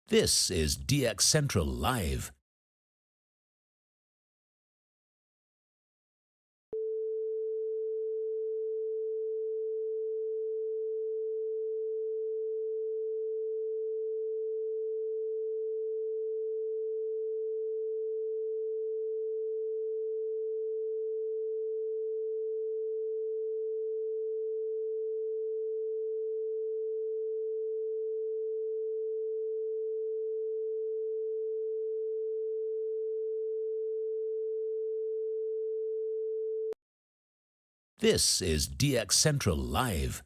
This is DX Central Live. This is DX Central Live.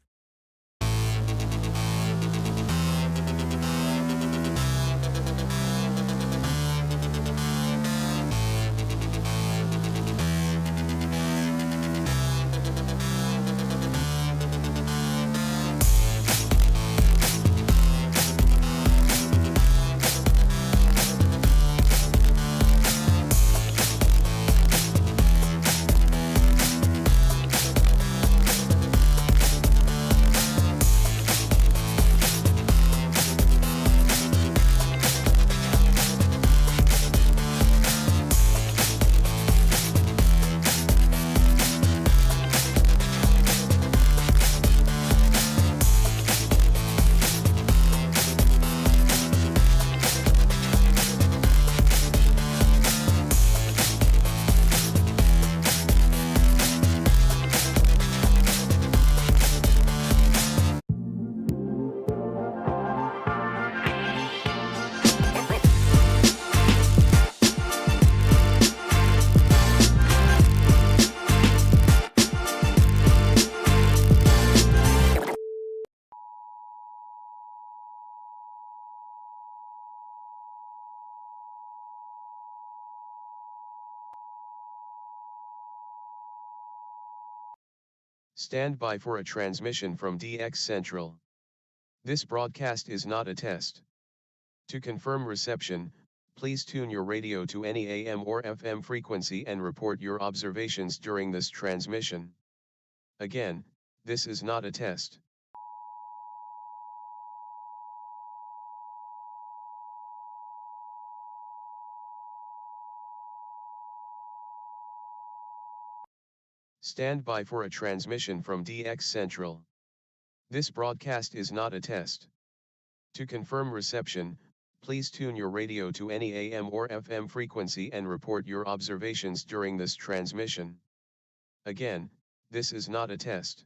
Stand by for a transmission from DX Central. This broadcast is not a test. To confirm reception, please tune your radio to any AM or FM frequency and report your observations during this transmission. Again, this is not a test. Stand by for a transmission from DX Central. This broadcast is not a test. To confirm reception, please tune your radio to any AM or FM frequency and report your observations during this transmission. Again, this is not a test.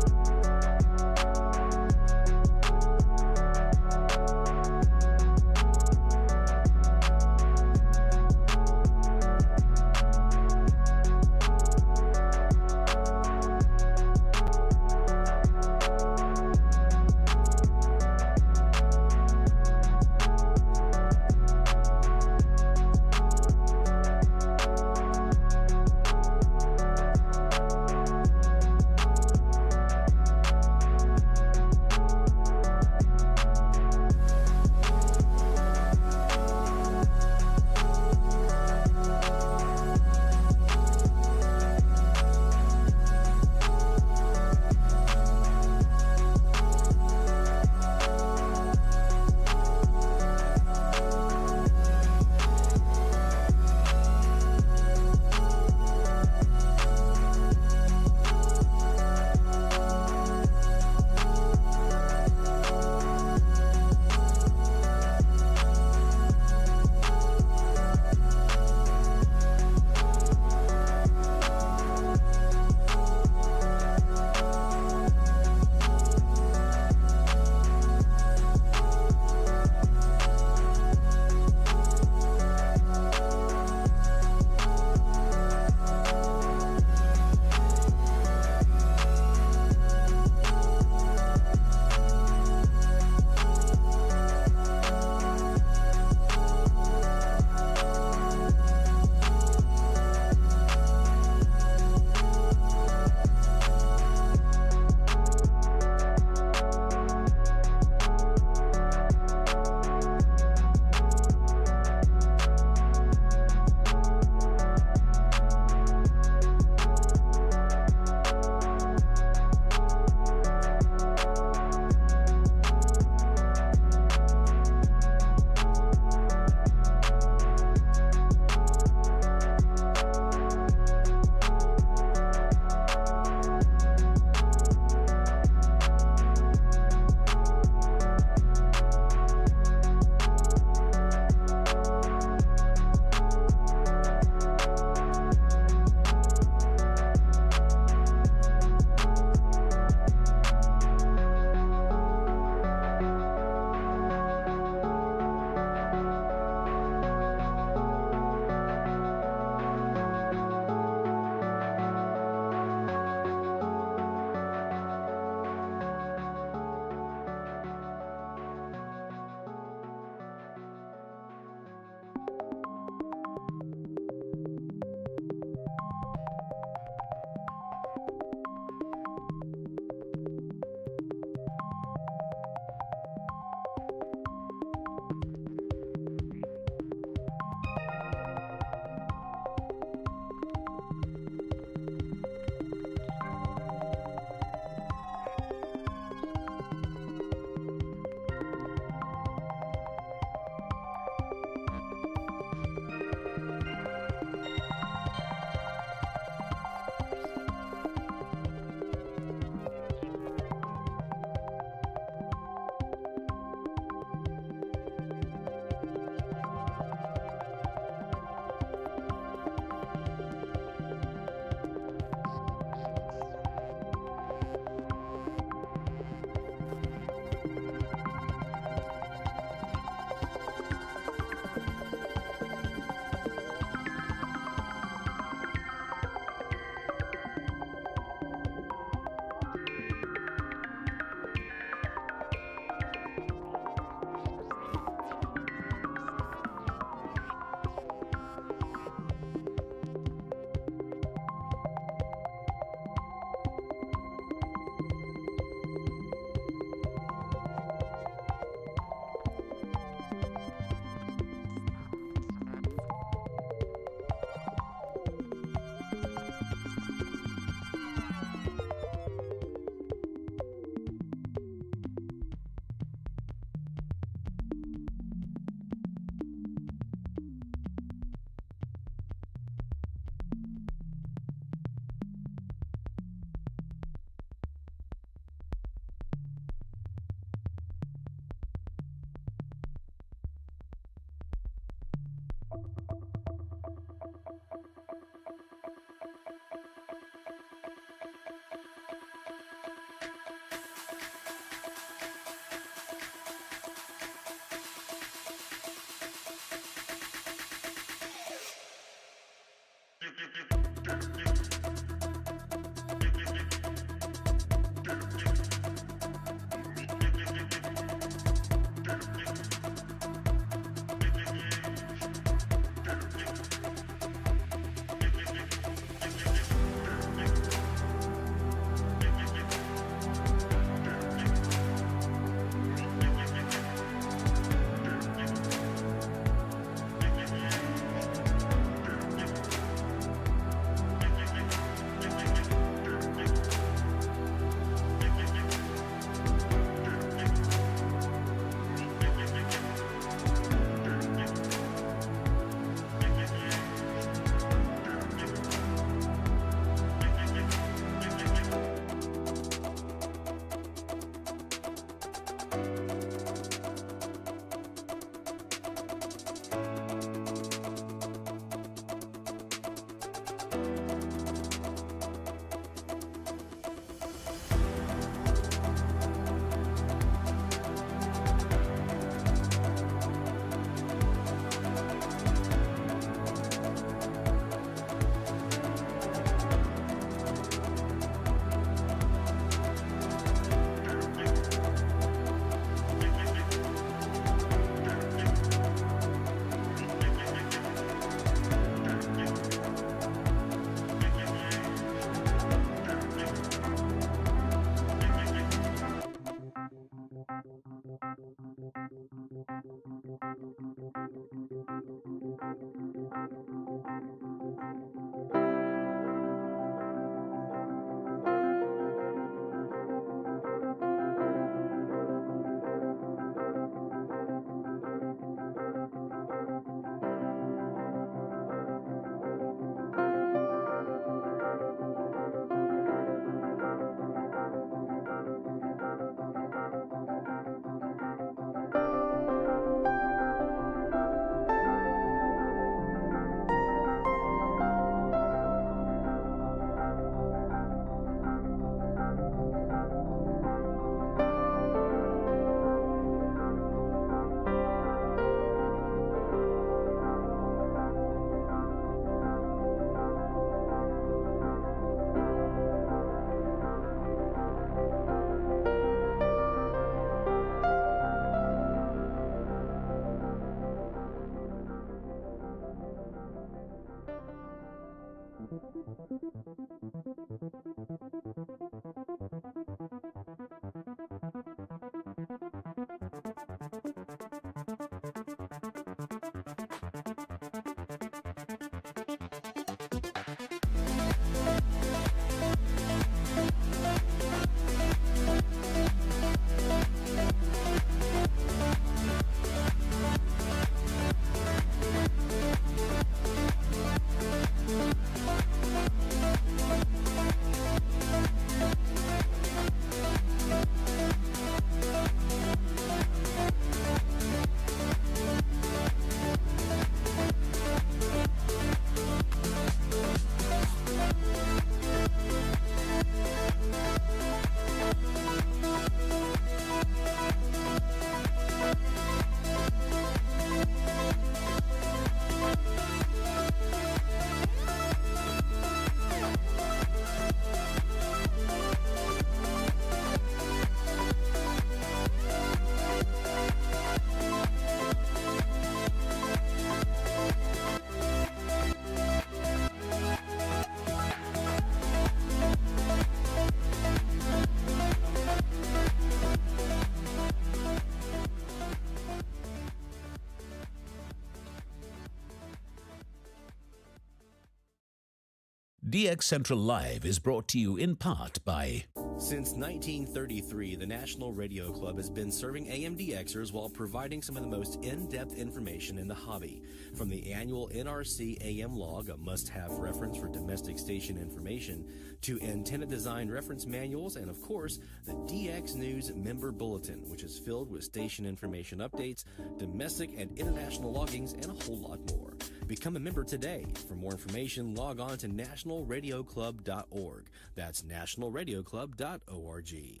DX Central Live is brought to you in part by... Since 1933, the National Radio Club has been serving AMDXers while providing some of the most in-depth information in the hobby. From the annual NRC AM log, a must-have reference for domestic station information, to antenna design reference manuals, and of course, the DX News Member Bulletin, which is filled with station information updates, domestic and international loggings, and a whole lot more. Become a member today. For more information, log on to nationalradioclub.org. That's nationalradioclub.org.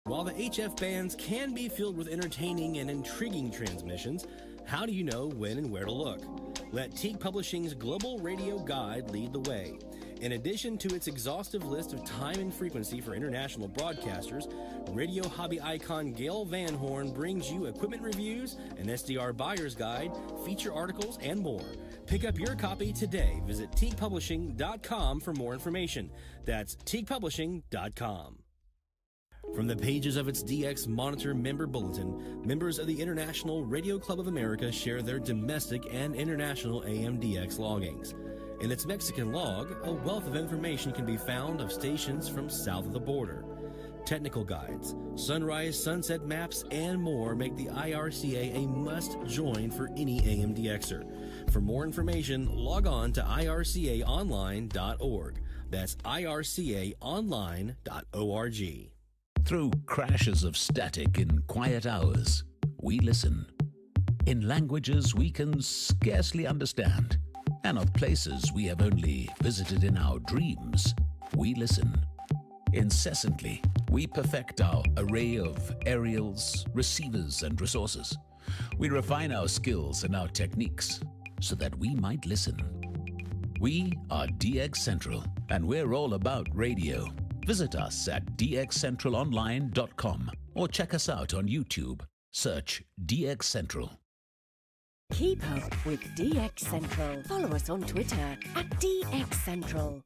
While the HF bands can be filled with entertaining and intriguing transmissions, how do you know when and where to look? Let Teague Publishing's Global Radio Guide lead the way. In addition to its exhaustive list of time and frequency for international broadcasters, radio hobby icon Gail Van Horn brings you equipment reviews, an SDR buyer's guide, feature articles, and more. Pick up your copy today. Visit teaguepublishing.com for more information. That's teaguepublishing.com. From the pages of its DX Monitor member bulletin, members of the International Radio Club of America share their domestic and international AMDX loggings. In its Mexican log, a wealth of information can be found of stations from south of the border. Technical guides, sunrise, sunset maps, and more make the IRCA a must-join for any AMDXer. For more information, log on to ircaonline.org. That's ircaonline.org. Through crashes of static in quiet hours, we listen. In languages we can scarcely understand, and of places we have only visited in our dreams, we listen. Incessantly, we perfect our array of aerials, receivers, and resources. We refine our skills and our techniques so that we might listen. We are DX Central, and we're all about radio. Visit us at dxcentralonline.com or check us out on YouTube. Search DX Central. Keep up with DX Central. Follow us on Twitter at DX Central.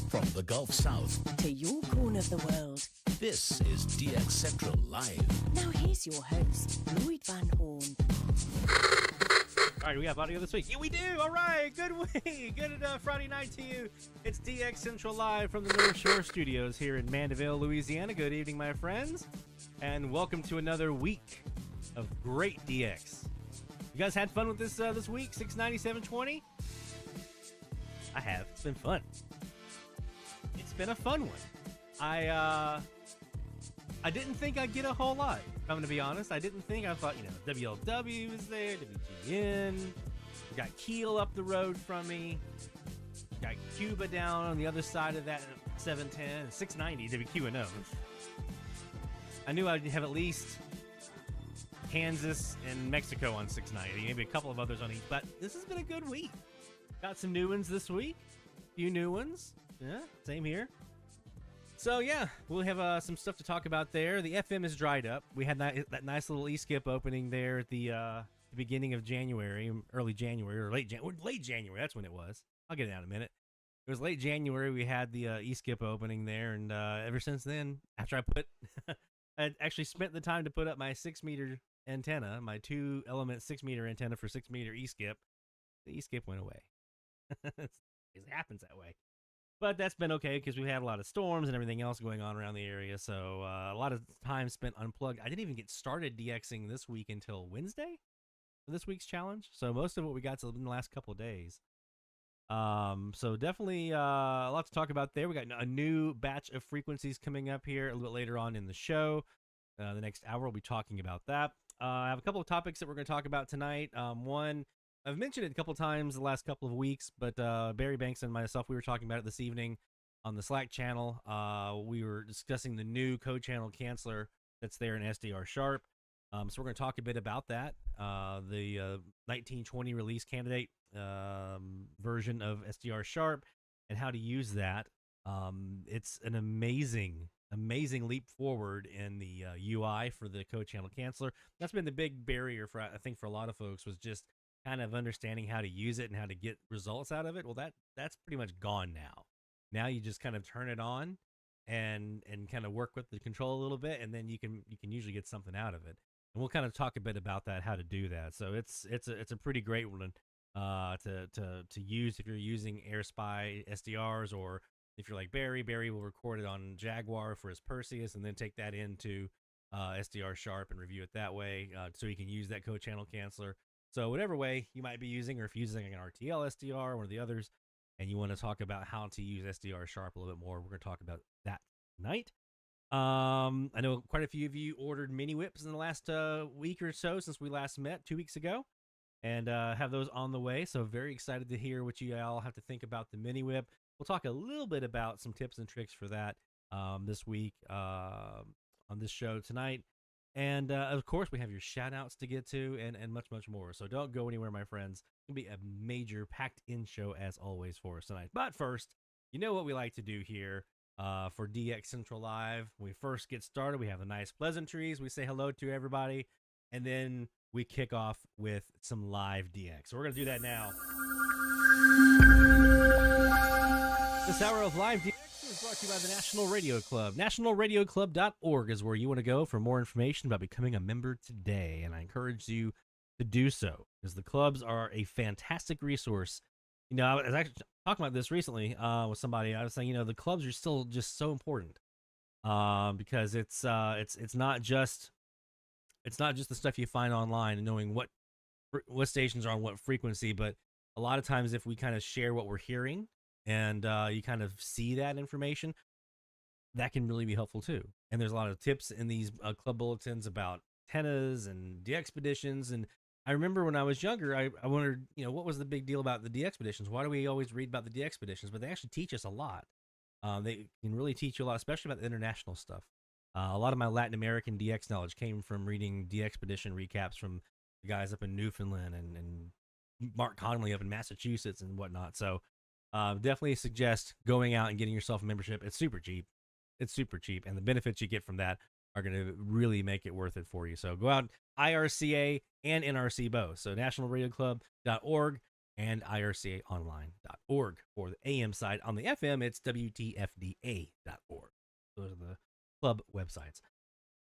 From the Gulf South To your corner of the world. this is DX Central Live. Now here's your host, Lloyd Van Horn. All right, we have audio this week. Yeah, we do. All right, good week. Good Friday night to you. It's DX Central Live from the North Shore Studios here in Mandeville, Louisiana. Good evening, my friends, and welcome to another week of great DX. You guys had fun with this this week, 697.20? I have. It's been fun. It's been a fun one. I didn't think I'd get a whole lot. If I'm going to be honest, I didn't think. I thought, WLW was there, WGN. Got Keel up the road from me. Got Cuba down on the other side of that 710, 690 WQNO. I knew I'd have at least Kansas and Mexico on 690, maybe a couple of others on each. But this has been a good week. Got some new ones this week. A few new ones. Yeah, same here. So yeah, we'll have some stuff to talk about there. The FM is dried up. We had that nice little e-skip opening there at the beginning of January, early January, or late January. That's when it was. I'll get it out in a minute. It was late January. We had the e-skip opening there, and ever since then, after I actually spent the time to put up my 6-meter antenna, my 2-element 6-meter antenna for 6-meter e-skip. The e-skip went away. It happens that way. But that's been okay because we've had a lot of storms and everything else going on around the area. So a lot of time spent unplugged. I didn't even get started DXing this week until Wednesday for this week's challenge. So most of what we got in the last couple of days. So definitely a lot to talk about there. We got a new batch of frequencies coming up here a little bit later on in the show. The next hour we'll be talking about that. I have a couple of topics that we're going to talk about tonight. One, I've mentioned it a couple times the last couple of weeks, but Barry Banks and myself, we were talking about it this evening on the Slack channel. We were discussing the new code-channel canceller that's there in SDR Sharp. So we're going to talk a bit about that, the 1920 release candidate version of SDR Sharp and how to use that. It's an amazing leap forward in the UI for the code-channel canceller. That's been the big barrier for, I think, for a lot of folks, was just kind of understanding how to use it and how to get results out of it. Well, that's pretty much gone now. Now you just kind of turn it on and kind of work with the control a little bit, and then you can usually get something out of it. And we'll kind of talk a bit about that, how to do that. So it's a pretty great one to use if you're using AirSpy SDRs, or if you're like Barry will record it on Jaguar for his Perseus and then take that into SDR Sharp and review it that way, so you can use that code channel canceller. So whatever way you might be using, or if you're using an RTL SDR or one of the others, and you want to talk about how to use SDR Sharp a little bit more, we're going to talk about that tonight. I know quite a few of you ordered mini whips in the last week or so since we last met 2 weeks ago, and have those on the way. So very excited to hear what you all have to think about the mini whip. We'll talk a little bit about some tips and tricks for that this week on this show tonight. And of course, we have your shout outs to get to and much, much more. So don't go anywhere, my friends. It's going to be a major packed in show as always for us tonight. But first, you know what we like to do here for DX Central Live. When we first get started, we have the nice pleasantries. We say hello to everybody. And then we kick off with some live DX. So we're going to do that now. This hour of live DX is brought to you by the National Radio Club. NationalRadioClub.org is where you want to go for more information about becoming a member today. And I encourage you to do so, because the clubs are a fantastic resource. You know, I was actually talking about this recently with somebody. I was saying, you know, the clubs are still just so important because it's not just the stuff you find online and knowing what stations are on what frequency, but a lot of times if we kind of share what we're hearing and you kind of see that information, that can really be helpful too. And there's a lot of tips in these club bulletins about antennas and de-expeditions. And I remember when I was younger, I wondered, you know, what was the big deal about the de-expeditions? Why do we always read about the de-expeditions? But they actually teach us a lot. They can really teach you a lot, especially about the international stuff. A lot of my Latin American DX knowledge came from reading de-expedition recaps from the guys up in Newfoundland and Mark Connolly up in Massachusetts and whatnot. So definitely suggest going out and getting yourself a membership. It's super cheap. And the benefits you get from that are going to really make it worth it for you. So go out, IRCA and NRC both. So nationalradioclub.org and ircaonline.org for the AM side. On the FM, it's WTFDA.org. Those are the club websites.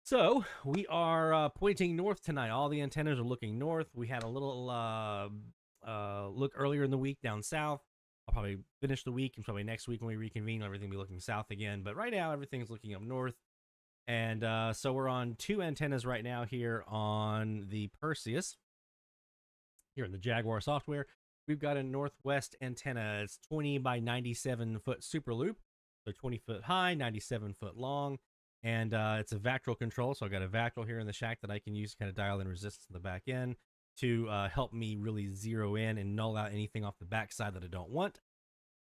So we are pointing north tonight. All the antennas are looking north. We had a little look earlier in the week down south. I'll probably finish the week, and probably next week when we reconvene, everything will be looking south again. But right now, everything's looking up north. And so we're on two antennas right now here on the Perseus. Here in the Jaguar software, we've got a northwest antenna. It's 20 by 97 foot Superloop. So 20 foot high, 97 foot long. And it's a vactrol control. So I've got a vactrol here in the shack that I can use to kind of dial in resistance in the back end to help me really zero in and null out anything off the back side that I don't want.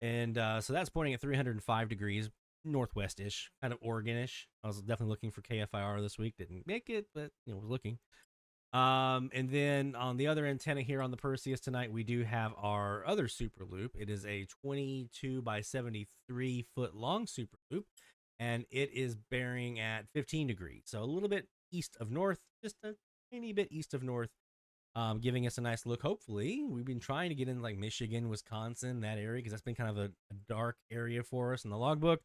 And so that's pointing at 305 degrees, northwest-ish, kind of Oregon-ish. I was definitely looking for KFIR this week. Didn't make it, but, you know, was looking. And then on the other antenna here on the Perseus tonight, we do have our other Superloop. It is a 22 by 73 foot long Superloop, and it is bearing at 15 degrees. So a little bit east of north, just a tiny bit east of north. Giving us a nice look. Hopefully, we've been trying to get in like Michigan, Wisconsin, that area, because that's been kind of a dark area for us in the logbook.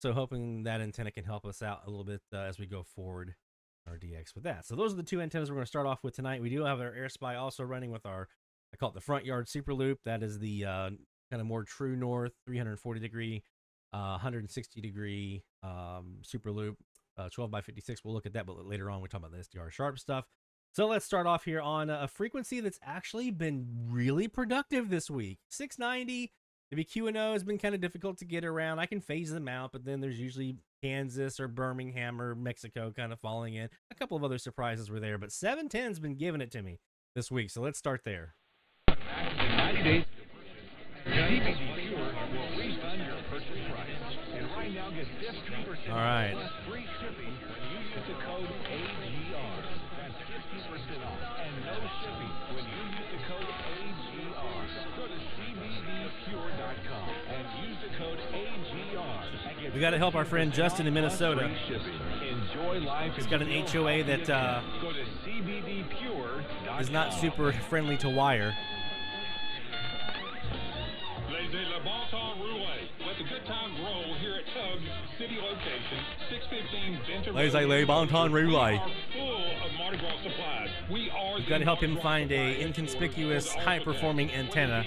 So hoping that antenna can help us out a little bit as we go forward our DX with that. So those are the two antennas we're going to start off with tonight. We do have our air spy also running with our, I call it the front yard Superloop. That is the kind of more true north, 340 degree, 160 degree Superloop, 12 by 56. We'll look at that, but later on we talk about the SDR Sharp stuff. So let's start off here on a frequency that's actually been really productive this week. 690, the QNO has been kind of difficult to get around. I can phase them out, but then there's usually Kansas or Birmingham or Mexico kind of falling in. A couple of other surprises were there, but 710's been giving it to me this week. So let's start there. 90 days. CBD Pure will refund your purchase price. And right now get 15% all right. plus free shipping when you use the code AGR. That's 15% off and no shipping when you use the code AGR. Go to cbdpure.com and use the code AGR. We got to help our friend Justin in Minnesota. Enjoy life. He's got an HOA that Go to cbdpure.com. is not super friendly to wire. Le Bon Temps Roulette. Let the good times roll here at Tubbs City location, 615 Benton. Le Bon Temps Roulette. Full of Mardi Gras supplies. We are. You've got to help him find a inconspicuous, high-performing antenna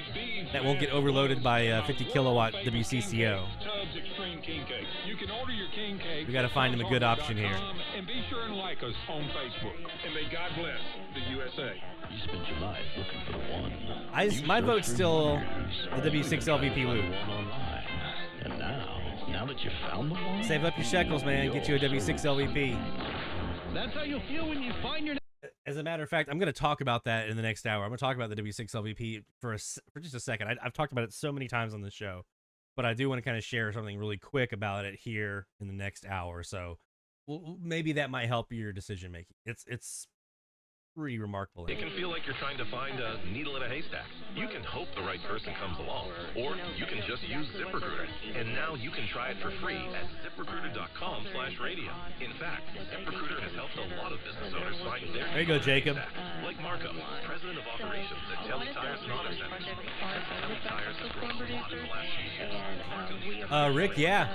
that won't get overloaded by 50 kilowatt WCCO. Tubbs Extreme King Cake. You can and order your king cake. We got to find him a good option here. And be sure and like us on Facebook. And may God bless the USA. You spent your life looking for the one. My vote's still the W6 LVP loop. And now that you found the one, Save up your shekels, man. Get you a W6 LVP. that's how you'll feel when you find your. As a matter of fact, I'm going to talk about that in the next hour. I'm going to talk about the W6 LVP for just a second. I've talked about it so many times on the show, but I do want to kind of share something really quick about it here in the next hour. So maybe that might help your decision making. It's pretty remarkable. It can feel like you're trying to find a needle in a haystack. You can hope the right person comes along, or you can just use ZipRecruiter. And now you can try it for free at ZipRecruiter.com/radio. In fact, ZipRecruiter has helped a lot of business owners find their There you go, Jacob. Like Marco, president of operations at Telly Tires and Auto Centers. Telly Tires has grown a lot in the last few years. Rick, yeah.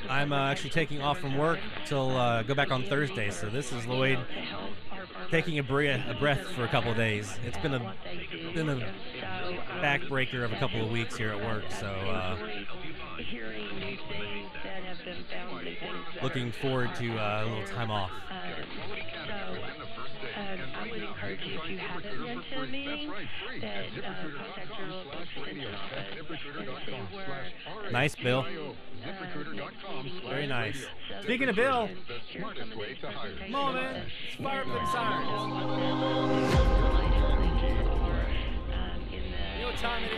I'm actually taking off from work till go back on Thursday, so this is Lloyd taking a breath for a couple of days. It's been a backbreaker of a couple of weeks here at work, so looking forward to a little time off. I would encourage you, if you haven't been to a meeting, that contact your local extension office and see where... Nice, Bill. Very nice. Speaking of Bill, come on, man. Let's fire up them sirens. You know what time it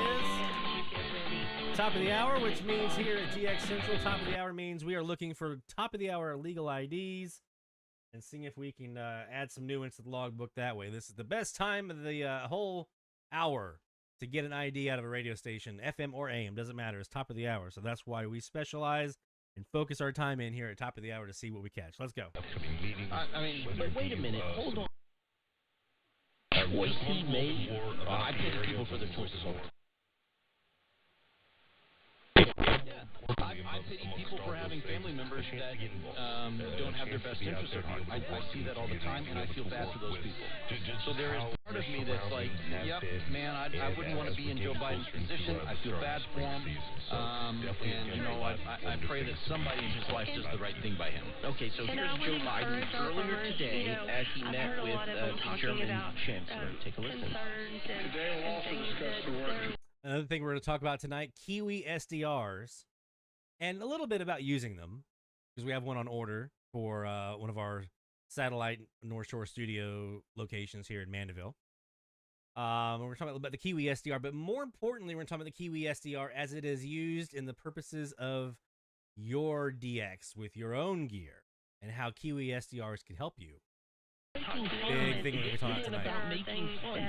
is? Top of the hour, which means here at DX Central, top of the hour means we are looking for top of the hour legal IDs and seeing if we can add some new ones to the logbook that way. This is the best time of the whole hour to get an ID out of a radio station, FM or AM, doesn't matter. It's top of the hour, so that's why we specialize and focus our time in here at top of the hour to see what we catch. Let's go. I mean, but wait a minute. Hold on. Choices made. I pity people for their choices all the time. I pity people for having family members that don't have their best interests at heart. I see that all the time, and I feel bad for those people. So there is part of me that's like, yep, man, I wouldn't want to be in Joe Biden's position. I feel bad for him. And, you know, I pray that somebody in his life does the right thing by him. Okay, so here's Joe Biden earlier today as he met with the German chancellor. Take a listen. Today we'll also discuss the work. Another thing we're going to talk about tonight, Kiwi SDRs, and a little bit about using them, because we have one on order for one of our satellite North Shore studio locations here in Mandeville. We're talking about the Kiwi SDR, but more importantly, we're talking about the Kiwi SDR as it is used in the purposes of your DX with your own gear, and how Kiwi SDRs can help you. Big thing we're going to be talking about tonight. Making fun.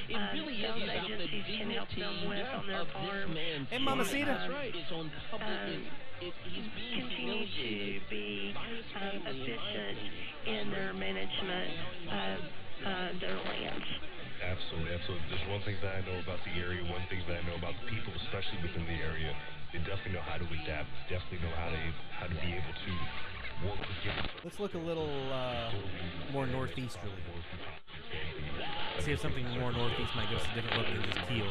It really is about the dignity of this man's Hey, Mamacita. That's right. It's on public. He's being continue to be efficient in their management of their lands. Absolutely, absolutely. There's one thing that I know about the area, one thing that I know about the people, especially within the area. They definitely know how to adapt, definitely know how to be able to work together. Let's look a little more northeasterly. See if something more northeast might give us a different look than just teal.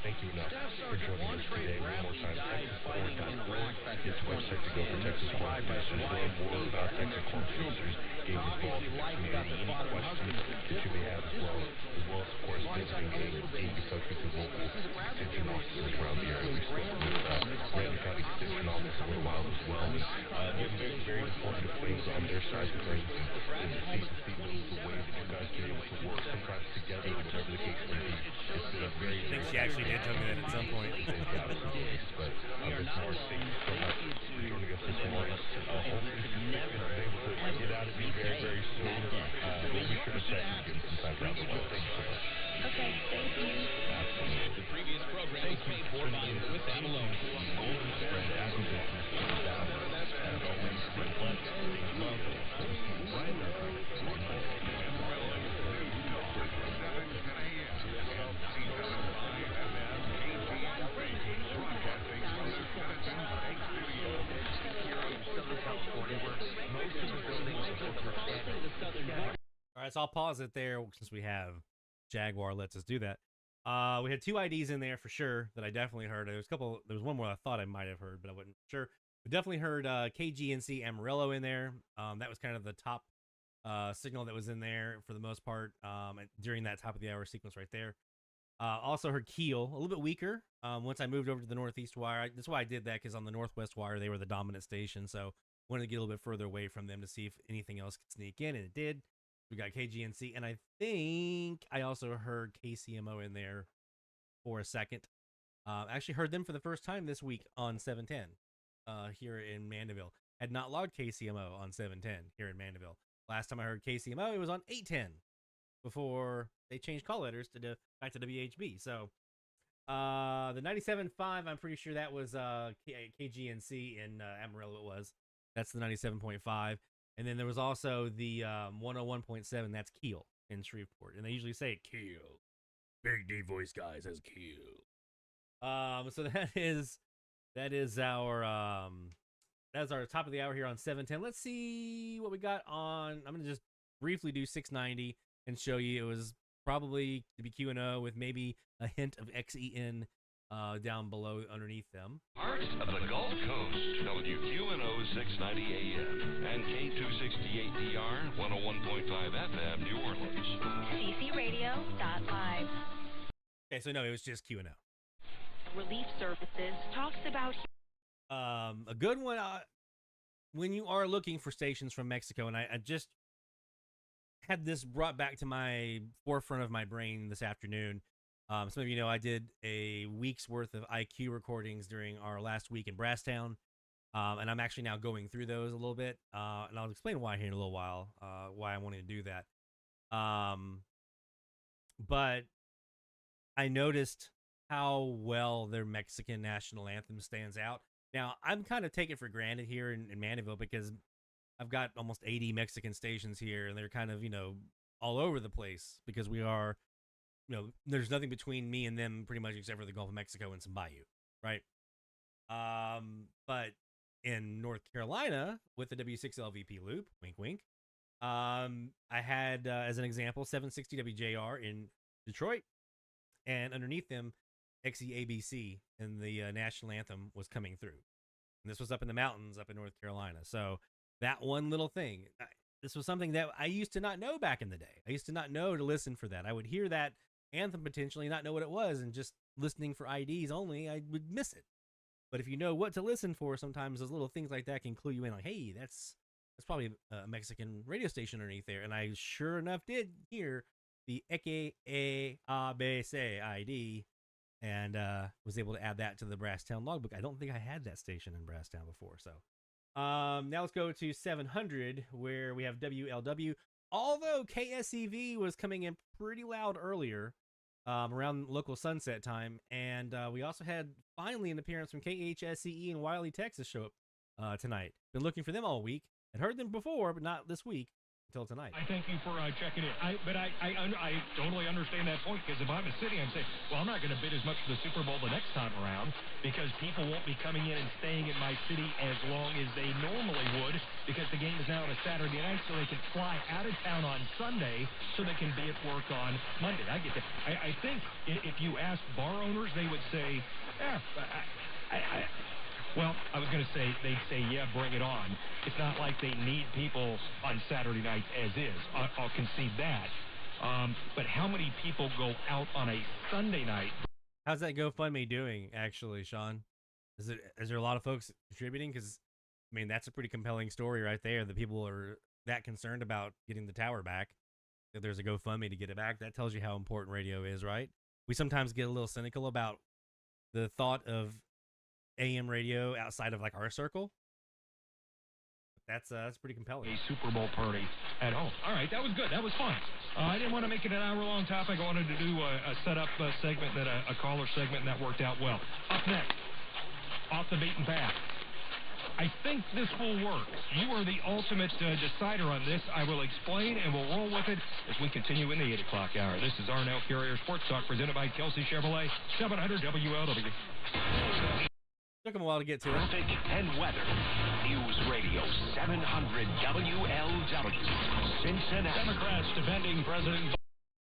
Thank you enough for joining us today. One more time, TexasCorn.org. This website to go for Texas Corn Producers. Learn more about Texas Corn Producers. Get involved in the community. Any questions that you may have as well as of course visiting the country through local extension offices around the area. We spoke with Ramsey County Extension Office for a while as well. They're very, very informative things on their side of things. And to see the ways that you guys can be able to work sometimes together, whatever the case may be. It's been a very, I think she actually did tell me that at some point. But Ms. Morris, thank you so much for joining us this morning. Hopefully you're able to get out of here very, very soon. We'll be sure to check you again sometime down the line. Thank you so much. Okay, thank you. The previous program was paid for by Chris Avalone. All right, so I'll pause it there since we have Jaguar lets us do that. We had two IDs in there for sure that I definitely heard. There was one more I thought I might have heard, but I wasn't sure. We definitely heard KGNC Amarillo in there. That was kind of the top signal that was in there for the most part during that top of the hour sequence right there. Also heard Keel, a little bit weaker. Once I moved over to the Northeast wire, that's why I did that, because on the Northwest wire, they were the dominant station. So wanted to get a little bit further away from them to see if anything else could sneak in, and it did. We got KGNC, and I think I also heard KCMO in there for a second. Actually heard them for the first time this week on 710 here in Mandeville. Had not logged KCMO on 710 here in Mandeville. Last time I heard KCMO, it was on 810 before they changed call letters to back to WHB. So the 97.5, I'm pretty sure that was KGNC in Amarillo. It was. That's the 97.5. And then there was also the 101.7. That's Keel in Shreveport. And they usually say Keel. Big D voice guy says Keel. So that is our that's our top of the hour here on 710. Let's see what we got on. I'm gonna just briefly do 690 and show you. It was probably WQNO with maybe a hint of XEN down below underneath them. Heart of the Gulf Coast, WQNO 690 AM and K268DR 101.5 FM New Orleans. ccradio.live. Okay, so no, it was just QNO. Relief Services talks about a good one when you are looking for stations from Mexico, and I just had this brought back to my forefront of my brain this afternoon. Some of you know I did a week's worth of IQ recordings during our last week in Brasstown, and I'm actually now going through those a little bit, and I'll explain why here in a little while, why I wanted to do that. But I noticed how well their Mexican national anthem stands out. Now, I'm kind of taking it for granted here in Mandeville because I've got almost 80 Mexican stations here, and they're kind of, all over the place because we are, there's nothing between me and them pretty much except for the Gulf of Mexico and some bayou, right? But in North Carolina with the W6LVP loop, wink, wink, I had, as an example, 760 WJR in Detroit, and underneath them, XEABC, and the national anthem was coming through. And this was up in the mountains up in North Carolina. So that one little thing, this was something that I used to not know back in the day. I used to not know to listen for that. I would hear that anthem potentially, not know what it was, and just listening for IDs only, I would miss it. But if you know what to listen for, sometimes those little things like that can clue you in, like, hey, that's probably a Mexican radio station underneath there. And I sure enough did hear the XEABC ID, and was able to add that to the Brasstown logbook. I don't think I had that station in Brasstown before. So now let's go to 700, where we have WLW. Although KSEV was coming in pretty loud earlier, around local sunset time, and we also had finally an appearance from KHSCE in Wiley, Texas show up tonight. Been looking for them all week. Had heard them before, but not this week. Until tonight. I thank you for checking in. But I totally understand that point, because if I'm a city, I'm saying, well, I'm not going to bid as much for the Super Bowl the next time around, because people won't be coming in and staying in my city as long as they normally would, because the game is now on a Saturday night, so they can fly out of town on Sunday so they can be at work on Monday. I get that. I think if you ask bar owners, they would say, well, I was going to say, they'd say, yeah, bring it on. It's not like they need people on Saturday nights as is. I'll concede that. But how many people go out on a Sunday night? How's that GoFundMe doing, actually, Sean? Is there a lot of folks contributing? Because, I mean, that's a pretty compelling story right there. The people are that concerned about getting the tower back, that there's a GoFundMe to get it back. That tells you how important radio is, right? We sometimes get a little cynical about the thought of AM radio outside of like our circle. That's pretty compelling. A Super Bowl party at home. All right, that was good. That was fun. I didn't want to make it an hour-long topic. I wanted to do a setup segment, a caller segment, and that worked out well. Up next, off the beaten path. I think this will work. You are the ultimate decider on this. I will explain, and we'll roll with it as we continue in the 8 o'clock hour. This is Arnell Carrier Sports Talk, presented by Kelsey Chevrolet, 700 WLW. Took him a while to get to it. Traffic and weather. News Radio 700 WLW. Cincinnati. Democrats defending President.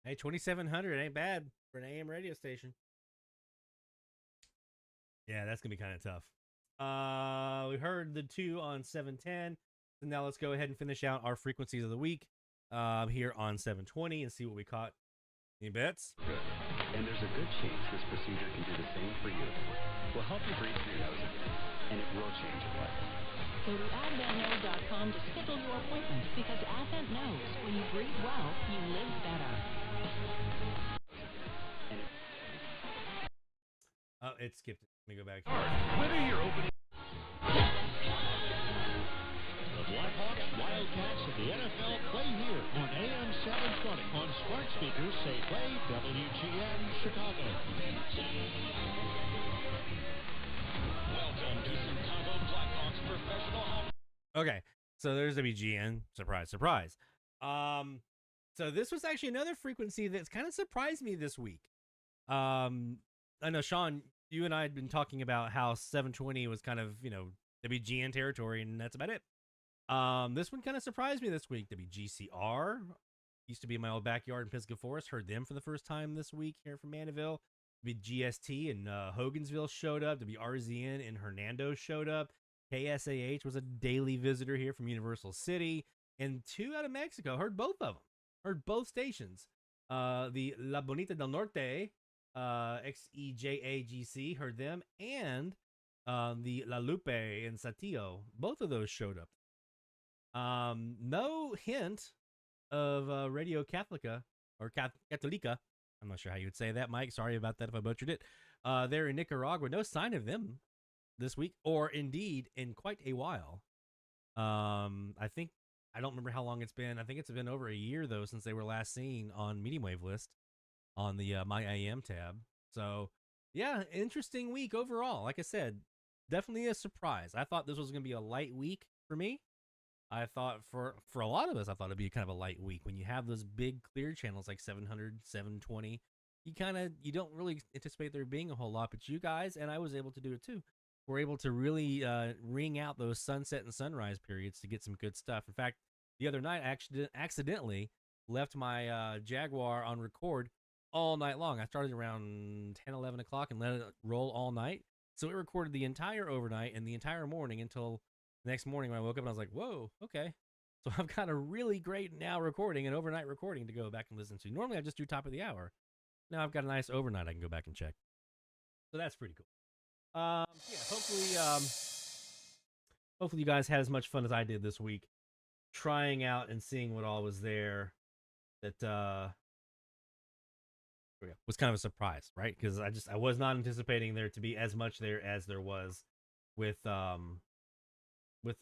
Hey, 2700 ain't bad for an AM radio station. Yeah, that's going to be kind of tough. We heard the 2 on 710. So now let's go ahead and finish out our frequencies of the week here on 720 and see what we caught. Any bets? Good. And there's a good chance this procedure can do the same for you. We'll help you breathe through your nose, and it will change your life. Go to AdventKnows.com to schedule your appointment because Advent knows when you breathe well, you live better. Oh, it skipped it. Let me go back. When are your opening? The Blackhawks, Wildcats, and the NFL play here on AM 720. On smart speakers, say play WGN Chicago. Welcome to Chicago Blackhawks professional hockey. Okay, so there's WGN. Surprise, surprise. So this was actually another frequency that's kind of surprised me this week. I know, Sean, you and I had been talking about how 720 was kind of, WGN territory, and that's about it. This one kind of surprised me this week. WGCR used to be in my old backyard in Pisgah Forest. Heard them for the first time this week here from Mandeville. GST in Hogansville showed up. WRZN in Hernando showed up. KSAH was a daily visitor here from Universal City. And 2 out of Mexico. Heard both of them. Heard both stations. The La Bonita del Norte, XEJAGC, heard them. And the La Lupe in Saltillo. Both of those showed up. No hint of Radio Catholica or Catolica. I'm not sure how you would say that, Mike. Sorry about that if I butchered it. They're in Nicaragua. No sign of them this week, or indeed in quite a while. I don't remember how long it's been. I think it's been over a year, though, since they were last seen on Medium Wave List on the My AM tab. So, yeah, interesting week overall. Like I said, definitely a surprise. I thought this was going to be a light week for me. I thought for a lot of us, I thought it'd be kind of a light week. When you have those big clear channels like 700, 720, you don't really anticipate there being a whole lot, but you guys, and I was able to do it too, were able to really ring out those sunset and sunrise periods to get some good stuff. In fact, the other night I accidentally left my Jaguar on record all night long. I started around 10, 11 o'clock and let it roll all night. So it recorded the entire overnight and the entire morning until the next morning when I woke up and I was like, whoa, okay. So I've got a really great now recording, an overnight recording to go back and listen to. Normally I just do top of the hour. Now I've got a nice overnight I can go back and check. So that's pretty cool. Hopefully you guys had as much fun as I did this week trying out and seeing what all was there. That was kind of a surprise, right? Because I was not anticipating there to be as much there as there was with the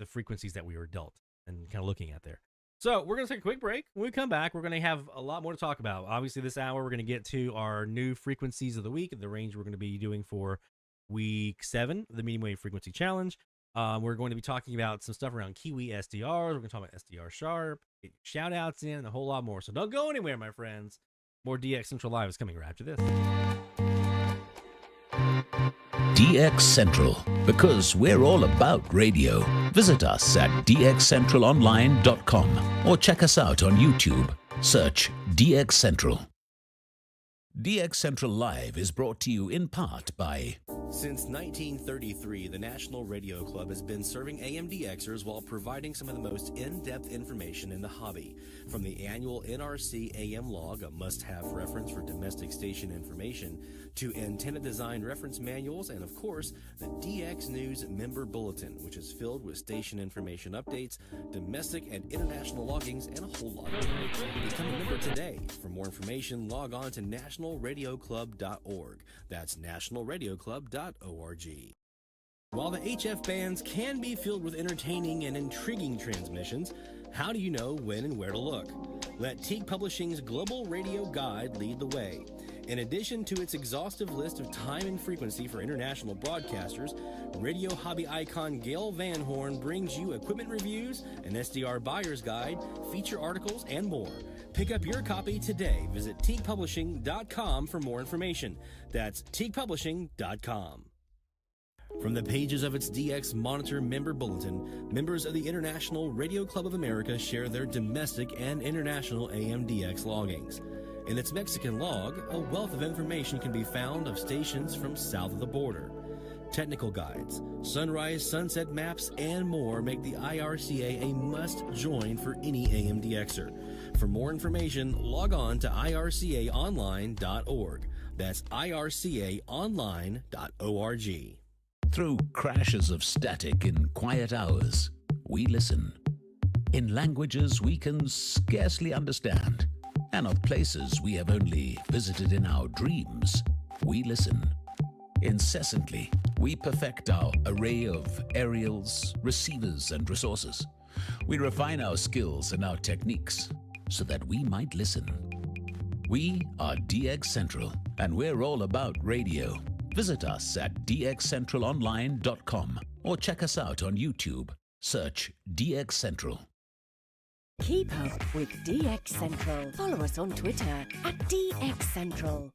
frequencies that we were dealt and kind of looking at there. So we're going to take a quick break. When we come back, we're going to have a lot more to talk about. Obviously, this hour, we're going to get to our new frequencies of the week, the range we're going to be doing for week 7, the Medium Wave Frequency Challenge. We're going to be talking about some stuff around Kiwi SDRs. We're going to talk about SDR Sharp, get shout outs in, and a whole lot more. So don't go anywhere, my friends. More DX Central Live is coming right after this. DX Central, because we're all about radio. Visit us at dxcentralonline.com or check us out on YouTube. Search DX Central. DX Central Live is brought to you in part by... Since 1933, the National Radio Club has been serving AMDXers while providing some of the most in-depth information in the hobby. From the annual NRC AM log, a must-have reference for domestic station information, to antenna design reference manuals, and of course, the DX News Member Bulletin, which is filled with station information updates, domestic and international loggings, and a whole lot more. Become a member today. For more information, log on to nationalradioclub.org. That's nationalradioclub.org. While the HF bands can be filled with entertaining and intriguing transmissions, how do you know when and where to look? Let Teague Publishing's Global Radio Guide lead the way. In addition to its exhaustive list of time and frequency for international broadcasters, radio hobby icon Gail Van Horn brings you equipment reviews, an SDR buyer's guide, feature articles, and more. Pick up your copy today. Visit teaguepublishing.com for more information. That's teaguepublishing.com. From the pages of its DX Monitor Member Bulletin, members of the International Radio Club of America share their domestic and international AMDX loggings. In its Mexican log, a wealth of information can be found of stations from south of the border. technical guides, sunrise, sunset maps, and more make the IRCA a must-join for any AMDXer. For more information, log on to ircaonline.org. That's ircaonline.org. Through crashes of static in quiet hours, we listen. In languages we can scarcely understand, and of places we have only visited in our dreams, we listen. Incessantly, we perfect our array of aerials, receivers, and resources. We refine our skills and our techniques so that we might listen. We are DX Central, and we're all about radio. Visit us at dxcentralonline.com or check us out on YouTube. Search DX Central. Keep up with DX Central. Follow us on Twitter at DX Central.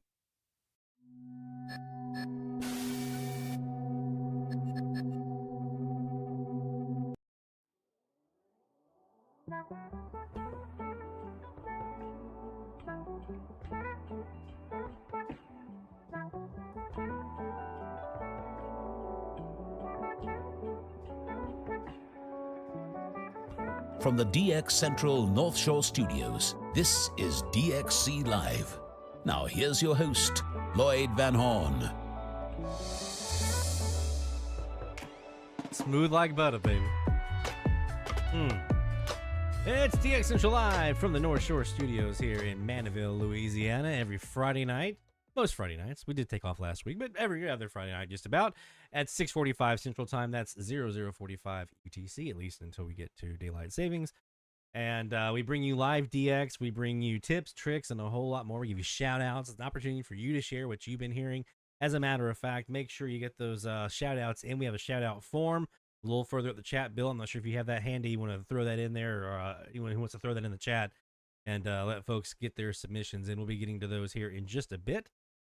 From the DX Central North Shore Studios, this is DXC Live. Now here's your host, Lloyd Van Horn. Smooth like butter, baby. It's DX Central Live from the North Shore Studios here in Mandeville, Louisiana, every Friday night. Most Friday nights. We did take off last week, but every other Friday night just about at 6:45 Central Time. That's 00:45 UTC, at least until we get to daylight savings. And we bring you live DX. We bring you tips, tricks, and a whole lot more. We give you shout-outs. It's an opportunity for you to share what you've been hearing. As a matter of fact, make sure you get those shout-outs in. We have a shout-out form a little further up the chat, Bill. I'm not sure if you have that handy. You want to throw that in there, or anyone who wants to throw that in the chat and let folks get their submissions in. We'll be getting to those here in just a bit.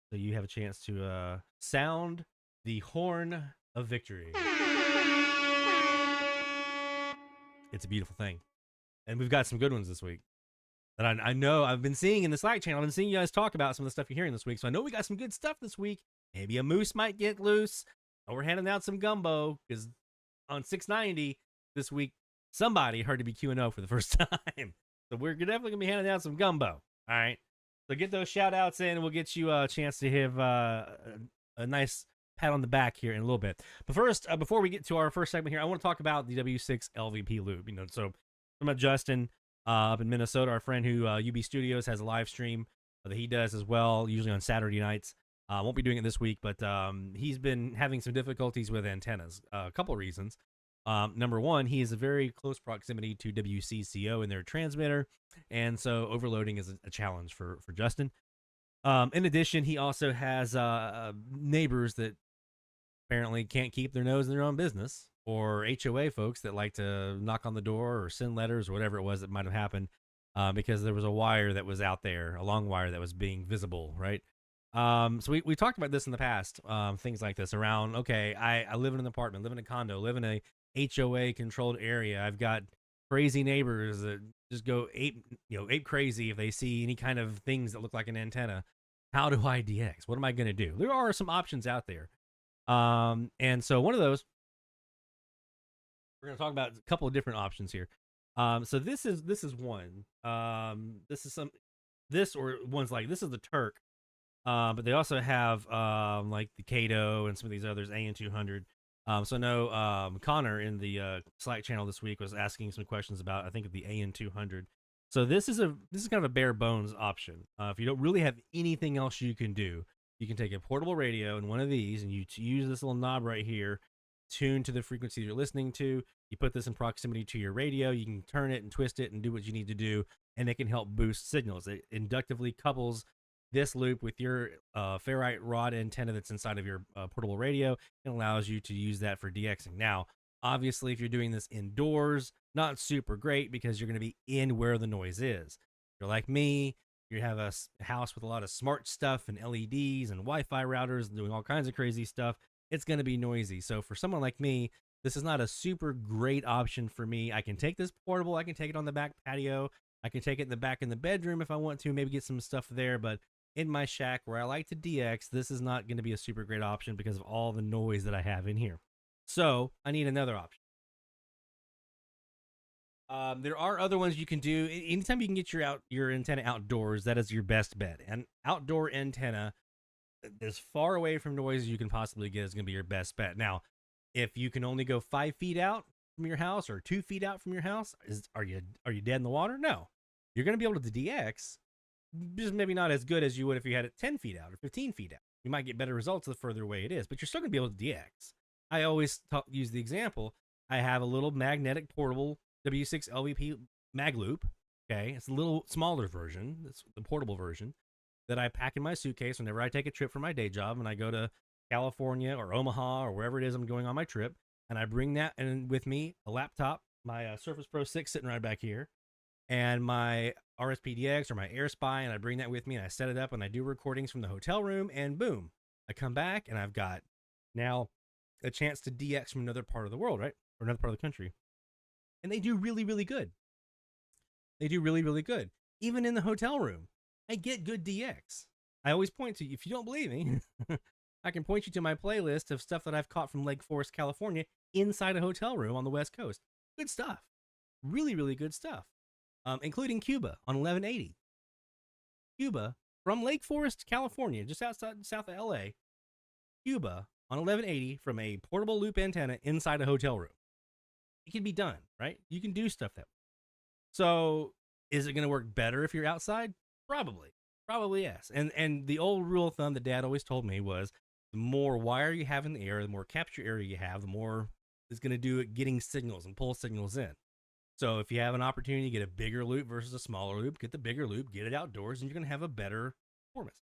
So you have a chance to sound the horn of victory. It's a beautiful thing. And we've got some good ones this week. And I know I've been seeing in the Slack channel, I've been seeing you guys talk about some of the stuff you're hearing this week. So I know we got some good stuff this week. Maybe a moose might get loose. Or we're handing out some gumbo, because on 690 this week, somebody heard to be Q&O for the first time. So we're definitely going to be handing out some gumbo. All right. So get those shout outs in, and we'll get you a chance to have a nice pat on the back here in a little bit. But first, before we get to our first segment here, I want to talk about the W6 LVP loop. So from Justin up in Minnesota, our friend who UB Studios has a live stream that he does as well, usually on Saturday nights. Won't be doing it this week, but he's been having some difficulties with antennas. A couple of reasons. Number one, he is a very close proximity to WCCO in their transmitter, and so overloading is a challenge for Justin. In addition, he also has neighbors that apparently can't keep their nose in their own business, or HOA folks that like to knock on the door or send letters or whatever it was that might have happened because there was a wire that was out there, a long wire that was being visible, right? So we talked about this in the past, things like this around, okay, I live in an apartment, live in a condo, live in a HOA controlled area. I've got crazy neighbors that just go ape crazy if they see any kind of things that look like an antenna. How do I DX? What am I going to do? There are some options out there. And so one of those, we're going to talk about a couple of different options here. So this is one, this is the Turk. But they also have like the Kato and some of these others, AN200. So I know Connor in the Slack channel this week was asking some questions about, I think, the AN200. So this is kind of a bare bones option. If you don't really have anything else you can do, you can take a portable radio and one of these, and you use this little knob right here, tune to the frequency you're listening to. You put this in proximity to your radio. You can turn it and twist it and do what you need to do, and it can help boost signals. It inductively couples this loop with your ferrite rod antenna that's inside of your portable radio, and allows you to use that for DXing. Now, obviously, if you're doing this indoors, not super great because you're going to be in where the noise is. If you're like me, you have a house with a lot of smart stuff and LEDs and Wi-Fi routers and doing all kinds of crazy stuff, it's going to be noisy. So for someone like me, this is not a super great option for me. I can take this portable, I can take it on the back patio, I can take it in the back in the bedroom if I want to, maybe get some stuff there, but in my shack where I like to DX, this is not going to be a super great option because of all the noise that I have in here. So I need another option. There are other ones you can do. Anytime you can get your antenna outdoors, that is your best bet. An outdoor antenna as far away from noise as you can possibly get is going to be your best bet. Now, if you can only go 5 feet out from your house or 2 feet out from your house, are you dead in the water? No. You're going to be able to DX, just maybe not as good as you would if you had it 10 feet out or 15 feet out. You might get better results the further away it is, but you're still going to be able to DX. I always use the example. I have a little magnetic portable W6 LVP mag loop. Okay, it's a little smaller version. It's the portable version that I pack in my suitcase whenever I take a trip for my day job, and I go to California or Omaha or wherever it is I'm going on my trip, and I bring that and with me, a laptop, my Surface Pro 6 sitting right back here, and my RSPDX or my AirSpy, and I bring that with me and I set it up and I do recordings from the hotel room, and boom, I come back and I've got now a chance to DX from another part of the world, right? Or another part of the country. And they do really, really good. They do really, really good. Even in the hotel room, I get good DX. I always point to you. If you don't believe me, I can point you to my playlist of stuff that I've caught from Lake Forest, California, inside a hotel room on the West Coast. Good stuff. Really, really good stuff. Including Cuba on 1180. Cuba from Lake Forest, California, just outside south of LA. Cuba on 1180 from a portable loop antenna inside a hotel room. It can be done, right? You can do stuff that way. So is it going to work better if you're outside? Probably yes. And the old rule of thumb that Dad always told me was the more wire you have in the air, the more capture area you have, the more it's going to do at getting signals and pull signals in. So if you have an opportunity to get a bigger loop versus a smaller loop, get the bigger loop, get it outdoors, and you're going to have a better performance.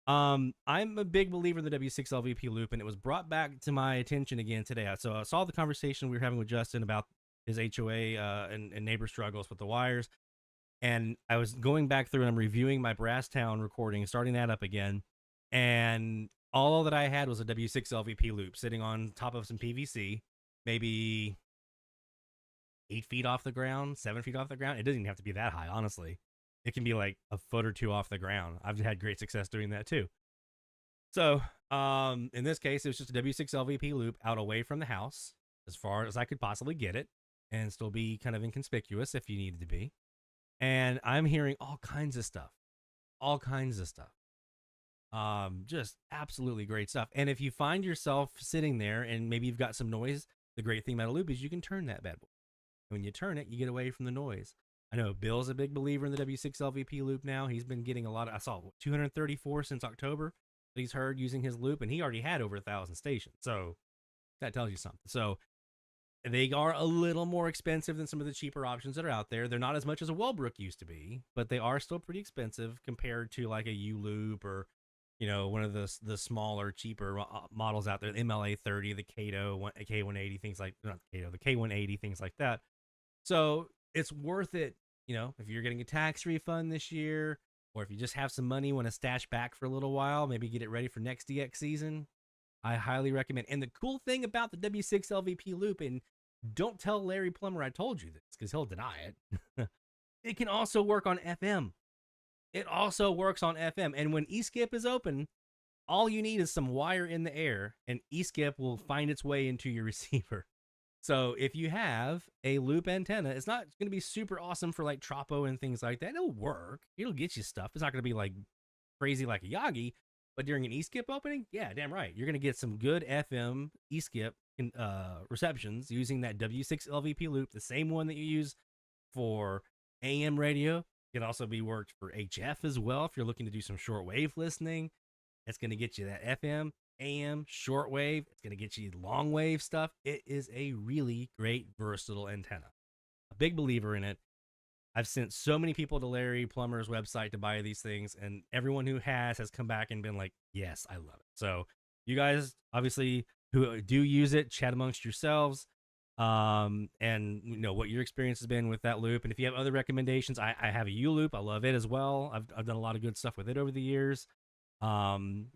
I'm a big believer in the W6 LVP loop, and it was brought back to my attention again today. So I saw the conversation we were having with Justin about his HOA and neighbor struggles with the wires. And I was going back through and I'm reviewing my Brasstown recording, starting that up again. And all that I had was a W6 LVP loop sitting on top of some PVC, maybe 8 feet off the ground, 7 feet off the ground. It doesn't even have to be that high, honestly. It can be like a foot or two off the ground. I've had great success doing that too. So in this case, it was just a W6 LVP loop out away from the house as far as I could possibly get it and still be kind of inconspicuous if you needed to be. And I'm hearing all kinds of stuff. Just absolutely great stuff. And if you find yourself sitting there and maybe you've got some noise, the great thing about a loop is you can turn that bad boy. When you turn it, you get away from the noise. I know Bill's a big believer in the W6 LVP loop now. He's been getting a lot of, I saw 234 since October that he's heard using his loop, and he already had over 1,000 stations. So that tells you something. So they are a little more expensive than some of the cheaper options that are out there. They're not as much as a Wellbrook used to be, but they are still pretty expensive compared to like a U-Loop or, you know, one of the smaller, cheaper models out there, the MLA30, the Kato, K180, things like, not Kato, the K180, things like that. So it's worth it, you know, if you're getting a tax refund this year, or if you just have some money, want to stash back for a little while, maybe get it ready for next DX season, I highly recommend. And the cool thing about the W6 LVP loop, and don't tell Larry Plummer I told you this because he'll deny it. It can also work on FM. It also works on FM. And when eSkip is open, all you need is some wire in the air and eSkip will find its way into your receiver. So if you have a loop antenna, it's not going to be super awesome for like Tropo and things like that. It'll work. It'll get you stuff. It's not going to be like crazy like a Yagi, but during an eSkip opening, yeah, damn right. You're going to get some good FM eSkip receptions using that W6 LVP loop, the same one that you use for AM radio. It can also be worked for HF as well if you're looking to do some shortwave listening. It's going to get you that FM, AM, shortwave. It's going to get you long wave stuff. It is a really great, versatile antenna. A big believer in it. I've sent so many people to Larry Plummer's website to buy these things, and everyone who has come back and been like, yes, I love it. So you guys, obviously, who do use it, chat amongst yourselves, and you know what your experience has been with that loop. And if you have other recommendations, I have a U-Loop. I love it as well. I've done a lot of good stuff with it over the years. You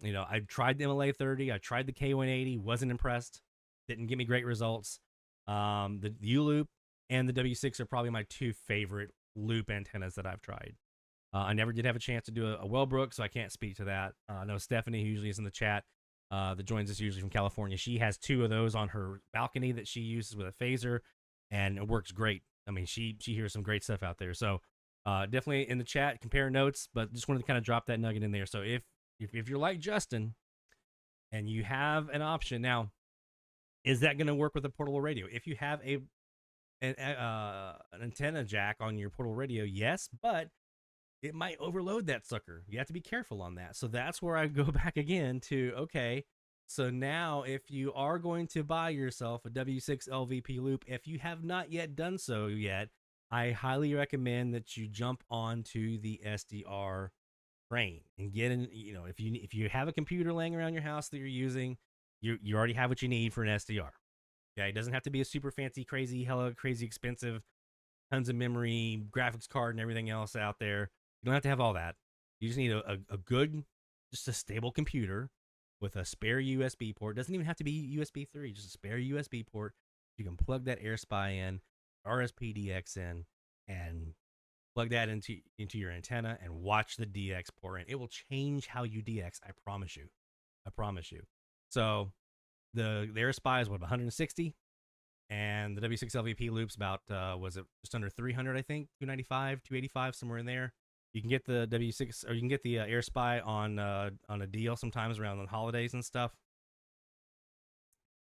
know, I tried the MLA30. I tried the K180. Wasn't impressed. Didn't give me great results. The U-Loop and the W6 are probably my two favorite loop antennas that I've tried. I never did have a chance to do a Wellbrook, so I can't speak to that. I know Stephanie, who usually is in the chat, that joins us usually from California. She has 2 of those on her balcony that she uses with a phaser, and it works great. I mean, she hears some great stuff out there. So definitely in the chat, compare notes, but just wanted to kind of drop that nugget in there. So if you're like Justin and you have an option now, is that going to work with a portable radio? If you have an antenna jack on your portable radio, yes, but it might overload that sucker. You have to be careful on that. So that's where I go back again to, okay, so now if you are going to buy yourself a W6 LVP loop, if you have not yet done so yet, I highly recommend that you jump onto the SDR train and get in. You know, if you have a computer laying around your house that you're using, you already have what you need for an SDR. Okay, it doesn't have to be a super fancy, crazy expensive, tons of memory, graphics card, and everything else out there. You don't have to have all that. You just need a good, just a stable computer with a spare USB port. It doesn't even have to be USB 3, just a spare USB port. You can plug that AirSpy in, RSPDX in, and plug that into your antenna and watch the DX pour in. It will change how you DX. I promise you. I promise you. So the AirSpy is what, 160, and the W6 LVP loop's about was it just under 300? I think 295, 285, somewhere in there. You can get the W6, or you can get the AirSpy on a deal sometimes around the holidays and stuff.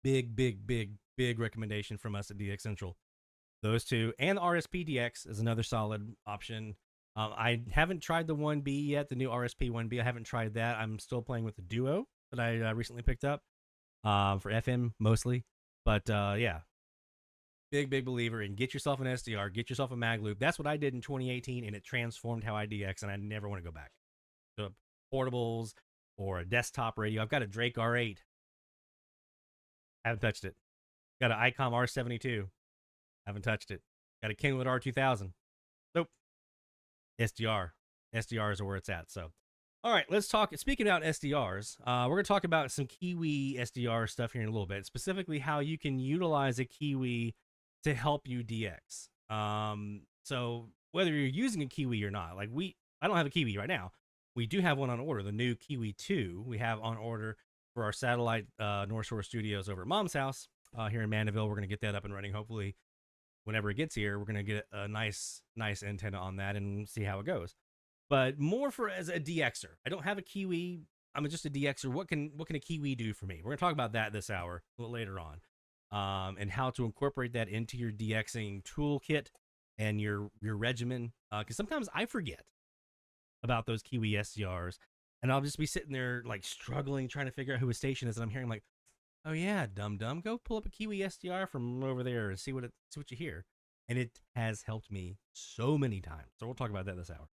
Big recommendation from us at DX Central. Those 2, and the RSPDX is another solid option. I haven't tried the 1B yet, the new RSP 1B. I haven't tried that. I'm still playing with the Duo that I recently picked up for FM mostly. But yeah, big believer in get yourself an SDR, get yourself a mag loop. That's what I did in 2018, and it transformed how I DX, and I never want to go back to portables or a desktop radio. I've got a Drake R8. Haven't touched it. Got an ICOM R72. Haven't touched it. Got a Kingwood R2000. Nope. SDR. SDRs are where it's at. So, all right, let's talk. Speaking about SDRs, we're going to talk about some Kiwi SDR stuff here in a little bit, specifically how you can utilize a Kiwi to help you DX. So whether you're using a Kiwi or not, like I don't have a Kiwi right now. We do have one on order, the new Kiwi 2 we have on order for our satellite North Shore studios over at Mom's house here in Mandeville. We're going to get that up and running. Hopefully whenever it gets here, we're going to get a nice antenna on that and see how it goes. But more for as a DXer. I don't have a Kiwi. I'm just a DXer. What can a Kiwi do for me? We're going to talk about that this hour a little later on. And how to incorporate that into your DXing toolkit and your regimen. Because sometimes I forget about those Kiwi SDRs, and I'll just be sitting there like struggling, trying to figure out who a station is, and I'm hearing like, "Oh yeah, dum, go pull up a Kiwi SDR from over there and see what you hear." And it has helped me so many times. So we'll talk about that this hour.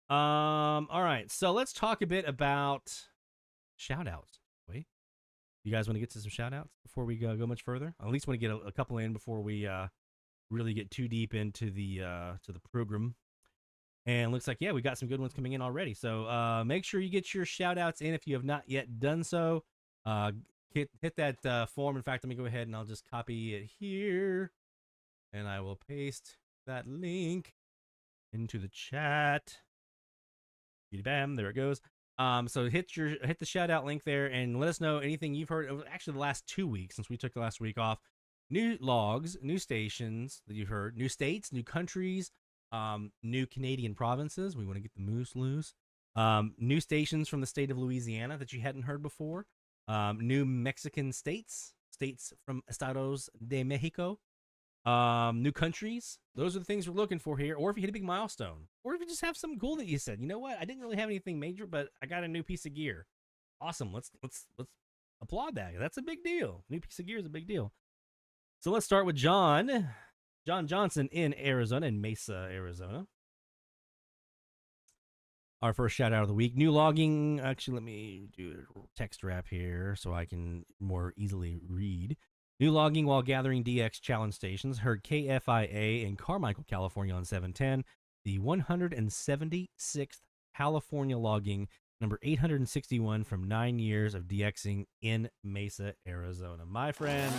All right, so let's talk a bit about shout outs. Wait. You guys want to get to some shout outs before we go much further? I at least want to get a couple in before we really get too deep into the program. And looks like, yeah, we got some good ones coming in already. So make sure you get your shout outs in if you have not yet done so. Hit that form. In fact, let me go ahead and I'll just copy it here. And I will paste that link into the chat. Bam, there it goes. So hit the shout out link there and let us know anything you've heard over actually the last 2 weeks since we took the last week off. New logs, new stations that you've heard, new states, new countries, new Canadian provinces. We want to get the moose loose. New stations from the state of Louisiana that you hadn't heard before. New Mexican states from Estados de Mexico. New countries. Those are the things we're looking for here. Or if you hit a big milestone, or if you just have something cool that you said, you know what, I didn't really have anything major, but I got a new piece of gear. Awesome. Let's applaud that. That's a big deal. New piece of gear is a big deal. So let's start with John Johnson in Arizona, in Mesa, Arizona. Our first shout out of the week. New logging. Actually, let me do a text wrap here so I can more easily read. New logging while gathering DX challenge stations. Heard KFIA in Carmichael, California on 710. The 176th California logging, number 861 from 9 years of DXing in Mesa, Arizona. My friend.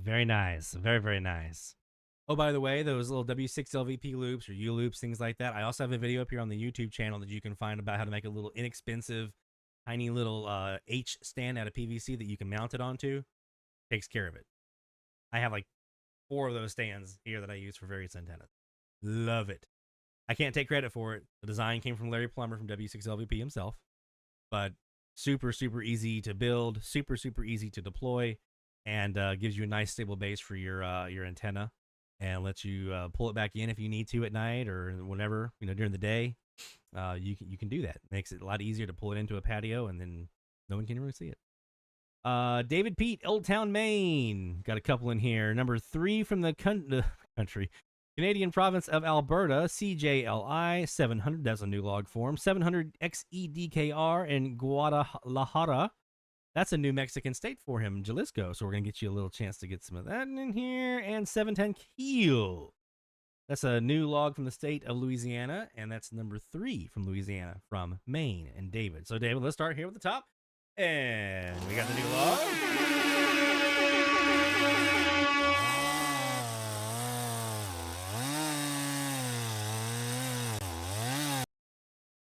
Very nice. Very, very nice. Oh, by the way, those little W6 LVP loops or U loops, things like that. I also have a video up here on the YouTube channel that you can find about how to make a little inexpensive, tiny little H stand out of PVC that you can mount it onto. Takes care of it. I have like 4 of those stands here that I use for various antennas. Love it. I can't take credit for it. The design came from Larry Plummer from W6 LVP himself. But super, super easy to build, super, super easy to deploy, and gives you a nice stable base for your antenna, and lets you pull it back in if you need to at night or whenever, during the day. You can do that. Makes it a lot easier to pull it into a patio, and then no one can really see it. David Pete, Old Town, Maine. Got a couple in here. Number 3 from the country. Canadian province of Alberta, CJLI 700. That's a new log form. 700 XEDKR in Guadalajara. That's a New Mexican state for him, Jalisco. So we're going to get you a little chance to get some of that in here. And 710 Keel. That's a new log from the state of Louisiana. And that's number 3 from Louisiana from Maine and David. So, David, let's start here with the top. And we got the new log.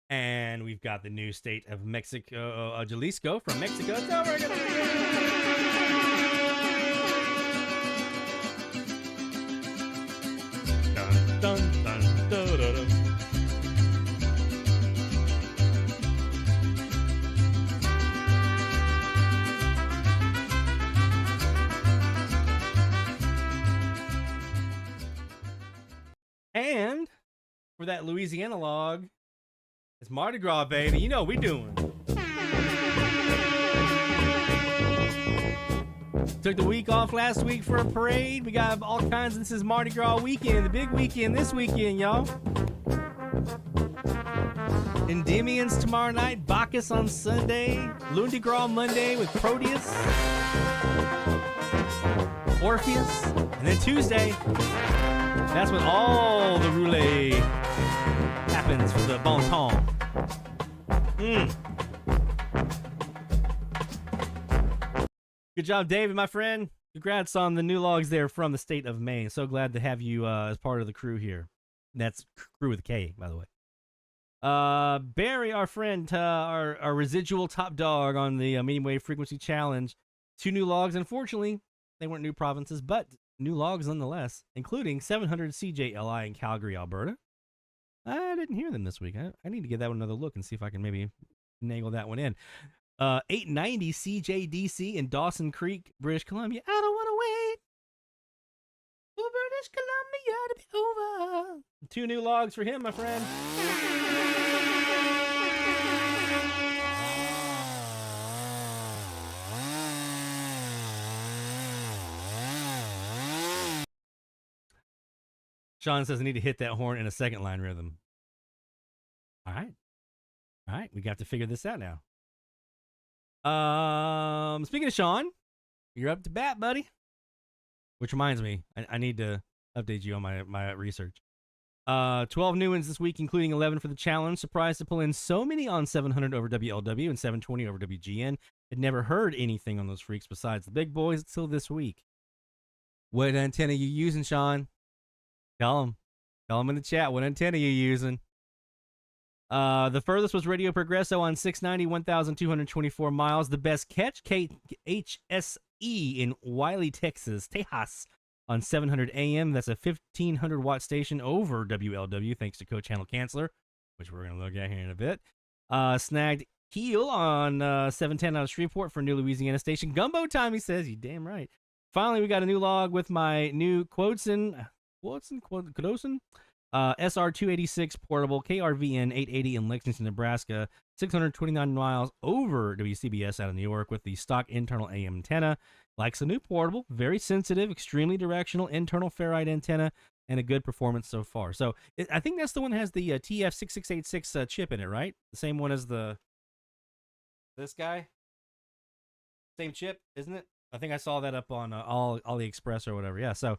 And we've got the new state of Mexico, Jalisco from Mexico. So we're gonna... Dun, dun, dun, dun, dun, dun. And for that Louisiana log, it's Mardi Gras, baby. You know what we doing. Took the week off last week for a parade. We got all kinds. This is Mardi Gras weekend, the big weekend this weekend, y'all. Endymions tomorrow night, Bacchus on Sunday, Lundi Gras Monday with Proteus, Orpheus, and then Tuesday, that's when all the roulette happens for the bon ton. Good job, David, my friend. Congrats on the new logs there from the state of Maine. So glad to have you as part of the crew here. That's crew with a K, by the way. Barry, our friend, our residual top dog on the medium wave frequency challenge. 2 new logs. Unfortunately, they weren't new provinces, but new logs nonetheless, including 700 CJLI in Calgary, Alberta. I didn't hear them this week. I need to give that one another look and see if I can maybe nail that one in. 890 CJDC in Dawson Creek, British Columbia. I don't want to wait for British Columbia to be over. 2 new logs for him, my friend. Sean says I need to hit that horn in a second line rhythm. All right, we got to figure this out now. Speaking of Sean, you're up to bat, buddy. Which reminds me, I need to update you on my research. 12 new ones this week, including 11 for the challenge. Surprised to pull in so many on 700 over WLW and 720 over WGN. Had never heard anything on those freaks besides the big boys until this week. What antenna you using, Sean? Tell him in the chat what antenna you using. The furthest was Radio Progresso on 690, 1,224 miles. The best catch, KHSE in Wiley, Texas, on 700 AM. That's a 1,500 watt station over WLW, thanks to co-channel canceller, which we're going to look at here in a bit. Snagged Keel on 710 out of Shreveport for new Louisiana station. Gumbo time, he says. You damn right. Finally, we got a new log with my new Quodson SR286 portable KRVN 880 in Lexington, Nebraska, 629 miles over WCBS out of New York with the stock internal AM antenna. Likes a new portable, very sensitive, extremely directional internal ferrite antenna, and a good performance so far. So I think that's the one that has the TF6686 chip in it, right? The same one as this guy? Same chip, isn't it? I think I saw that up on AliExpress or whatever. Yeah, so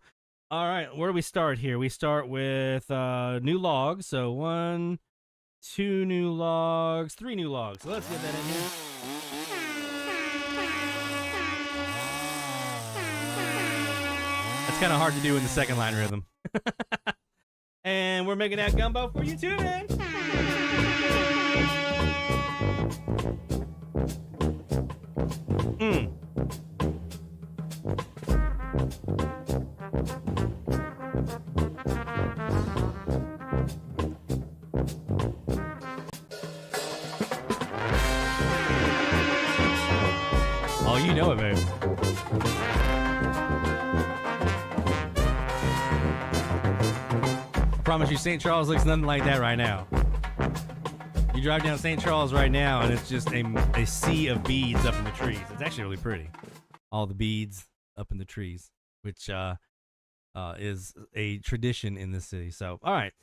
all right, where do we start here? We start with new logs. So 1, 2 new logs, 3 new logs. So let's get that in here. It's kind of hard to do in the second line rhythm. And we're making that gumbo for you too, man. Oh, you know it, babe. Promise you, St. Charles looks nothing like that right now. You drive down St. Charles right now, and it's just a sea of beads up in the trees. It's actually really pretty. All the beads up in the trees, which is a tradition in this city. So, all right.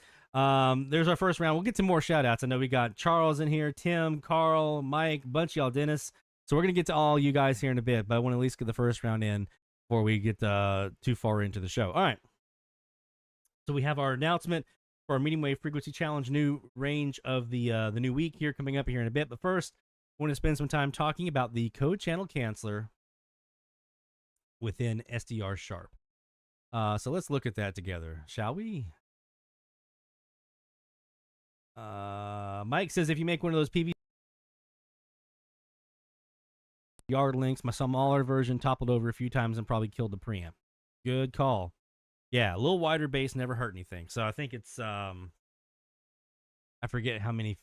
There's our first round. We'll get to more shout-outs. I know we got Charles in here, Tim, Carl, Mike, a bunch of y'all, Dennis. So we're going to get to all you guys here in a bit, but I want to at least get the first round in before we get too far into the show. All right. So we have our announcement for our medium wave frequency challenge, new range of the new week here coming up here in a bit. But first, I want to spend some time talking about the code channel canceller within SDR Sharp. So let's look at that together, shall we? Mike says if you make one of those PV yard links, my smaller version toppled over a few times and probably killed the preamp. Good call. Yeah, a little wider base never hurt anything. So I think it's I forget how many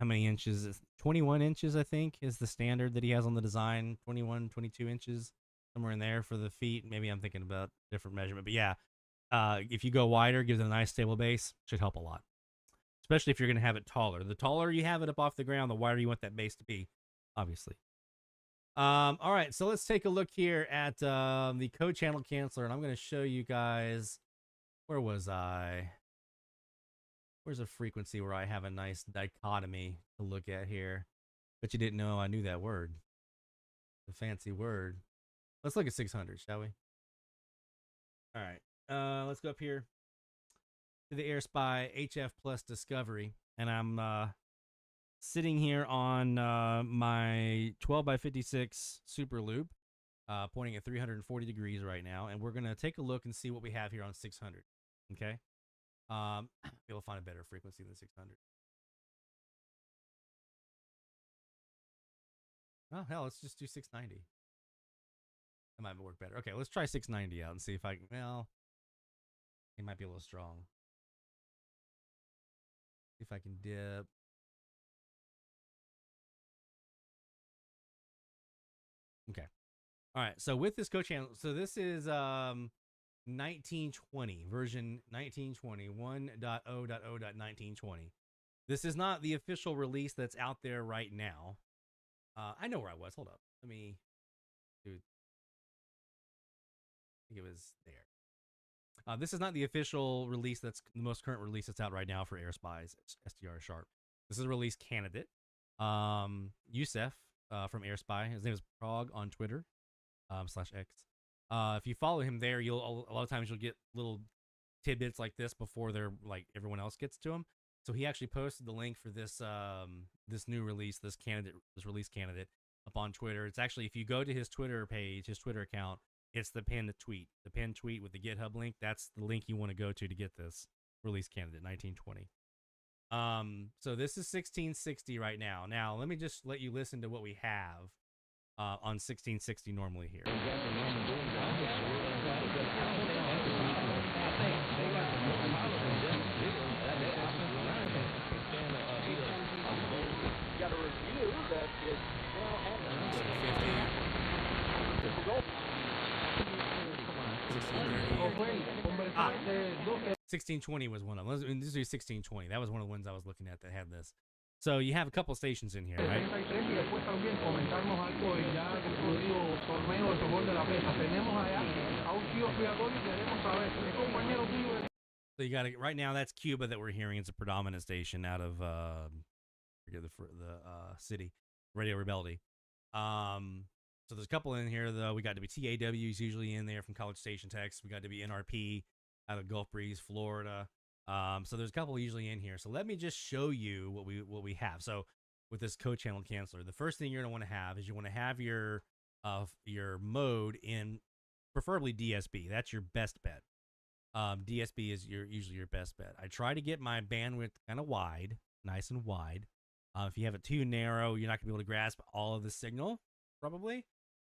inches. 21 inches I think is the standard that he has on the design. 21, 22 inches, somewhere in there for the feet. Maybe I'm thinking about different measurement, but yeah, if you go wider, gives it a nice stable base. Should help a lot, especially if you're going to have it taller. The taller you have it up off the ground, the wider you want that base to be, obviously. All right, so let's take a look here at the code channel canceller, and I'm going to show you guys, where was I? Where's a frequency where I have a nice dichotomy to look at here? But you didn't know I knew that word, the fancy word. Let's look at 600, shall we? All right, let's go up here to the AirSpy HF Plus Discovery, and I'm sitting here on my 12x56 Superloop, pointing at 340 degrees right now, and we're going to take a look and see what we have here on 600, okay? You'll find a better frequency than 600. Oh, hell, let's just do 690. That might work better. Okay, let's try 690 out and see if I can, well, it might be a little strong. See if I can dip. Okay. All right. So with this code channel, so this is 1920, version 1920, 1.0.0.1920. This is not the official release that's out there right now. I know where I was. Hold up. Let me do. I think it was there. This is not the official release. That's the most current release that's out right now for AirSpy's SDR Sharp. This is a release candidate. Youssef from AirSpy. His name is Prog on Twitter /X. If you follow him there, you'll a lot of times you'll get little tidbits like this before they're like everyone else gets to them. So he actually posted the link for this this new release, this release candidate up on Twitter. It's actually, if you go to his Twitter page, his Twitter account, it's the pinned tweet with the GitHub link. That's the link you want to go to get this release candidate 1920. So this is 1660 right now. Now, let me just let you listen to what we have on 1660 normally here. Got a review that is now happening. 1620 was one of them. This is 1620. That was one of the ones I was looking at that had this. So you have a couple stations in here, right? So you got to, right now that's Cuba that we're hearing. It's a predominant station out of forget the city, Radio Rebellion. So there's a couple in here though. We got to be TAWs usually in there from College Station, Texas. We got to be NRP out of Gulf Breeze, Florida. So there's a couple usually in here. So let me just show you what we have. So with this code channel canceller, the first thing you're gonna want to have is you want to have your mode in preferably DSB. That's your best bet. DSB is usually your best bet. I try to get my bandwidth kind of wide, nice and wide. If you have it too narrow, you're not gonna be able to grasp all of the signal probably,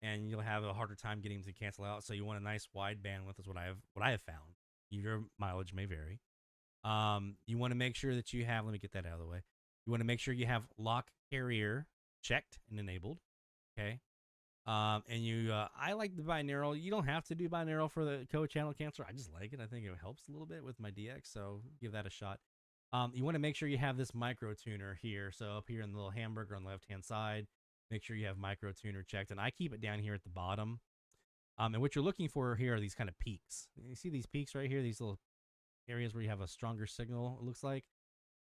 and you'll have a harder time getting to cancel out. So you want a nice wide bandwidth is what I have found. Your mileage may vary. You want to make sure that you have. Let me get that out of the way. You want to make sure you have lock carrier checked and enabled. Okay. And I like the binaural. You don't have to do binaural for the code channel canceller. I just like it. I think it helps a little bit with my DX, so give that a shot. You want to make sure you have this micro tuner here. So up here in the little hamburger on the left-hand side, make sure you have micro tuner checked. And I keep it down here at the bottom. And what you're looking for here are these kind of peaks. You see these peaks right here, these little areas where you have a stronger signal, it looks like.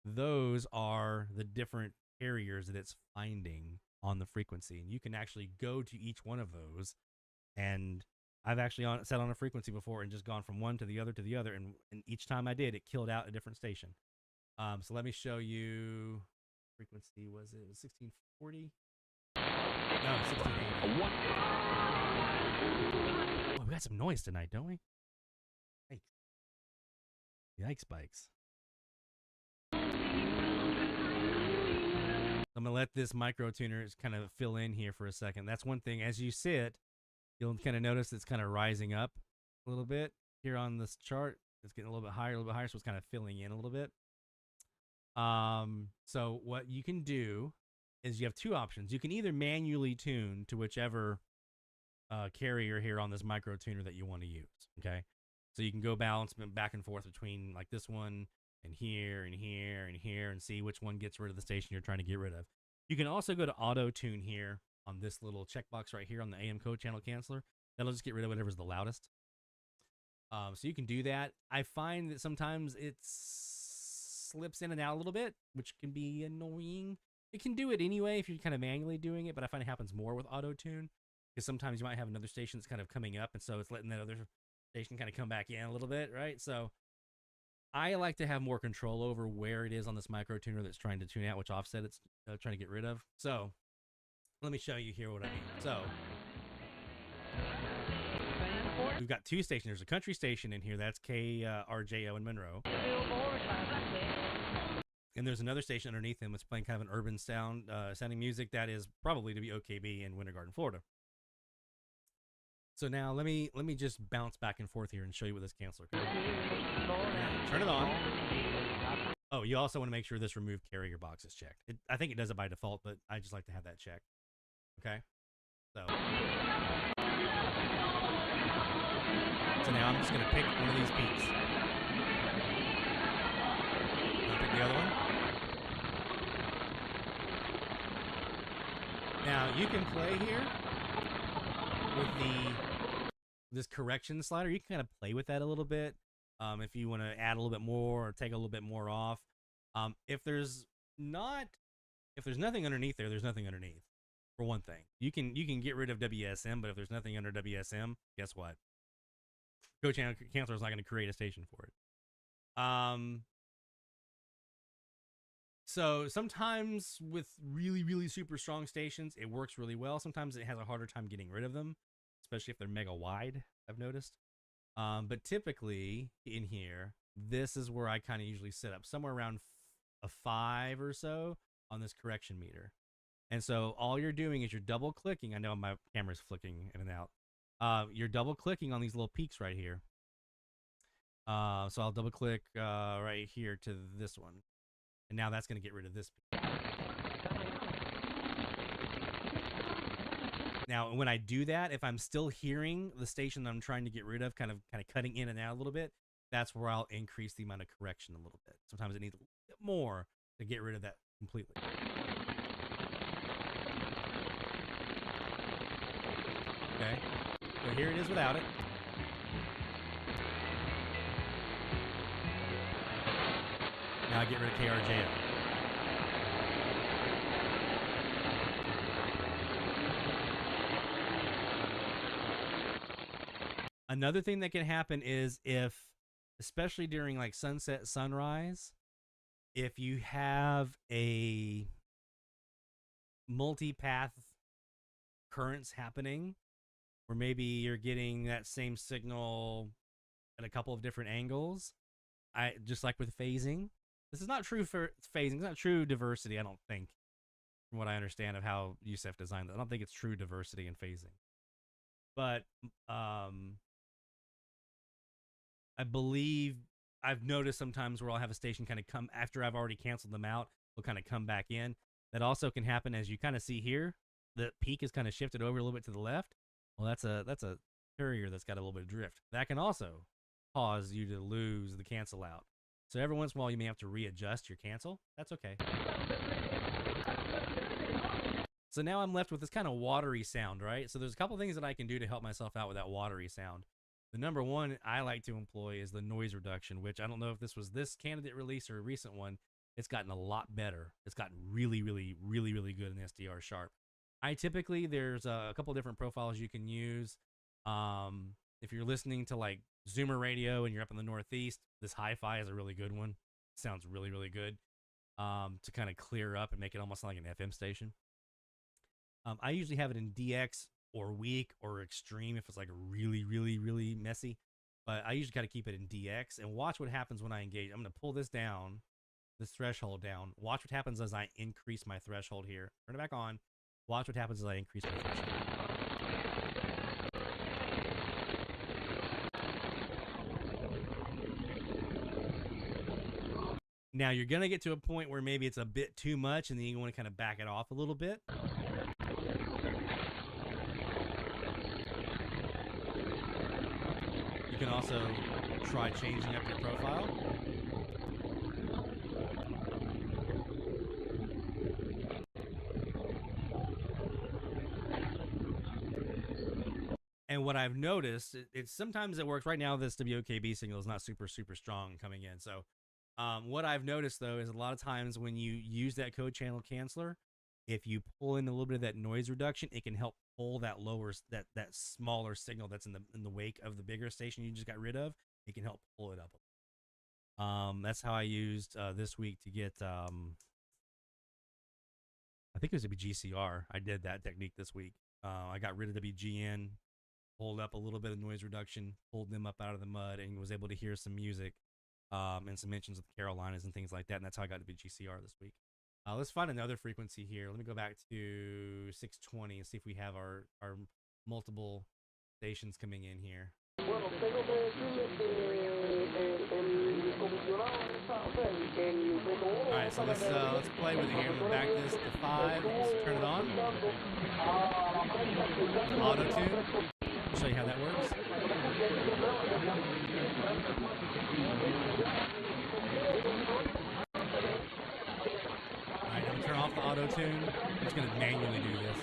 Those are the different carriers that it's finding on the frequency. And you can actually go to each one of those. And I've actually set on a frequency before and just gone from one to the other to the other. And each time I did, it killed out a different station. So let me show you. Frequency was it? It was 1640? No, 1680. Oh, we got some noise tonight, don't we? Yikes. Yikes bikes. I'm going to let this micro tuner kind of fill in here for a second. That's one thing. As you sit, you'll kind of notice it's kind of rising up a little bit here on this chart. It's getting a little bit higher, so it's kind of filling in a little bit. So what you can do is you have two options. You can either manually tune to whichever carrier here on this micro tuner that you want to use. Okay, so you can go balance back and forth between like this one and here and here and here and see which one gets rid of the station you're trying to get rid of. You can also go to auto tune here on this little checkbox right here on the AM code channel canceller. That'll just get rid of whatever's the loudest. So you can do that. I find that sometimes it slips in and out a little bit, which can be annoying. It can do it anyway if you're kind of manually doing it, but I find it happens more with auto tune because sometimes you might have another station that's kind of coming up, and so it's letting that other station kind of come back in a little bit, right? So I like to have more control over where it is on this micro tuner that's trying to tune out, which offset it's trying to get rid of. So let me show you here what I mean. So we've got two stations. There's a country station in here. That's KRJO in Monroe. And there's another station underneath him that's playing kind of an urban sounding music that is probably to be OKB in Winter Garden, Florida. So now let me just bounce back and forth here and show you what this canceller can do. Turn it on. Oh, you also want to make sure this remove carrier box is checked. I think it does it by default, but I just like to have that checked. Okay. So now I'm just going to pick one of these peaks. I'll pick the other one. Now you can play here with this correction slider. You can kind of play with that a little bit if you want to add a little bit more or take a little bit more off. If there's nothing underneath there's nothing underneath. For one thing, you can get rid of WSM, but if there's nothing under WSM, guess what? Code channel canceller is not going to create a station for it. So sometimes with really, really super strong stations, it works really well. Sometimes it has a harder time getting rid of them, especially if they're mega wide, I've noticed. But typically in here, this is where I kind of usually set up somewhere around a 5 or so on this correction meter. And so all you're doing is you're double clicking. I know my camera's flicking in and out. You're double clicking on these little peaks right here. So I'll double click right here to this one. And now that's going to get rid of this peak. Now, when I do that, if I'm still hearing the station that I'm trying to get rid of kind of cutting in and out a little bit, that's where I'll increase the amount of correction a little bit. Sometimes it needs a little bit more to get rid of that completely. Okay, so here it is without it. Now I get rid of KRJO. Another thing that can happen is if, especially during like sunset, sunrise, if you have a multi-path currents happening, or maybe you're getting that same signal at a couple of different angles. Just like with phasing, this is not true for phasing. It's not true diversity, I don't think, from what I understand of how Youssef designed it. I don't think it's true diversity in phasing. But I believe I've noticed sometimes where I'll have a station kind of come after I've already canceled them out, will kind of come back in. That also can happen, as you kind of see here. The peak is kind of shifted over a little bit to the left. Well, that's a carrier that's got a little bit of drift. That can also cause you to lose the cancel out. So every once in a while you may have to readjust your cancel. That's okay. So now I'm left with this kind of watery sound, right? So there's a couple things that I can do to help myself out with that watery sound. The number one I like to employ is the noise reduction, which I don't know if this was this candidate release or a recent one. It's gotten a lot better. It's gotten really, really, really, really good in SDR Sharp. There's a couple different profiles you can use. If you're listening to like Zoomer radio and you're up in the Northeast, this hi-fi is a really good one. It sounds really, really good to kind of clear up and make it almost like an FM station. I usually have it in DX or weak or extreme if it's like really, really, really messy. But I usually got to keep it in DX and watch what happens when I engage. I'm going to pull this down, this threshold down. Watch what happens as I increase my threshold here. Turn it back on. Watch what happens as I increase my threshold. Now you're going to get to a point where maybe it's a bit too much and then you want to kind of back it off a little bit. You can also try changing up your profile. And what I've noticed, it's sometimes it works. Right now, this WOKB signal is not super, super strong coming in. So what I've noticed, though, is a lot of times when you use that code channel canceller, if you pull in a little bit of that noise reduction, it can help pull that lower, that smaller signal that's in the wake of the bigger station you just got rid of. It can help pull it up. That's how I used this week to get, I think it was a GCR. I did that technique this week. I got rid of WGN, pulled up a little bit of noise reduction, pulled them up out of the mud, and was able to hear some music and some mentions of the Carolinas and things like that. And that's how I got to be GCR this week. Let's find another frequency here. Let me go back to 620 and see if we have our multiple stations coming in here. Alright, so let's play with it here. We'll back this to 5. Let's turn it on. Auto tune. I'll show you how that works. Alright, I'm gonna turn off the auto tune. I'm just gonna manually do this.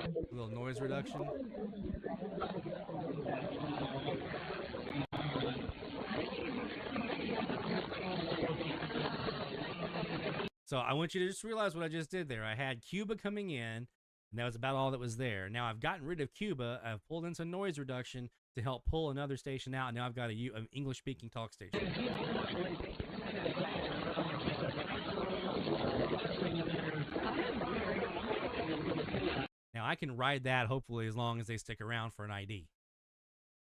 A little noise reduction. So I want you to just realize what I just did there. I had Cuba coming in, and that was about all that was there. Now I've gotten rid of Cuba. I've pulled in some noise reduction to help pull another station out. Now I've got an English-speaking talk station. Now I can ride that hopefully as long as they stick around for an ID.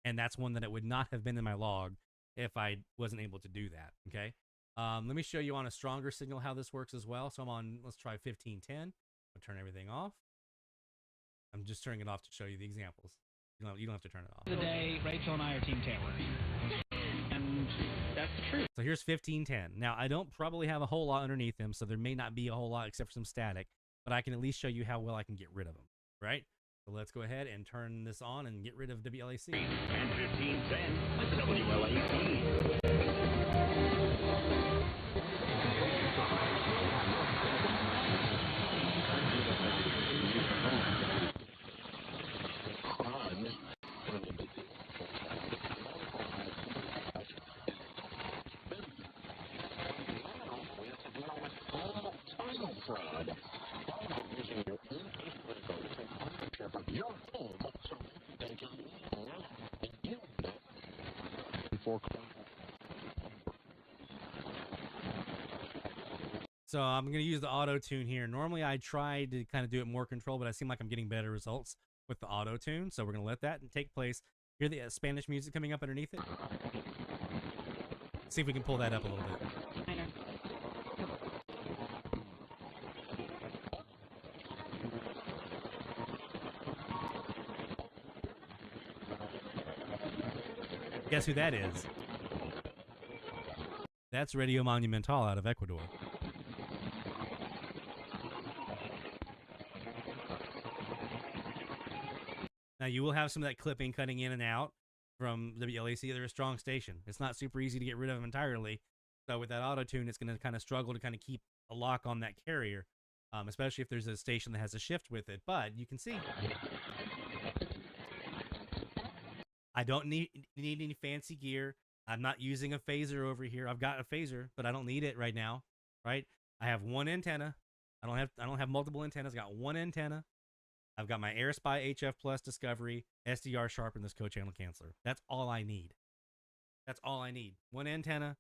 And that's one that it would not have been in my log if I wasn't able to do that, okay? Let me show you on a stronger signal how this works as well. So I'm on, let's try 1510. I'll turn everything off. I'm just turning it off to show you the examples. You don't have to turn it off. Today, Rachel and I are Team Taylor. And that's the truth. So here's 1510. Now, I don't probably have a whole lot underneath them, so there may not be a whole lot except for some static, but I can at least show you how well I can get rid of them, right? So let's go ahead and turn this on and get rid of WLAC. And 1510, WLAC. So I'm going to use the auto tune here. Normally I try to kind of do it more control, but I seem like I'm getting better results with the auto tune. So we're going to let that take place. Hear the Spanish music coming up underneath it. See if we can pull that up a little bit. Guess who that is? That's Radio Monumental out of Ecuador. Now, you will have some of that clipping cutting in and out from WLAC. They're a strong station. It's not super easy to get rid of them entirely. So with that auto-tune, it's going to kind of struggle to kind of keep a lock on that carrier, especially if there's a station that has a shift with it. But you can see I don't need any fancy gear. I'm not using a phaser over here. I've got a phaser, but I don't need it right now, right? I have one antenna. I don't have multiple antennas. I got one antenna. I've got my AirSpy HF Plus Discovery, SDR Sharp, and this co-channel canceller. That's all I need. That's all I need. One antenna,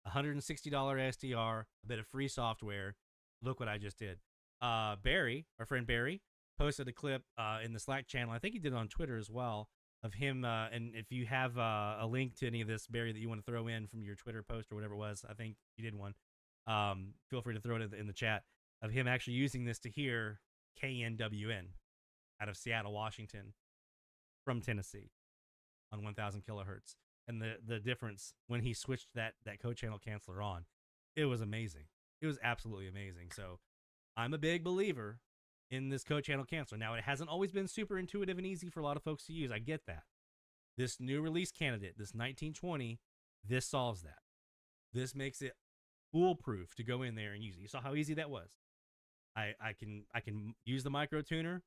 $160 SDR, a bit of free software. Look what I just did. Barry, our friend Barry, posted a clip in the Slack channel. I think he did it on Twitter as well, of him. And if you have a link to any of this, Barry, that you want to throw in from your Twitter post or whatever it was, I think you did one. Feel free to throw it in the chat of him actually using this to hear KNWN out of Seattle, Washington, from Tennessee on 1,000 kilohertz. And the difference when he switched that co-channel canceller on, it was amazing. It was absolutely amazing. So I'm a big believer in this co-channel canceller. Now, it hasn't always been super intuitive and easy for a lot of folks to use. I get that. This new release candidate, this 1920, this solves that. This makes it foolproof to go in there and use it. You saw how easy that was. I can use the micro tuner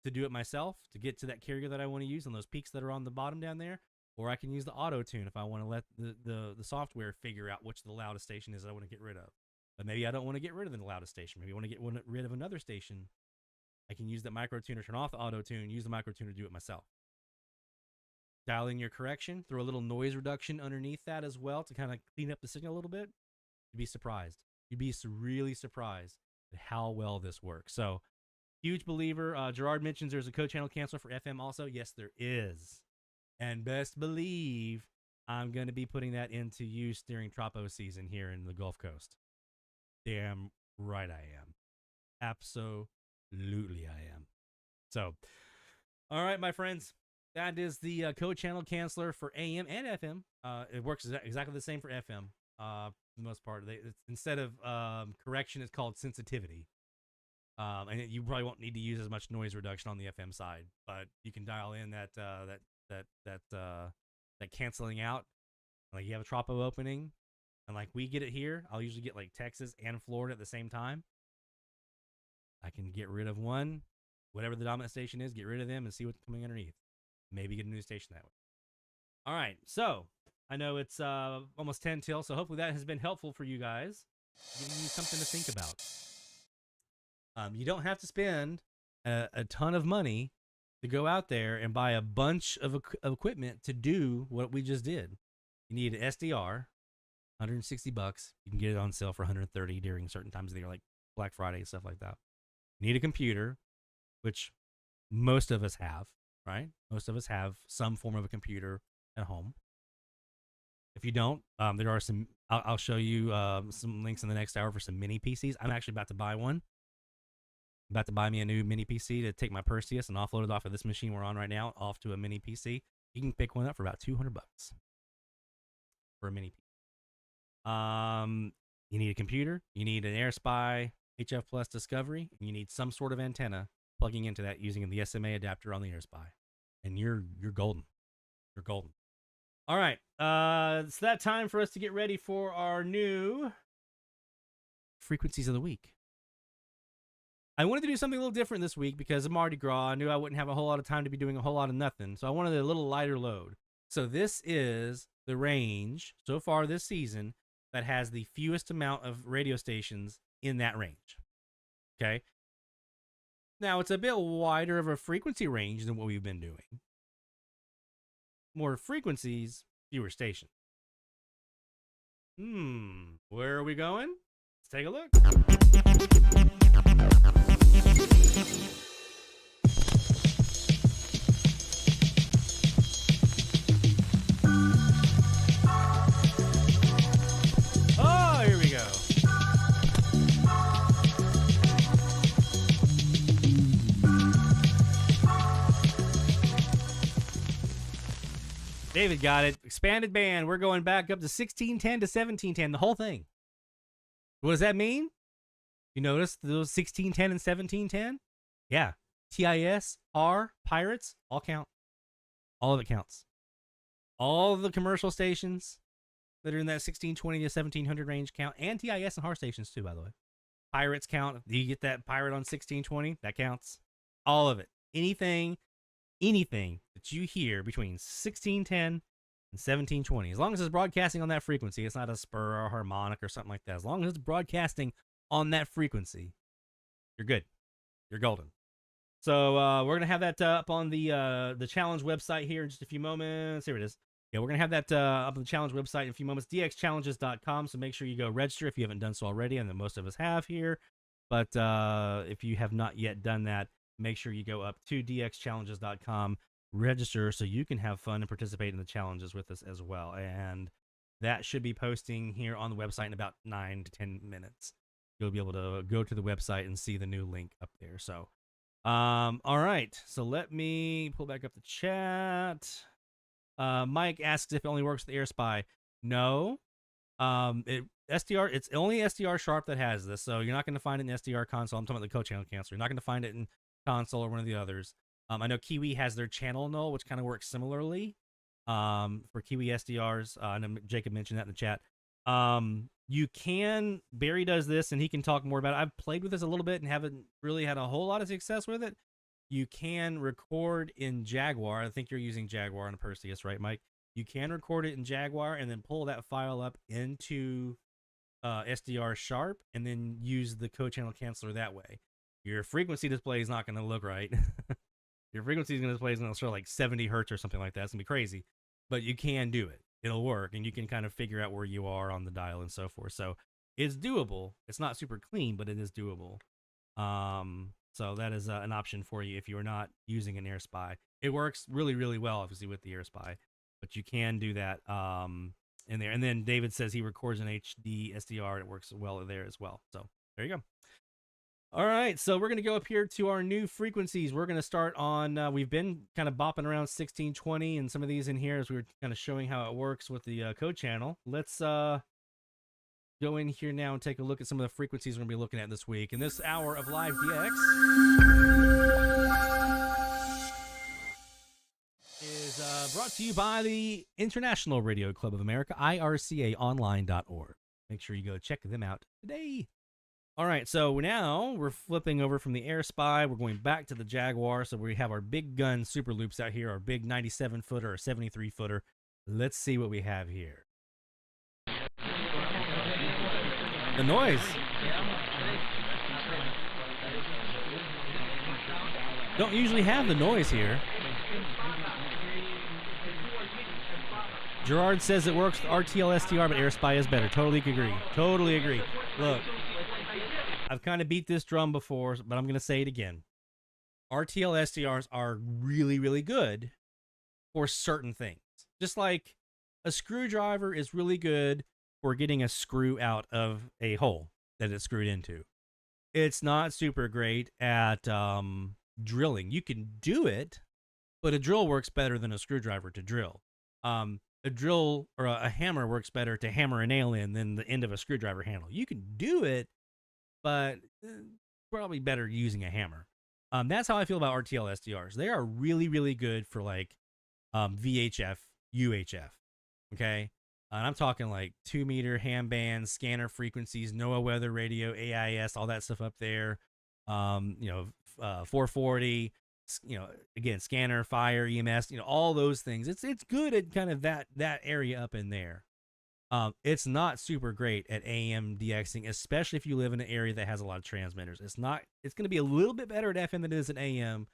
to do it myself, to get to that carrier that I want to use on those peaks that are on the bottom down there, or I can use the auto tune if I want to let the software figure out which the loudest station is that I want to get rid of. But maybe I don't want to get rid of the loudest station. Maybe I want to get rid of another station. I can use that micro tuner, turn off the auto tune, use the micro tuner to do it myself. Dial in your correction, throw a little noise reduction underneath that as well to kind of clean up the signal a little bit. You'd be surprised. You'd be really surprised at how well this works. So, huge believer. Gerard mentions there's a co-channel canceller for FM also. Yes, there is. And best believe I'm going to be putting that into use during Tropo season here in the Gulf Coast. Damn right I am. Absolutely I am. So, all right, my friends. That is the co-channel canceller for AM and FM. It works exactly the same for FM. For the most part, instead of correction, it's called sensitivity. And you probably won't need to use as much noise reduction on the FM side, but you can dial in that canceling out. Like you have a Tropo opening, and like we get it here, I'll usually get like Texas and Florida at the same time. I can get rid of one, whatever the dominant station is, get rid of them and see what's coming underneath. Maybe get a new station that way. All right, so I know it's almost 10 till, so hopefully that has been helpful for you guys, giving you something to think about. You don't have to spend a ton of money to go out there and buy a bunch of equipment to do what we just did. You need an SDR, $160. You can get it on sale for $130 during certain times of the year, like Black Friday and stuff like that. You need a computer, which most of us have, right? Most of us have some form of a computer at home. If you don't, there are some, I'll show you some links in the next hour for some mini PCs. I'm actually about to buy one. I'm about to buy me a new mini PC to take my Perseus and offload it off of this machine we're on right now off to a mini PC. You can pick one up for about $200 for a mini PC. You need a computer. You need an AirSpy HF Plus Discovery. And you need some sort of antenna plugging into that using the SMA adapter on the AirSpy. And you're golden. You're golden. All right. It's that time for us to get ready for our new frequencies of the week. I wanted to do something a little different this week because of Mardi Gras. I knew I wouldn't have a whole lot of time to be doing a whole lot of nothing. So I wanted a little lighter load. So this is the range so far this season that has the fewest amount of radio stations in that range. Okay. Now it's a bit wider of a frequency range than what we've been doing. more frequencies, fewer stations. Where are we going? Let's take a look. Oh, here we go. David got it. Expanded band. We're going back up to 1610 to 1710, the whole thing. What does that mean? You notice those 1610 and 1710? Yeah. TIS, R, Pirates, all count. All of it counts. All of the commercial stations that are in that 1620 to 1700 range count, and TIS and HAR stations too, by the way. Pirates count. You get that pirate on 1620, that counts. All of it. Anything that you hear between 1610 and 1720, as long as it's broadcasting on that frequency, it's not a spur or a harmonic or something like that. As long as it's broadcasting on that frequency, you're good. You're golden. So we're gonna have that up on the challenge website here in just a few moments. Here it is. Yeah, we're gonna have that up on the challenge website in a few moments. dxchallenges.com. So make sure you go register if you haven't done so already, and then most of us have here. But if you have not yet done that, make sure you go up to dxchallenges.com, register so you can have fun and participate in the challenges with us as well. And that should be posting here on the website in about 9 to 10 minutes. You'll be able to go to the website and see the new link up there. So, all right. So let me pull back up the chat. Mike asks if it only works with AirSpy. No. SDR, it's only SDR Sharp that has this, so you're not going to find it in SDR Console. I'm talking about the co-channel canceler. You're not going to find it in Console or one of the others. I know Kiwi has their channel null, which kind of works similarly for Kiwi SDRs. I know Jacob mentioned that in the chat. You can, Barry does this, and he can talk more about it. I've played with this a little bit and haven't really had a whole lot of success with it. You can record in Jaguar. I think you're using Jaguar on a Perseus, right, Mike? You can record it in Jaguar and then pull that file up into SDR Sharp and then use the co-channel canceler that way. Your frequency display is not going to look right. Your frequency display is going to show like 70 hertz or something like that. It's going to be crazy, but you can do it. It'll work, and you can kind of figure out where you are on the dial and so forth. So it's doable. It's not super clean, but it is doable. So that is an option for you if you're not using an AirSpy. It works really, really well, obviously, with the AirSpy, but you can do that in there. And then David says he records an HD SDR, and it works well there as well. So there you go. All right, so we're going to go up here to our new frequencies. We're going to start on, we've been kind of bopping around 1620 and some of these in here as we were kind of showing how it works with the code channel. Let's go in here now and take a look at some of the frequencies we're going to be looking at this week. In this hour of Live DX is brought to you by the International Radio Club of America, IRCAonline.org. Make sure you go check them out today. All right, so now we're flipping over from the AirSpy. We're going back to the Jaguar. So we have our big gun Superloops out here, our big 97-footer or 73-footer. Let's see what we have here. The noise. Don't usually have the noise here. Gerard says it works with RTL SDR, but AirSpy is better. Totally agree. Totally agree. Look. I've kind of beat this drum before, but I'm going to say it again. RTL SDRs are really, really good for certain things. Just like a screwdriver is really good for getting a screw out of a hole that it's screwed into. It's not super great at drilling. You can do it, but a drill works better than a screwdriver to drill. A drill or a hammer works better to hammer a nail in than the end of a screwdriver handle. You can do it, but probably better using a hammer. That's how I feel about RTL SDRs. They are really, really good for like VHF, UHF, okay? And I'm talking like 2-meter ham bands, scanner frequencies, NOAA weather radio, AIS, all that stuff up there. 440, again, scanner, fire, EMS, all those things. It's good at kind of that area up in there. It's not super great at AM DXing, especially if you live in an area that has a lot of transmitters. It's going to be a little bit better at FM than it is at AM.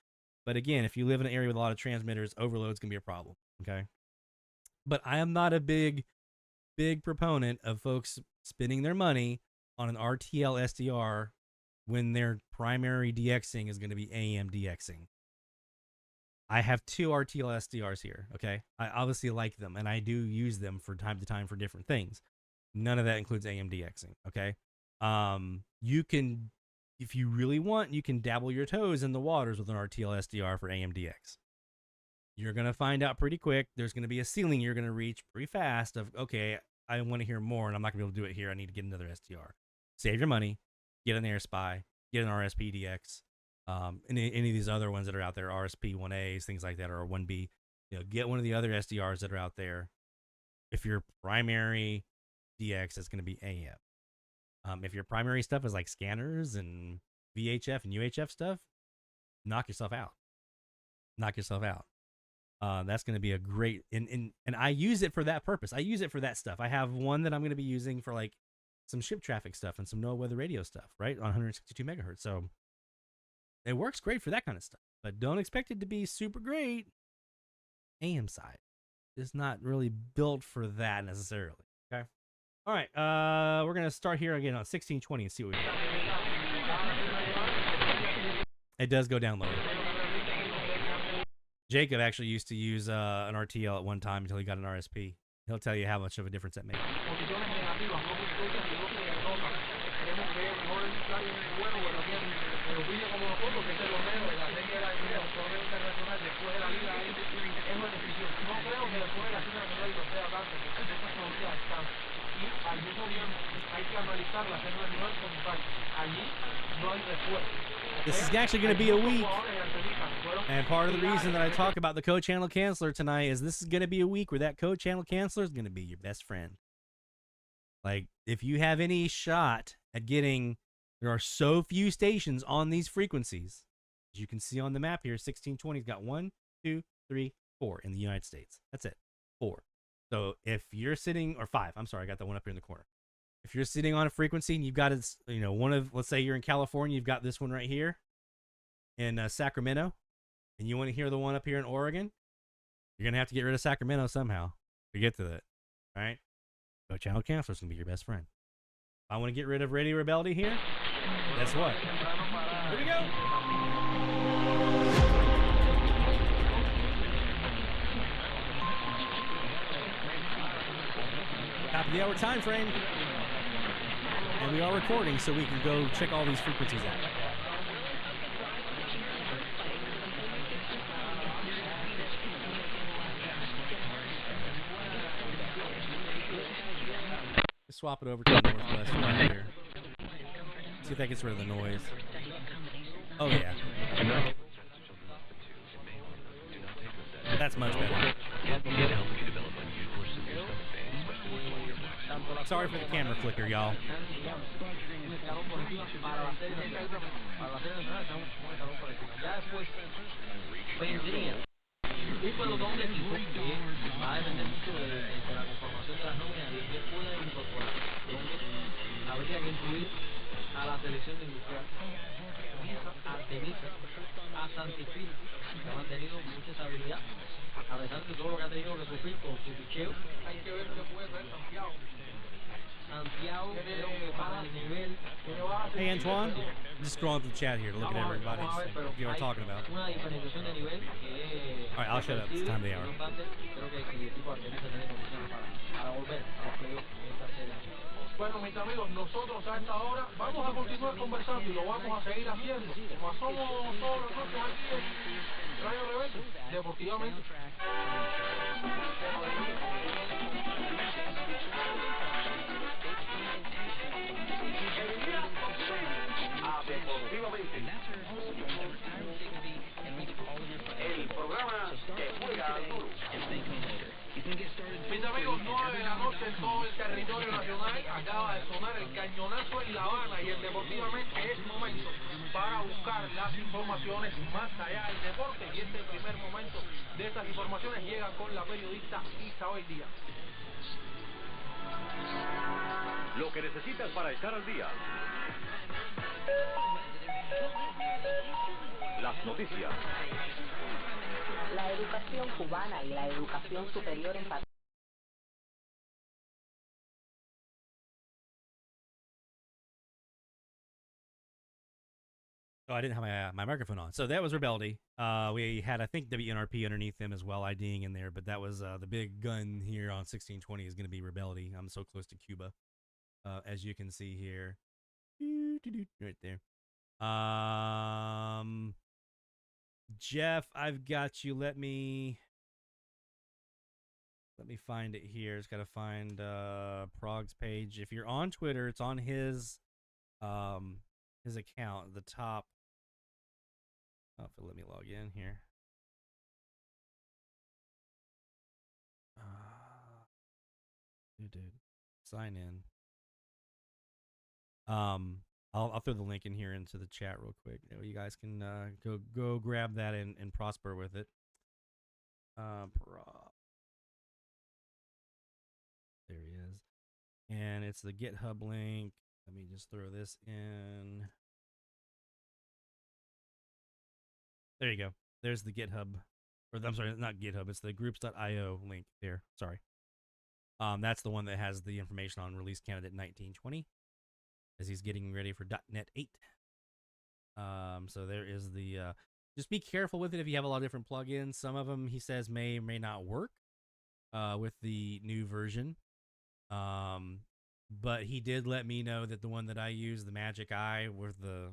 But again, if you live in an area with a lot of transmitters, overload's going to be a problem. Okay. But I am not a big proponent of folks spending their money on an RTL SDR when their primary DXing is going to be AM DXing. I have 2 RTL SDRs here, okay? I obviously like them, and I do use them from time to time for different things. None of that includes AM DXing, okay? You can, if you really want, you can dabble your toes in the waters with an RTL SDR for AM DX. You're going to find out pretty quick. There's going to be a ceiling you're going to reach pretty fast of, okay, I want to hear more, and I'm not going to be able to do it here. I need to get another SDR. Save your money. Get an AirSpy. Get an RSP DX. Any of these other ones that are out there, RSP 1As, things like that, or 1B. Get one of the other SDRs that are out there. If your primary DX is going to be AM. If your primary stuff is like scanners and VHF and UHF stuff, knock yourself out. Knock yourself out. That's going to be a great, and I use it for that purpose. I use it for that stuff. I have one that I'm going to be using for like some ship traffic stuff and some NOAA weather radio stuff, right? On 162 megahertz. So it works great for that kind of stuff, but don't expect it to be super great. AM side is not really built for that necessarily. Okay. All right. We're going to start here again on 1620 and see what we got. It does go down lower. Jacob actually used to use an RTL at one time until he got an RSP. He'll tell you how much of a difference that makes. This is actually going to be a week, and part of the reason that I talk about the code channel canceller tonight is this is going to be a week where that code channel canceller is going to be your best friend. Like, if you have any shot at getting, there are so few stations on these frequencies. As you can see on the map here, 1620's got 1, 2, 3, 4 in the United States. That's it, 4. So if you're sitting, or 5, I'm sorry, I got that one up here in the corner. If you're sitting on a frequency and you've got it, one of, let's say you're in California, you've got this one right here in Sacramento, and you want to hear the one up here in Oregon, you're going to have to get rid of Sacramento somehow to get to it, all right? So channel canceller is going to be your best friend. If I want to get rid of Radio Rebellion here, guess what? Here we go. Top of the hour time frame. And we are recording, so we can go check all these frequencies out. Let's swap it over to the northwest right here. See if that gets rid of the noise. Oh yeah. That's much better. Sorry for the camera flicker, y'all. Hey Antoine, I'm just scrolling through the chat here to look at everybody, what we're talking about. Alright, I'll shut up, it's time of the hour. Bueno, mis amigos, nosotros a esta hora vamos a continuar conversando y lo vamos a seguir haciendo. Como somos todos nosotros aquí en Radio Rebelde, deportivamente. El programa que juega duro. Mis amigos, 9 de la noche en todo el territorio nacional acaba de sonar el cañonazo en La Habana y el deportivamente es momento para buscar las informaciones más allá del deporte y este primer momento de estas informaciones llega con la periodista Isabel Díaz. Lo que necesitas para estar al día. Las noticias. La educación cubana y la educación superior en Oh, I didn't have my microphone on. So that was Rebeldy. We had, I think, WNRP underneath them as well, IDing in there. But that was the big gun here on 1620 is going to be Rebeldy. I'm so close to Cuba, as you can see here. Right there. Jeff, I've got you. Let me find it here. Just got to find Prog's page. If you're on Twitter, it's on his account at the top. Oh, if it'll let me log in here. Dude, sign in. I'll throw the link in here into the chat real quick. You guys can go grab that and prosper with it. There he is. And it's the GitHub link. Let me just throw this in. There you go. There's the GitHub. Or I'm sorry, not GitHub. It's the groups.io link there. Sorry. That's the one that has the information on release candidate 1920 as he's getting ready for .NET 8. So there is the... just be careful with it if you have a lot of different plugins. Some of them, he says, may or may not work with the new version. But he did let me know that the one that I use, the Magic Eye with the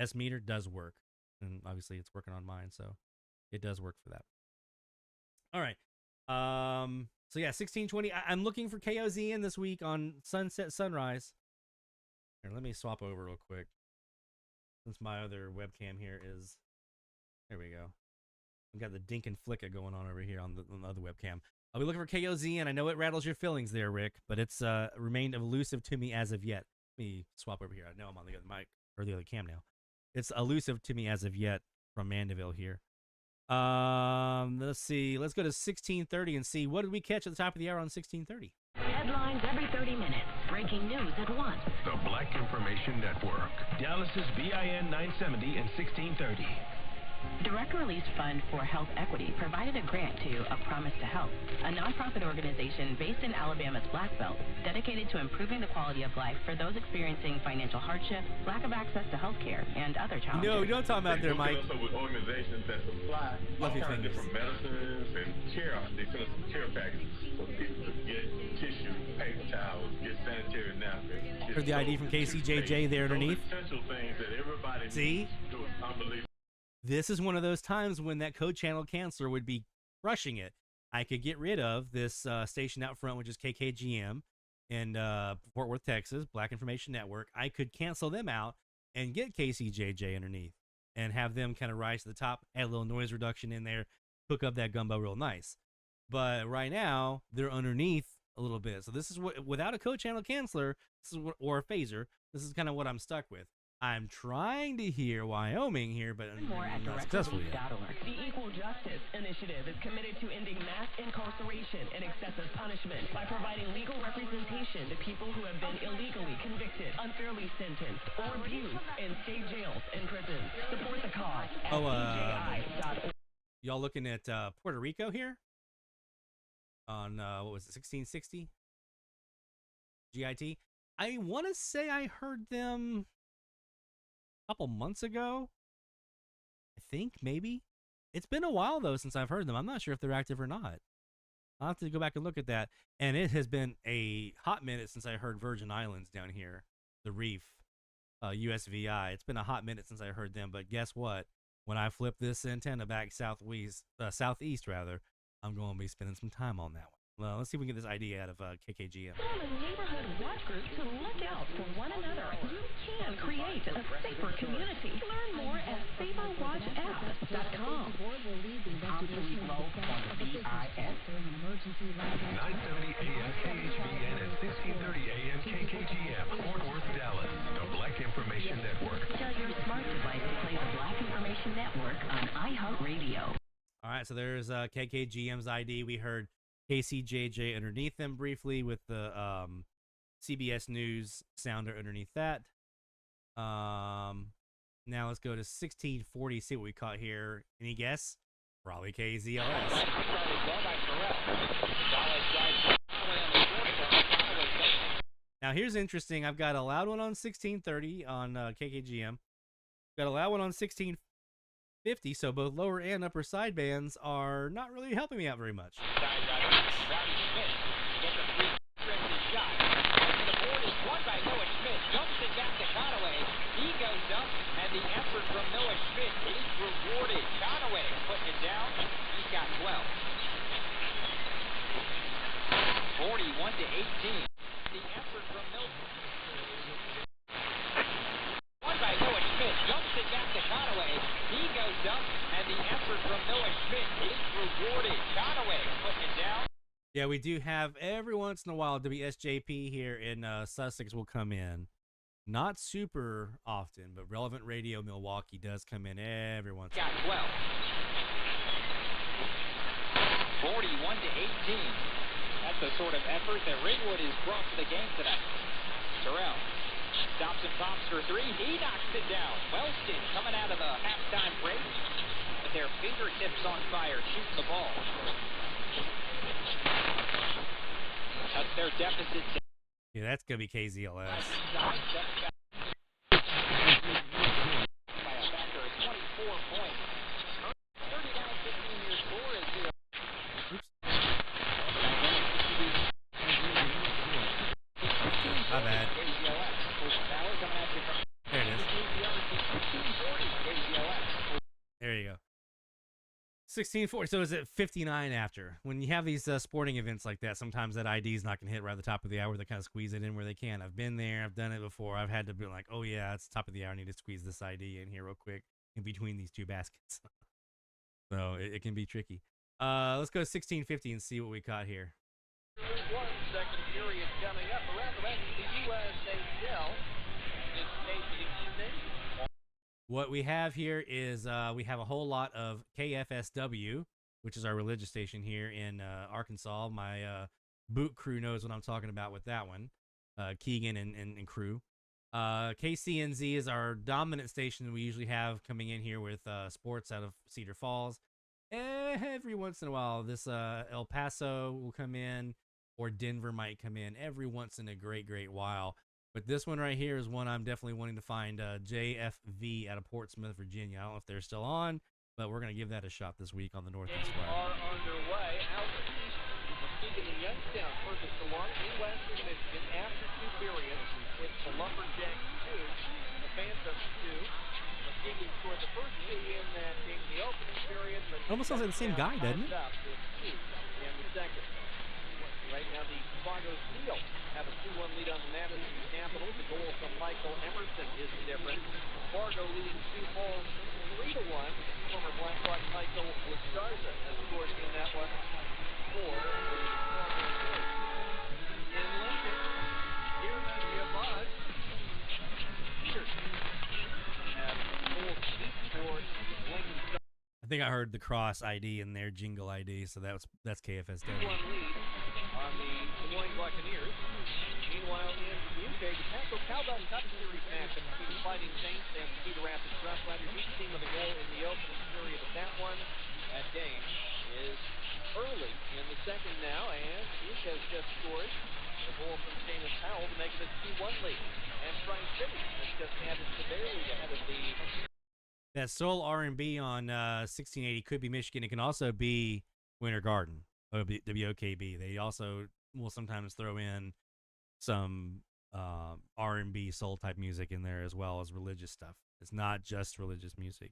S meter, does work. And obviously it's working on mine, so it does work for that. All right. So yeah, 1620. I'm looking for KOZN this week on Sunset Sunrise. Here, let me swap over real quick. Since my other webcam here is... There we go. I've got the dink and flicka going on over here on the other webcam. I'll be looking for KOZN. I know it rattles your feelings there, Rick, but it's remained elusive to me as of yet. Let me swap over here. I know I'm on the other mic, or the other cam now. It's elusive to me as of yet from Mandeville here. Let's see. Let's go to 1630 and see what did we catch at the top of the hour on 1630. Headlines every 30 minutes. Breaking news at once. The Black Information Network. Dallas's BIN 970 and 1630. Direct Release Fund for Health Equity provided a grant to A Promise to Health, a nonprofit organization based in Alabama's Black Belt, dedicated to improving the quality of life for those experiencing financial hardship, lack of access to health care, and other challenges. No, you don't talk about there, Mike. Also with organizations that supply all kinds of different medicines and care. They send us some care packages so people could get tissue, paper towels, get sanitary napkins. Heard the ID from KCJJ there underneath. Essential things that everybody See? do. It's unbelievable. This is one of those times when that code channel canceler would be crushing it. I could get rid of this station out front, which is KKGM in Fort Worth, Texas, Black Information Network. I could cancel them out and get KCJJ underneath and have them kind of rise to the top, add a little noise reduction in there, hook up that gumbo real nice. But right now, they're underneath a little bit. So this is what, without a code channel canceler, this is what, or a phaser, this is kind of what I'm stuck with. I'm trying to hear Wyoming here, but More at not successful yet. The Equal Justice Initiative is committed to ending mass incarceration and excessive punishment by providing legal representation to people who have been illegally convicted, unfairly sentenced, or abused in state jails and prisons. Support the cause at CJI.org. Y'all looking at Puerto Rico here? On, what was it, 1660? GIT? I want to say I heard them couple months ago, I think, maybe. It's been a while though since I've heard them. I'm not sure if they're active or not. I'll have to go back and look at that. And it has been a hot minute since I heard Virgin Islands down here, the Reef, USVI. It's been a hot minute since I heard them, but guess what? When I flip this antenna back southeast, I'm going to be spending some time on that one. Well, let's see if we can get this ID out of KKGM. Form a neighborhood watch group to look out for one another. You can create a safer community. Learn more at saferwatchapp.com. Absolute low on the BIN. 970 AM KHBN and 1630 AM KKGM, Fort Worth, Dallas. The Black Information Network. Tell your smart device to play the Black Information Network on iHeartRadio. All right, so there's KKGM's ID. We heard KCJJ underneath them briefly with the CBS News sounder underneath that. Now let's go to 1640, see what we caught here. Any guess? Probably KZLS. Now, here's interesting. I've got a loud one on 1630 on KKGM. Got a loud one on 1650, so both lower and upper sidebands are not really helping me out very much. He goes up, and the effort from Noah Schmidt is rewarded. Conaway putting it down. He's got 12. 41-18. The effort from Noah. One by Noah Schmidt. Jumps it back to Conaway. He goes up, and the effort from Noah Schmidt is rewarded. Conaway putting it down. Yeah, we do have every once in a while WSJP here in Sussex will come in. Not super often, but Relevant Radio Milwaukee does come in every once in a while. Got 12. 41-18. That's the sort of effort that Ringwood has brought to the game tonight. Terrell stops and pops for three. He knocks it down. Wellston coming out of the halftime break with their fingertips on fire, shooting the ball. That's their deficit. Yeah, that's going to be KZLS. My bad. There it is. There you go. 1640. So is it 59 after? When you have these sporting events like that, sometimes that ID is not going to hit right at the top of the hour. They kind of squeeze it in where they can. I've been there. I've done it before. I've had to be like, oh, yeah, it's top of the hour. I need to squeeze this ID in here real quick in between these two baskets. So it can be tricky. Let's go 1650 and see what we caught here. 1 second period coming up around the rest of the USAL. This case of the evening. What we have here is we have a whole lot of KFSW, which is our religious station here in Arkansas. My boot crew knows what I'm talking about with that one, Keegan and crew. KCNZ is our dominant station that we usually have coming in here with sports out of Cedar Falls. Every once in a while, this El Paso will come in, or Denver might come in every once in a great while. But this one right here is one I'm definitely wanting to find, JFV out of Portsmouth, Virginia. I don't know if they're still on, but we're going to give that a shot this week on the Northeast Wire. Are underway out east. Muskegon and Youngstown furthest along in western Michigan after 2 periods. It's the Lumberjacks 2, the Phantoms 2. Muskegon scored the first 2 in that game, the opening period. Almost sounds like the same guy, doesn't it? Up with 2 in the second. Right now, the Fargo Steel have a 2-1 lead on the Madison Capitals. The goal from Michael Emerson is different. Fargo leading Sioux Falls 3-1. Former Blackhawk Michael Wistarza has scored in that one for the Fargo Steel. In Lincoln, here's the Elad. Peterson has full seat for Lincoln. I think I heard the cross ID in their jingle ID, so that's KFSW. 2-1 lead on the Des Moines Buccaneers. Meanwhile, in the UK, the Pasco Cowbell Cup Series matchup between Fighting Saints and Cedar Rapids Roughriders. Each team with a goal in the opening period of that one. That game is early in the second now, and Duke has just scored the goal from Seamus Powell to make it a 2-1 lead. And Tri-City has just added to their lead ahead of the... That soul R&B on 1680 could be Michigan. It can also be Winter Garden, WOKB. They also will sometimes throw in some R&B soul type music in there as well as religious stuff. It's not just religious music,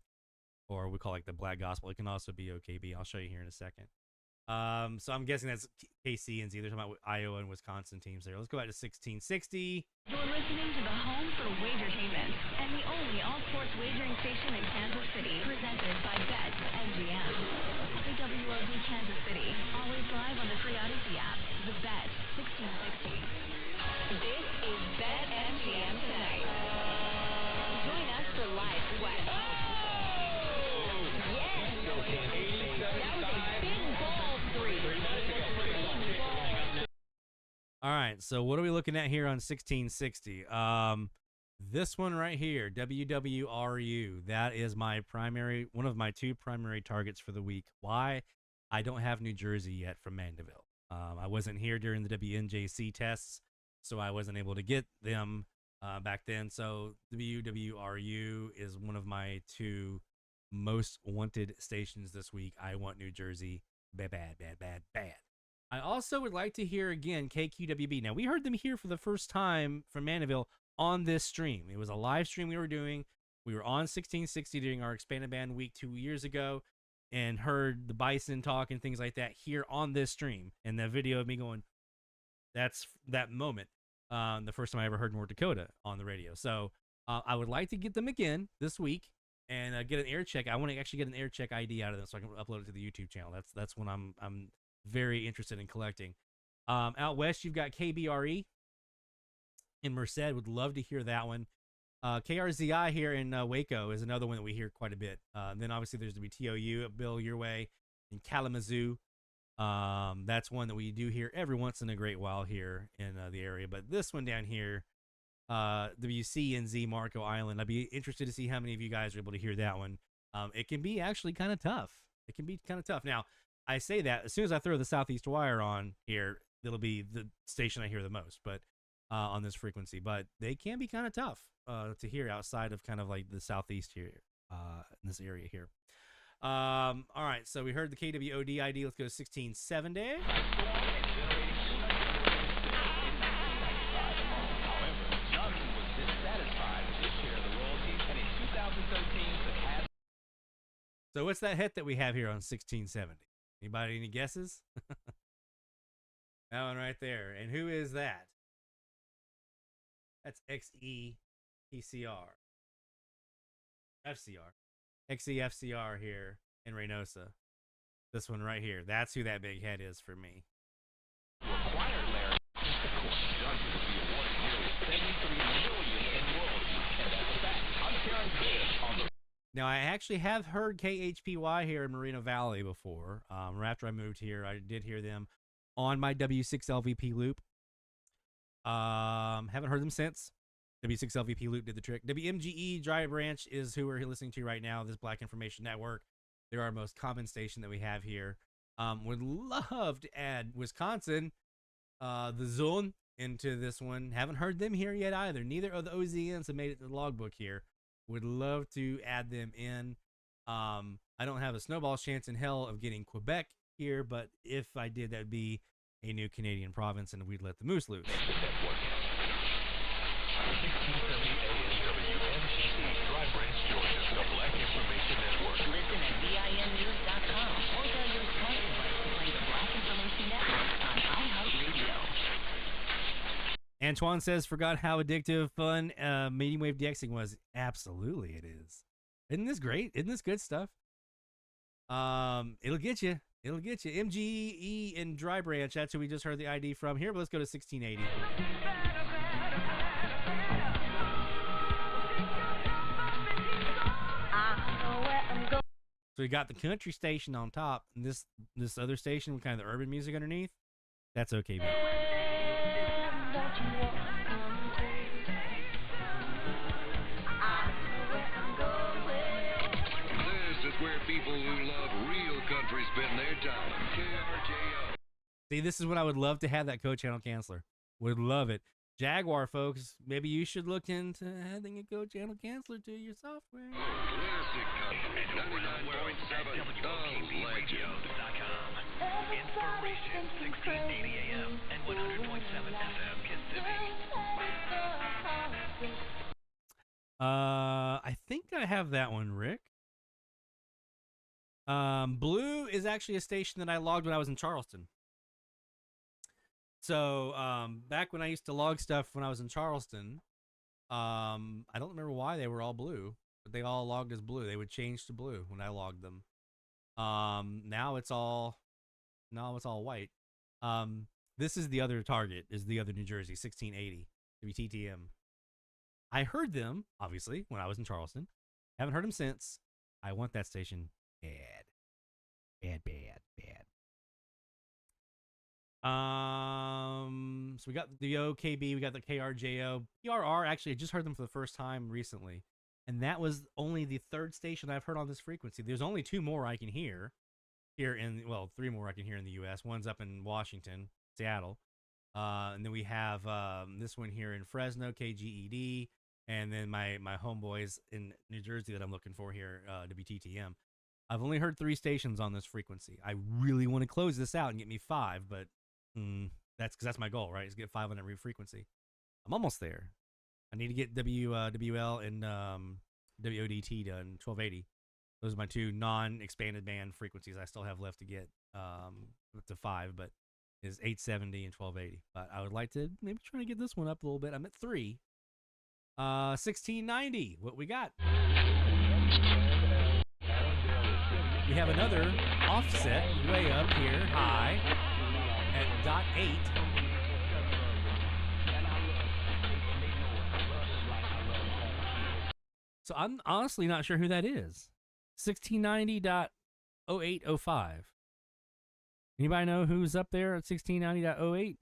or we call it like the black gospel. It can also be OKB. I'll show you here in a second. So I'm guessing that's KC and Z. They're talking about Iowa and Wisconsin teams there. Let's go back to 1660. You're listening to the home for wagertainment and the only all-sports wagering station in Kansas City, presented by BetMGM. WOD Kansas City, always live on the free Odyssey app. The Bet 1660. This is BetMGM tonight. Join us for live sweat. Oh! Yes! That was a big ball three. All right, so what are we looking at here on 1660? This one right here, WWRU. That is my primary, one of my 2 primary targets for the week. Why? I don't have New Jersey yet from Mandeville. I wasn't here during the WNJC tests, so I wasn't able to get them back then. So WWRU is one of my 2 most wanted stations this week. I want New Jersey bad, bad, bad, bad, bad. I also would like to hear again KQWB. Now, we heard them here for the first time from Mandeville on this stream. It was a live stream we were doing. We were on 1660 during our expanded band week 2 years ago and heard the Bison talk and things like that here on this stream. And the video of me going, that's that moment. The first time I ever heard North Dakota on the radio. So I would like to get them again this week and get an air check. I want to actually get an air check ID out of them so I can upload it to the YouTube channel. That's what I'm very interested in collecting. Out west, you've got KBRE in Merced. Would love to hear that one. KRZI here in Waco is another one that we hear quite a bit. Then obviously there's the BTOU, Bill Your Way in Kalamazoo. That's one that we do hear every once in a great while here in the area. But this one down here, WCNZ Marco Island, I'd be interested to see how many of you guys are able to hear that one. It can be actually kind of tough. It can be kind of tough. Now, I say that as soon as I throw the Southeast Wire on here, it'll be the station I hear the most, but on this frequency. But they can be kind of tough to hear outside of kind of like the Southeast here, in this area here. All right, so we heard the KWOD ID. Let's go to 1670. So what's that hit that we have here on 1670? Anybody, any guesses? That one right there. And who is that? That's XEFCR. XEFCR here in Reynosa. This one right here. That's who that big head is for me. Now, I actually have heard KHPY here in Moreno Valley before. Right after I moved here, I did hear them on my W6LVP loop. Haven't heard them since. W6LVP loop did the trick. WMGE Dry Branch is who we're listening to right now, this Black Information Network. They're our most common station that we have here. Would love to add Wisconsin, the Zone, into this one. Haven't heard them here yet either. Neither of the OZNs have made it to the logbook here. Would love to add them in. I don't have a snowball's chance in hell of getting Quebec here, but if I did, that would be a new Canadian province, and we'd let the moose loose. 1670 WMGE, Dry Branch, Georgia, the Black Information Network. Listen at VINnews.com or tell your smart device to play the Black Information Network on iHeartRadio. Antoine says, forgot how addictive, fun medium wave DXing was. Absolutely it is. Isn't this great? Isn't this good stuff? It'll get you. It'll get you. MGE in Dry Branch. That's who we just heard the ID from here. But let's go to 1680. So we got the country station on top, and this other station with kind of the urban music underneath. That's okay, man. This is where people who love real country spend their time. KRJO. See, this is what I would love to have, that co-channel canceller. Would love it. Jaguar, folks, maybe you should look into adding a co-channel canceller to your software. Classic country. 99.7 The Legend. Inspiration, 1680 AM and 100.7 FM Kissimmee. I think I have that one, Rick. Blue is actually a station that I logged when I was in Charleston. So, back when I used to log stuff when I was in Charleston, I don't remember why they were all blue, but they all logged as blue. They would change to blue when I logged them. Now it's all white. This is the other target, is the other New Jersey, 1680, WTTM. I heard them, obviously, when I was in Charleston. Haven't heard them since. I want that station bad. Bad, bad, bad. So we got the OKB, we got the KRJO. PRR, actually, I just heard them for the first time recently. And that was only the third station I've heard on this frequency. There's only 2 more I can hear here in, well, 3 more I can hear in the U.S. One's up in Washington, Seattle. And then we have this one here in Fresno, KGED, and then my homeboys in New Jersey that I'm looking for here, WTTM. I've only heard 3 stations on this frequency. I really want to close this out and get me 5, but that's because that's my goal, right? Is get 5 on every frequency. I'm almost there. I need to get WL and WODT done, 1280. Those are my 2 non-expanded band frequencies I still have left to get up to 5, but is 870 and 1280. But I would like to maybe try to get this one up a little bit. I'm at 3. 1690. What we got? We have another offset way up here, high, at .8. So I'm honestly not sure who that is. 1690.0805. Anybody know who's up there at 1690.08?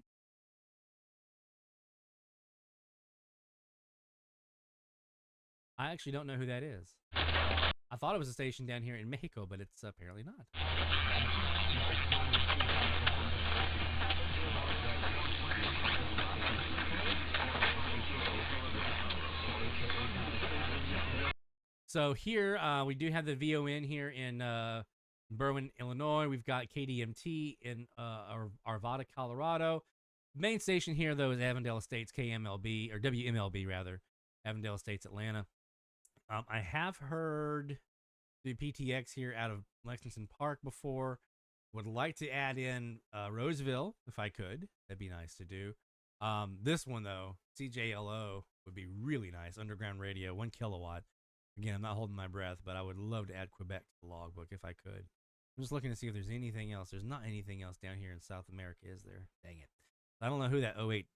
I actually don't know who that is. I thought it was a station down here in Mexico, but it's apparently not. So here we do have the VON here in Berwyn, Illinois. We've got KDMT in Arvada, Colorado. Main station here, though, is Avondale Estates KMLB, or WMLB, rather. Avondale Estates, Atlanta. I have heard the PTX here out of Lexington Park before. Would like to add in Roseville, if I could. That'd be nice to do. This one, though, CJLO, would be really nice. Underground radio, 1 kilowatt. Again, I'm not holding my breath, but I would love to add Quebec to the logbook if I could. I'm just looking to see if there's anything else. There's not anything else down here in South America, is there? Dang it. I don't know who that 08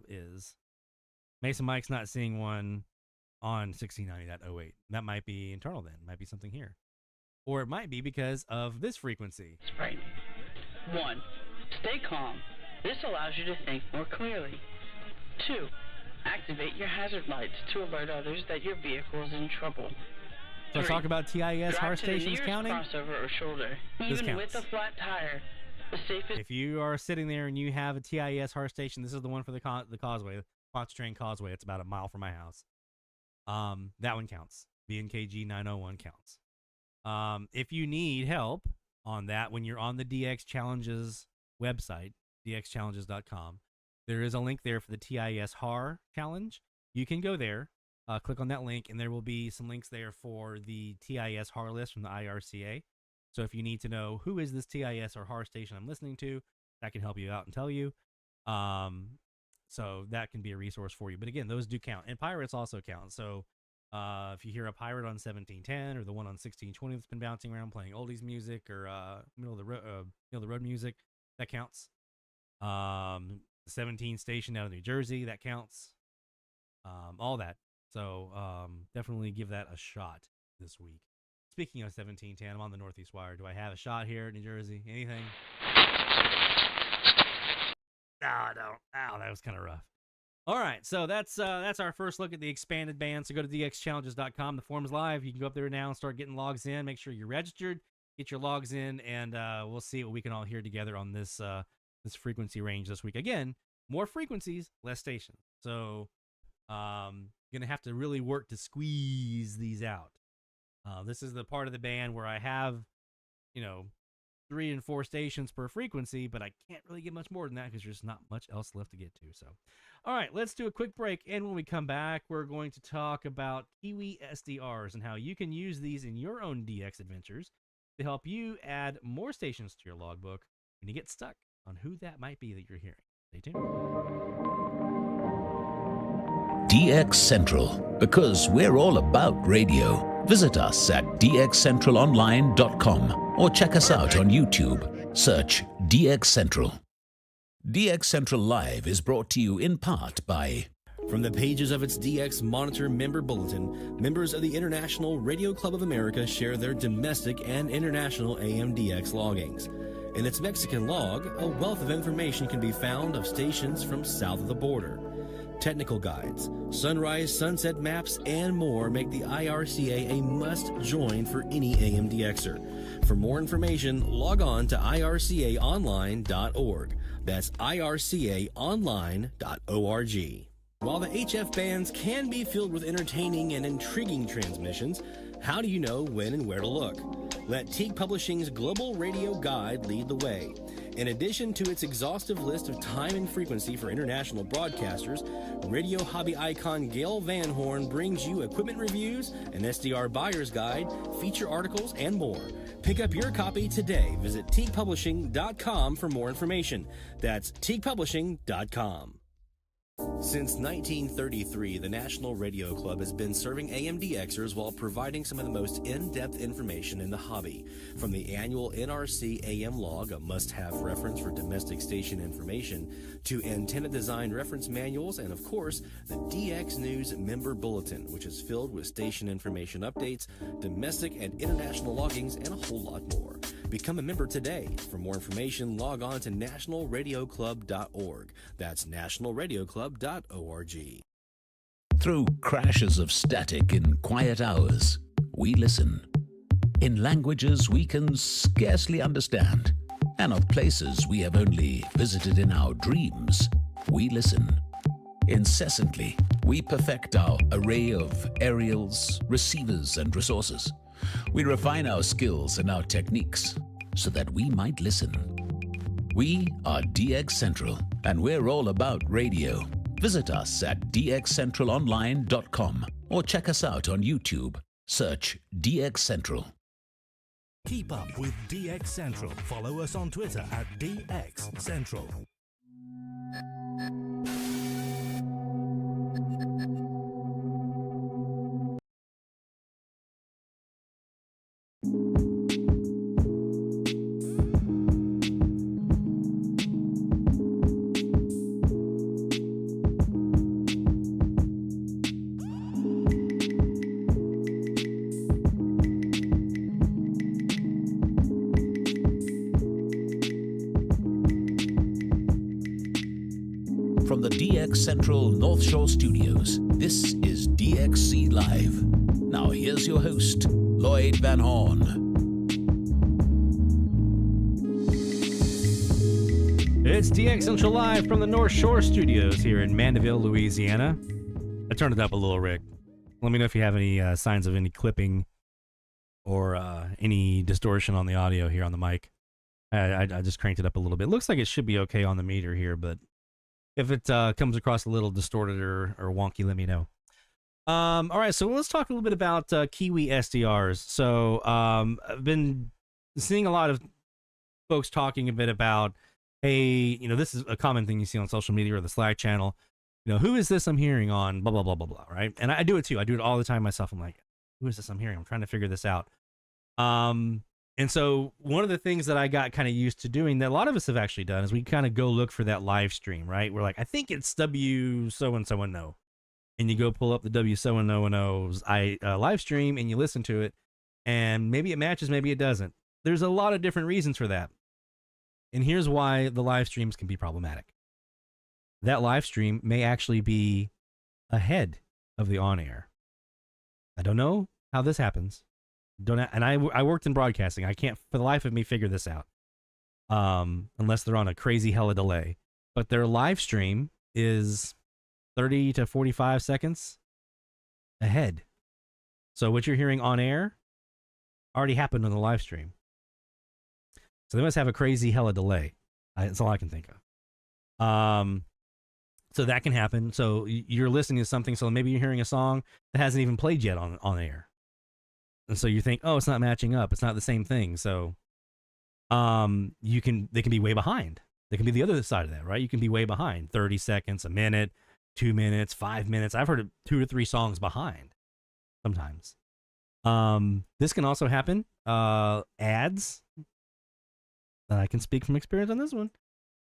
is. Mason Mike's not seeing one on 1690.08. That might be internal then. Might be something here. Or it might be because of this frequency. Right. 1. Stay calm. This allows you to think more clearly. 2. Activate your hazard lights to alert others that your vehicle is in trouble. So 3. talk about TIS HAR stations counting. Crossover or shoulder, This even counts. with a flat tire. The safest. If you are sitting there and you have a TIS HAR station, this is the one for the Causeway, Pontchartrain Causeway. It's about a mile from my house. That one counts. BNKG 901 counts. If you need help on that, when you're on the DX Challenges website, dxchallenges.com, there is a link there for the TIS HAR challenge. You can go there, click on that link, and there will be some links there for the TIS HAR list from the IRCA. So if you need to know who is this TIS or HAR station I'm listening to, that can help you out and tell you. So that can be a resource for you. But again, those do count. And pirates also count. So if you hear a pirate on 1710 or the one on 1620 that's been bouncing around playing oldies music or middle of the road music, that counts. The 17 station out of New Jersey, that counts. All that. So definitely give that a shot this week. Speaking of 1710, I'm on the Northeast Wire. Do I have a shot here in New Jersey? Anything? No, I don't. Ow, that was kind of rough. All right, so that's our first look at the expanded band. So go to dxchallenges.com. The forum's live. You can go up there now and start getting logs in. Make sure you're registered. Get your logs in, and we'll see what we can all hear together on this this frequency range this week. Again, more frequencies, less stations. So gonna have to really work to squeeze these out. This is the part of the band where I have, 3 and 4 stations per frequency, but I can't really get much more than that because there's not much else left to get to. So, all right, let's do a quick break. And when we come back, we're going to talk about Kiwi SDRs and how you can use these in your own DX adventures to help you add more stations to your logbook when you get stuck on who that might be that you're hearing. Stay tuned. DX Central, because we're all about radio. Visit us at dxcentralonline.com or check us out on YouTube. Search DX Central. DX Central Live is brought to you in part by... From the pages of its DX Monitor member bulletin, members of the International Radio Club of America share their domestic and international AM/DX loggings. In its Mexican log, a wealth of information can be found of stations from south of the border. Technical guides, sunrise, sunset maps, and more make the IRCA a must-join for any AMDXer. For more information, log on to ircaonline.org. That's ircaonline.org. While the HF bands can be filled with entertaining and intriguing transmissions, how do you know when and where to look? Let Teague Publishing's Global Radio Guide lead the way. In addition to its exhaustive list of time and frequency for international broadcasters, radio hobby icon Gail Van Horn brings you equipment reviews, an SDR buyer's guide, feature articles, and more. Pick up your copy today. Visit teaguepublishing.com for more information. That's teaguepublishing.com. Since 1933, the National Radio Club has been serving AMDXers while providing some of the most in-depth information in the hobby. From the annual NRC AM log, a must-have reference for domestic station information, to antenna design reference manuals, and of course, the DX News Member Bulletin, which is filled with station information updates, domestic and international loggings, and a whole lot more. Become a member today. For more information, log on to nationalradioclub.org. That's nationalradioclub.org. Through crashes of static in quiet hours, we listen. In languages we can scarcely understand, and of places we have only visited in our dreams, we listen. Incessantly, we perfect our array of aerials, receivers, and resources. We refine our skills and our techniques so that we might listen. We are DX Central, and we're all about radio. Visit us at dxcentralonline.com or check us out on YouTube. Search DX Central. Keep up with DX Central. Follow us on Twitter at DX Central. From the DX Central North Shore Studios, this is DXC Live. Now here's your host, Lloyd Van Horn. It's DX Central Live from the North Shore Studios here in Mandeville, Louisiana. I turned it up a little, Rick. Let me know if you have any signs of any clipping or any distortion on the audio here on the mic. I just cranked it up a little bit. Looks like it should be okay on the meter here, but if it comes across a little distorted or wonky, let me know. All right, so let's talk a little bit about Kiwi SDRs. So I've been seeing a lot of folks talking a bit about, hey, this is a common thing you see on social media or the Slack channel. Who is this I'm hearing on blah, blah, blah, blah, blah, right? And I do it too. I do it all the time myself. I'm like, who is this I'm hearing? I'm trying to figure this out. And so one of the things that I got kind of used to doing that a lot of us have actually done is we kind of go look for that live stream, right? We're like, I think it's W so-and-so and no. And you go pull up the W so-and-so and no's live stream and you listen to it, and maybe it matches, maybe it doesn't. There's a lot of different reasons for that. And here's why the live streams can be problematic. That live stream may actually be ahead of the on-air. I don't know how this happens. I worked in broadcasting. I can't for the life of me figure this out, unless they're on a crazy hella delay. But their live stream is 30 to 45 seconds ahead. So what you're hearing on air already happened on the live stream. So they must have a crazy hella delay. That's all I can think of. So that can happen. So you're listening to something. So maybe you're hearing a song that hasn't even played yet on air. And so you think, oh, it's not matching up. It's not the same thing. So they can be way behind. They can be the other side of that, right? You can be way behind. 30 seconds, a minute, 2 minutes, 5 minutes. I've heard of 2 or 3 songs behind sometimes. This can also happen. Ads. I can speak from experience on this one.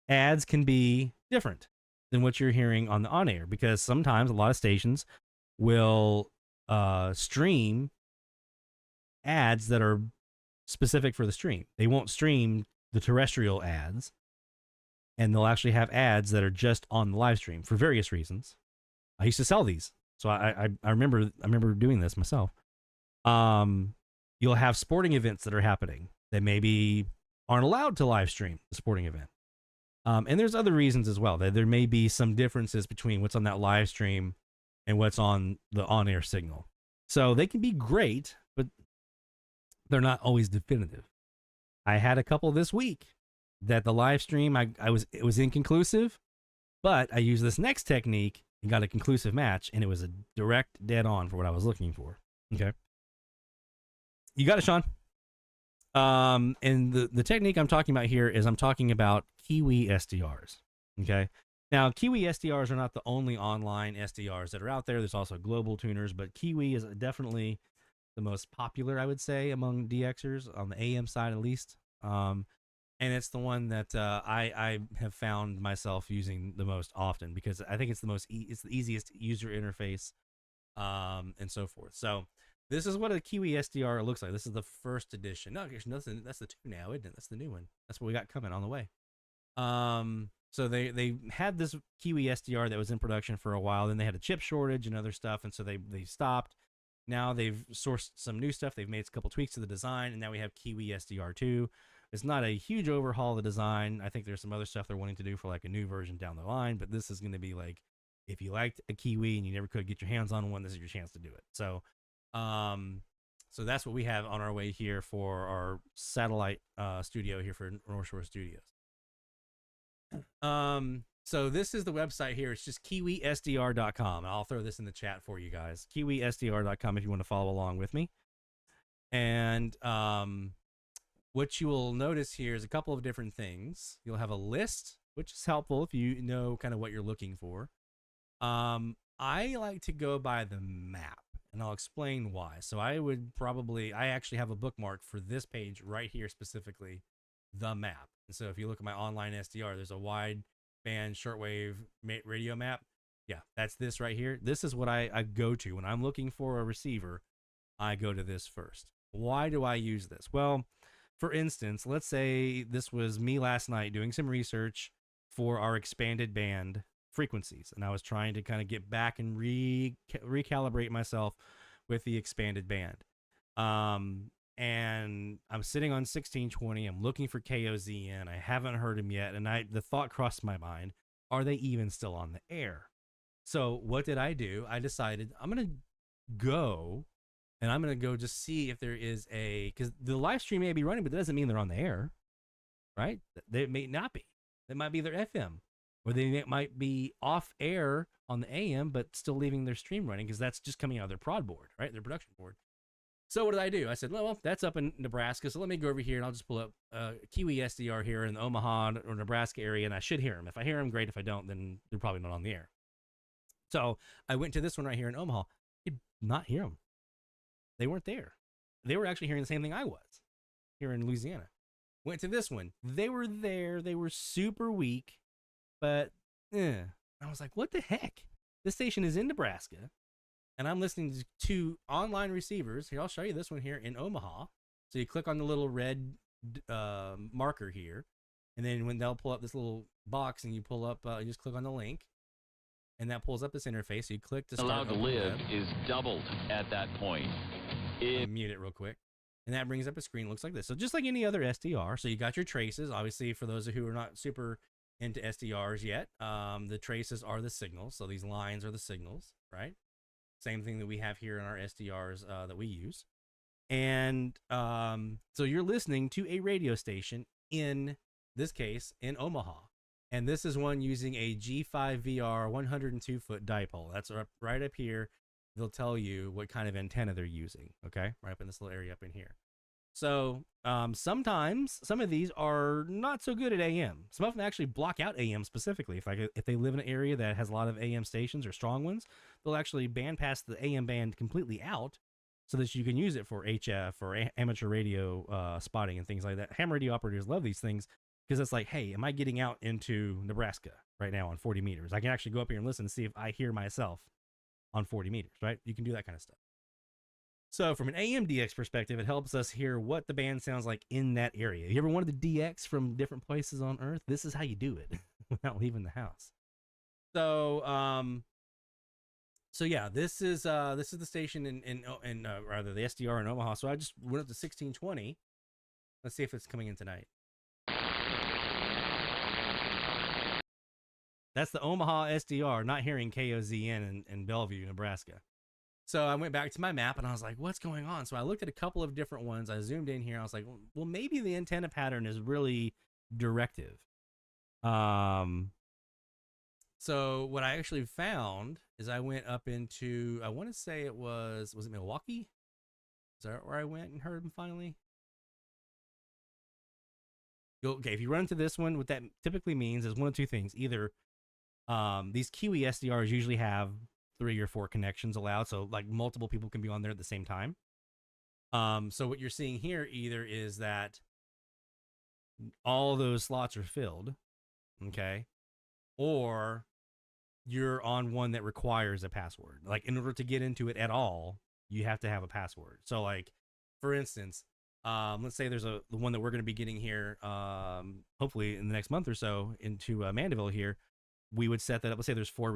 Ads can be different than what you're hearing on the on-air, because sometimes a lot of stations will stream ads that are specific for the stream. They won't stream the terrestrial ads, and they'll actually have ads that are just on the live stream for various reasons. I used to sell these, so I remember doing this myself. You'll have sporting events that are happening that maybe aren't allowed to live stream the sporting event. And there's other reasons as well, that there may be some differences between what's on that live stream and what's on the on-air signal. So they can be great, but they're not always definitive. I had a couple this week that the live stream, it was inconclusive, but I used this next technique and got a conclusive match, and it was a direct dead on for what I was looking for. Okay. You got it, Sean. And the technique I'm talking about here is I'm talking about Kiwi SDRs. Okay. Now, Kiwi SDRs are not the only online SDRs that are out there. There's also global tuners, but Kiwi is definitely the most popular, I would say, among DXers on the AM side, at least. And it's the one that I have found myself using the most often because I think it's it's the easiest user interface, and so forth. So this is what a Kiwi SDR looks like. This is the first edition. No, that's the 2 now, isn't it? That's the new one. That's what we got coming on the way. So they had this Kiwi SDR that was in production for a while. Then they had a chip shortage and other stuff, and so they stopped. Now they've sourced some new stuff. They've made a couple tweaks to the design, and now we have Kiwi SDR 2. It's not a huge overhaul of the design. I think there's some other stuff they're wanting to do for like a new version down the line, but this is going to be like, if you liked a Kiwi and you never could get your hands on one, this is your chance to do it. So, so that's what we have on our way here for our satellite studio here for North Shore Studios. So this is the website here. It's just kiwisdr.com. I'll throw this in the chat for you guys. kiwisdr.com if you want to follow along with me. And what you will notice here is a couple of different things. You'll have a list, which is helpful if you know kind of what you're looking for. I like to go by the map, and I'll explain why. So I actually have a bookmark for this page right here specifically, the map. And so if you look at my online SDR, there's a wide band shortwave radio map. Yeah, that's this right here. This is what I go to when I'm looking for a receiver. I go to this first. Why do I use this? Well, for instance, let's say this was me last night doing some research for our expanded band frequencies, and I was trying to kind of get back and recalibrate myself with the expanded band. And I'm sitting on 1620. I'm looking for KOZN. I haven't heard him yet, and the thought crossed my mind: are they even still on the air? So what did I do? I decided I'm gonna go. And I'm going to go just see if there is because the live stream may be running, but that doesn't mean they're on the air, right? They may not be. That might be their FM, or they might be off air on the AM, but still leaving their stream running because that's just coming out of their prod board, right? Their production board. So what did I do? I said, well, that's up in Nebraska, so let me go over here and I'll just pull up Kiwi SDR here in the Omaha or Nebraska area, and I should hear them. If I hear them, great. If I don't, then they're probably not on the air. So I went to this one right here in Omaha. I did not hear them. They weren't there. They were actually hearing the same thing I was here in Louisiana. Went to this one. They were there. They were super weak, but I was like, what the heck? This station is in Nebraska, and I'm listening to online receivers. Here, I'll show you this one here in Omaha. So you click on the little red marker here, and then when they'll pull up this little box and you pull up, you just click on the link, and that pulls up this interface. So you click to start. Allowed to live is doubled at that point. Mute it real quick, and that brings up a screen. Looks like this. So just like any other SDR, so you got your traces. Obviously, for those who are not super into SDRs yet, the traces are the signals. So these lines are the signals, right? Same thing that we have here in our SDRs that we use. And so you're listening to a radio station, in this case in Omaha, and this is one using a G5VR 102-foot dipole. That's right up here. They'll tell you what kind of antenna they're using, okay? Right up in this little area up in here. So sometimes some of these are not so good at AM. Some of them actually block out AM specifically. If they live in an area that has a lot of AM stations or strong ones, they'll actually bandpass the AM band completely out so that you can use it for HF or amateur radio spotting and things like that. Ham radio operators love these things because it's like, hey, am I getting out into Nebraska right now on 40 meters? I can actually go up here and listen and see if I hear myself on 40 meters, right? You can do that kind of stuff. So from an AMDX perspective, it helps us hear what the band sounds like in that area. You ever wanted to DX from different places on Earth? This is how you do it without leaving the house. So So yeah, this is the station in rather the SDR in Omaha. So I just went up to 1620. Let's see if it's coming in tonight. That's the Omaha SDR, not hearing KOZN in Bellevue, Nebraska. So I went back to my map and I was like, what's going on? So I looked at a couple of different ones. I zoomed in here. I was like, well, maybe the antenna pattern is really directive. So what I actually found is I went up into, I want to say was it Milwaukee? Is that where I went and heard them finally? Okay, if you run into this one, what that typically means is one of two things. Either these Kiwi SDRs usually have 3 or 4 connections allowed, so like multiple people can be on there at the same time. So what you're seeing here either is that all those slots are filled, okay, or you're on one that requires a password. Like in order to get into it at all, you have to have a password. So like, for instance, let's say there's the one that we're going to be getting here, hopefully in the next month or so into Mandeville here. We would set that up. Let's say there's 4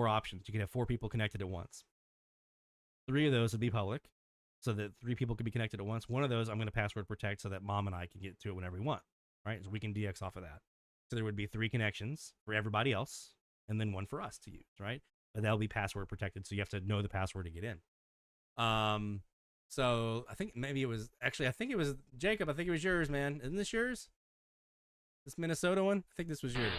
options. You could have 4 people connected at once. 3 of those would be public, so that 3 people could be connected at once. One of those I'm going to password protect so that Mom and I can get to it whenever we want, right? So we can DX off of that. So there would be 3 connections for everybody else, and then 1 for us to use, right? But that'll be password protected, so you have to know the password to get in. So I think it was Jacob. I think it was yours, man. Isn't this yours? This Minnesota one? I think this was yours.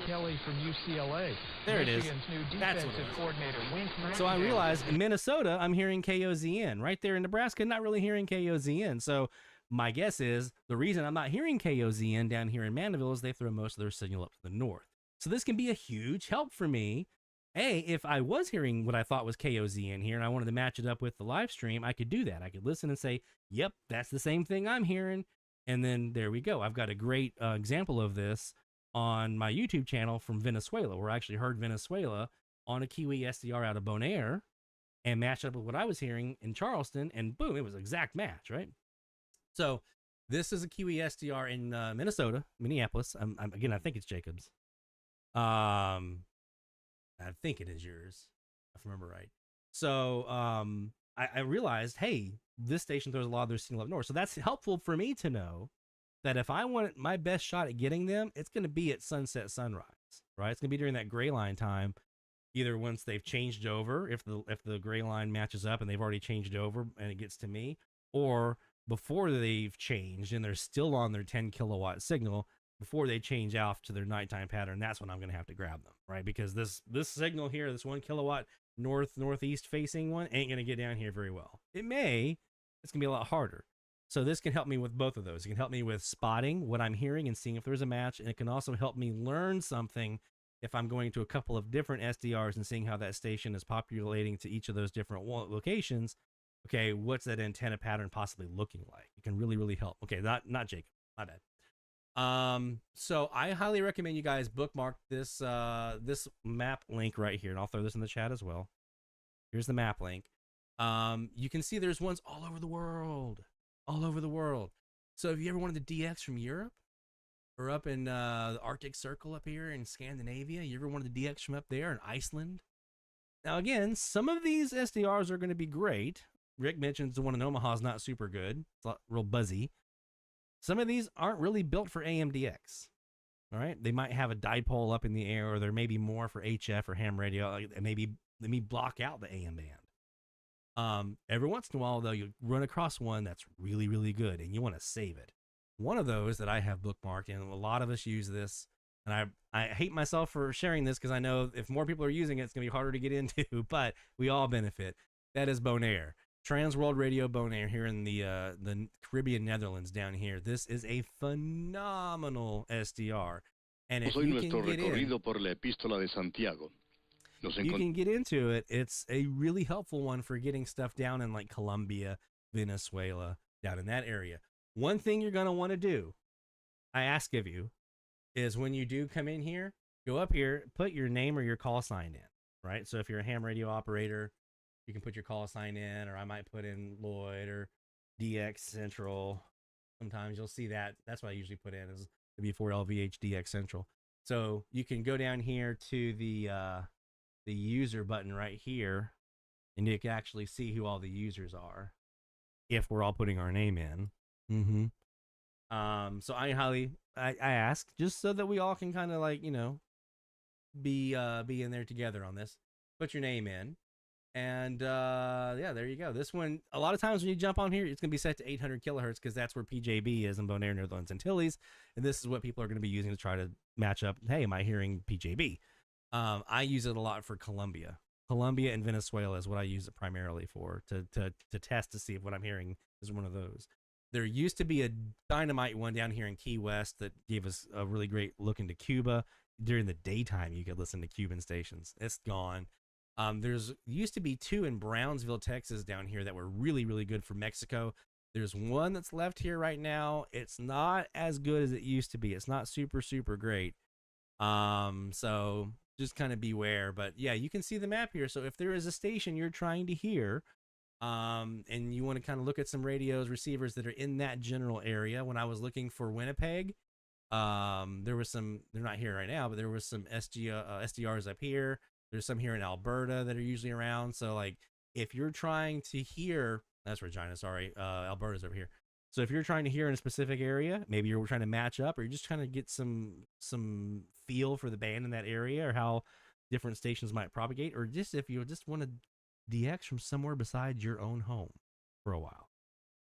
Kelly from UCLA. There it is. Michigan's new That's what defensive it is. coordinator. So I realized in Minnesota, I'm hearing KOZN. Right there in Nebraska, not really hearing KOZN. So my guess is the reason I'm not hearing KOZN down here in Mandeville is they throw most of their signal up to the north. So this can be a huge help for me. If I was hearing what I thought was KOZN here and I wanted to match it up with the live stream, I could do that. I could listen and say, yep, that's the same thing I'm hearing. And then there we go. I've got a great example of this on my YouTube channel from Venezuela, where I actually heard Venezuela on a Kiwi SDR out of Bonaire and matched up with what I was hearing in Charleston, and boom, it was an exact match, right? So this is a Kiwi SDR in Minnesota, Minneapolis. Again, I think it's Jacob's. I think it is yours, if I remember right. So I realized, hey, this station throws a lot of their signal up north. So that's helpful for me to know that if I want my best shot at getting them, it's going to be at sunset, sunrise, right? It's going to be during that gray line time, either once they've changed over, if the gray line matches up and they've already changed over and it gets to me, or before they've changed and they're still on their 10 kilowatt signal, before they change off to their nighttime pattern. That's when I'm going to have to grab them, right? Because this signal here, this 1 kilowatt northeast facing one, ain't going to get down here very well. It's going to be a lot harder. So this can help me with both of those. It can help me with spotting what I'm hearing and seeing if there's a match, and it can also help me learn something if I'm going to a couple of different SDRs and seeing how that station is populating to each of those different locations. Okay, what's that antenna pattern possibly looking like? It can really, really help. Okay, not Jacob, my bad. So I highly recommend you guys bookmark this this map link right here, and I'll throw this in the chat as well. Here's the map link. You can see there's ones all over the world. So if you ever wanted to DX from Europe or up in the Arctic Circle up here in Scandinavia, you ever wanted to DX from up there in Iceland? Now again, some of these SDRs are going to be great. Rick mentions the one in Omaha is not super good. It's real buzzy. Some of these aren't really built for AMDX. All right, they might have a dipole up in the air, or there may be more for HF or ham radio. Maybe let me block out the AM band. Every once in a while, though, you run across one that's really, really good, and you want to save it. One of those that I have bookmarked, and a lot of us use this, and I hate myself for sharing this because I know if more people are using it, it's going to be harder to get into, but we all benefit. That is Bonaire. Trans World Radio Bonaire here in the Caribbean Netherlands down here. This is a phenomenal SDR. And if you can get in, por la Epístola de Santiago. You can get into it. It's a really helpful one for getting stuff down in like Colombia, Venezuela, down in that area. One thing you're going to want to do, I ask of you, is when you do come in here, go up here, put your name or your call sign in, right? So if you're a ham radio operator, you can put your call sign in, or I might put in Lloyd or DX Central. Sometimes you'll see that. That's what I usually put in is W4LVH DX Central. So you can go down here to the user button right here, and you can actually see who all the users are if we're all putting our name in. So I ask just so that we all can kind of like, you know, be in there together on this. Put your name in, and yeah, there you go. This one, a lot of times when you jump on here, it's gonna be set to 800 kilohertz because that's where PJB is in Bonaire, Netherlands, Antilles, and this is what people are gonna be using to try to match up. Hey, am I hearing PJB? I use it a lot for Colombia and Venezuela is what I use it primarily for, to test to see if what I'm hearing is one of those. There used to be a dynamite one down here in Key West that gave us a really great look into Cuba. During the daytime, you could listen to Cuban stations. It's gone. There's used to be 2 in Brownsville, Texas down here that were really, really good for Mexico. There's one that's left here right now. It's not as good as it used to be. It's not super, super great. So just kind of beware. But yeah, you can see the map here. So if there is a station you're trying to hear, and you want to kind of look at some radios, receivers that are in that general area. When I was looking for Winnipeg, there was some, they're not here right now, but there was some SDRs up here. There's some here in Alberta that are usually around. So like if you're trying to hear, that's Regina, sorry, Alberta's over here. So if you're trying to hear in a specific area, maybe you're trying to match up, or you're just trying to get some feel for the band in that area or how different stations might propagate, or just if you just want to DX from somewhere besides your own home for a while,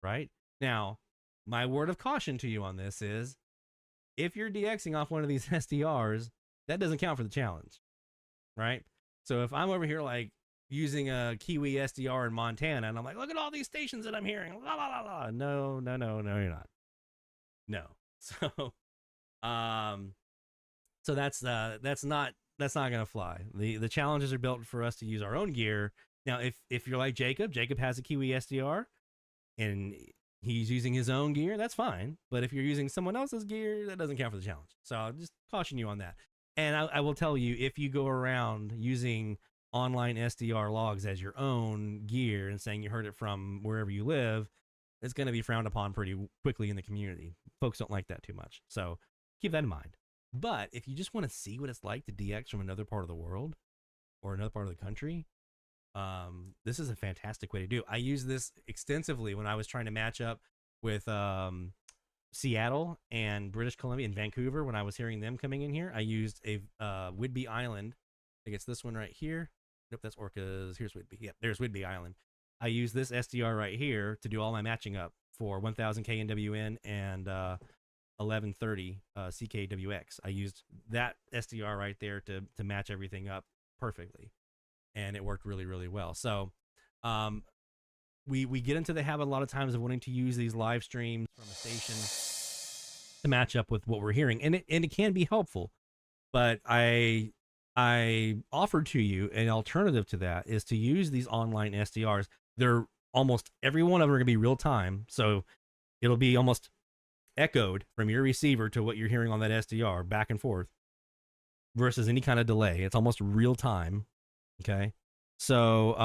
right? Now, my word of caution to you on this is if you're DXing off one of these SDRs, that doesn't count for the challenge, right? So if I'm over here like using a Kiwi SDR in Montana and I'm like, look at all these stations that I'm hearing, la la la la. No, you're not. No. So that's not gonna fly. The challenges are built for us to use our own gear. Now, if you're like Jacob has a Kiwi SDR and he's using his own gear, that's fine. But if you're using someone else's gear, that doesn't count for the challenge. So I'll just caution you on that. And I will tell you, if you go around using online SDR logs as your own gear and saying you heard it from wherever you live, it's going to be frowned upon pretty quickly in the community. Folks don't like that too much. So keep that in mind. But if you just want to see what it's like to DX from another part of the world or another part of the country, this is a fantastic way to do it. I use this extensively when I was trying to match up with Seattle and British Columbia and Vancouver. When I was hearing them coming in here, I used a Whidbey Island. I think it's this one right here. Nope, that's Orcas. Here's Whidbey. Yeah, there's Whidbey Island. I use this SDR right here to do all my matching up for 1000 KNWN and 1130 CKWX. I used that SDR right there to match everything up perfectly, and it worked really, really well. So we get into the habit a lot of times of wanting to use these live streams from a station to match up with what we're hearing, and it can be helpful. But I offered to you an alternative to that is to use these online SDRs. They're almost every one of them are going to be real time, so it'll be almost echoed from your receiver to what you're hearing on that SDR back and forth versus any kind of delay. It's almost real time. Okay. So,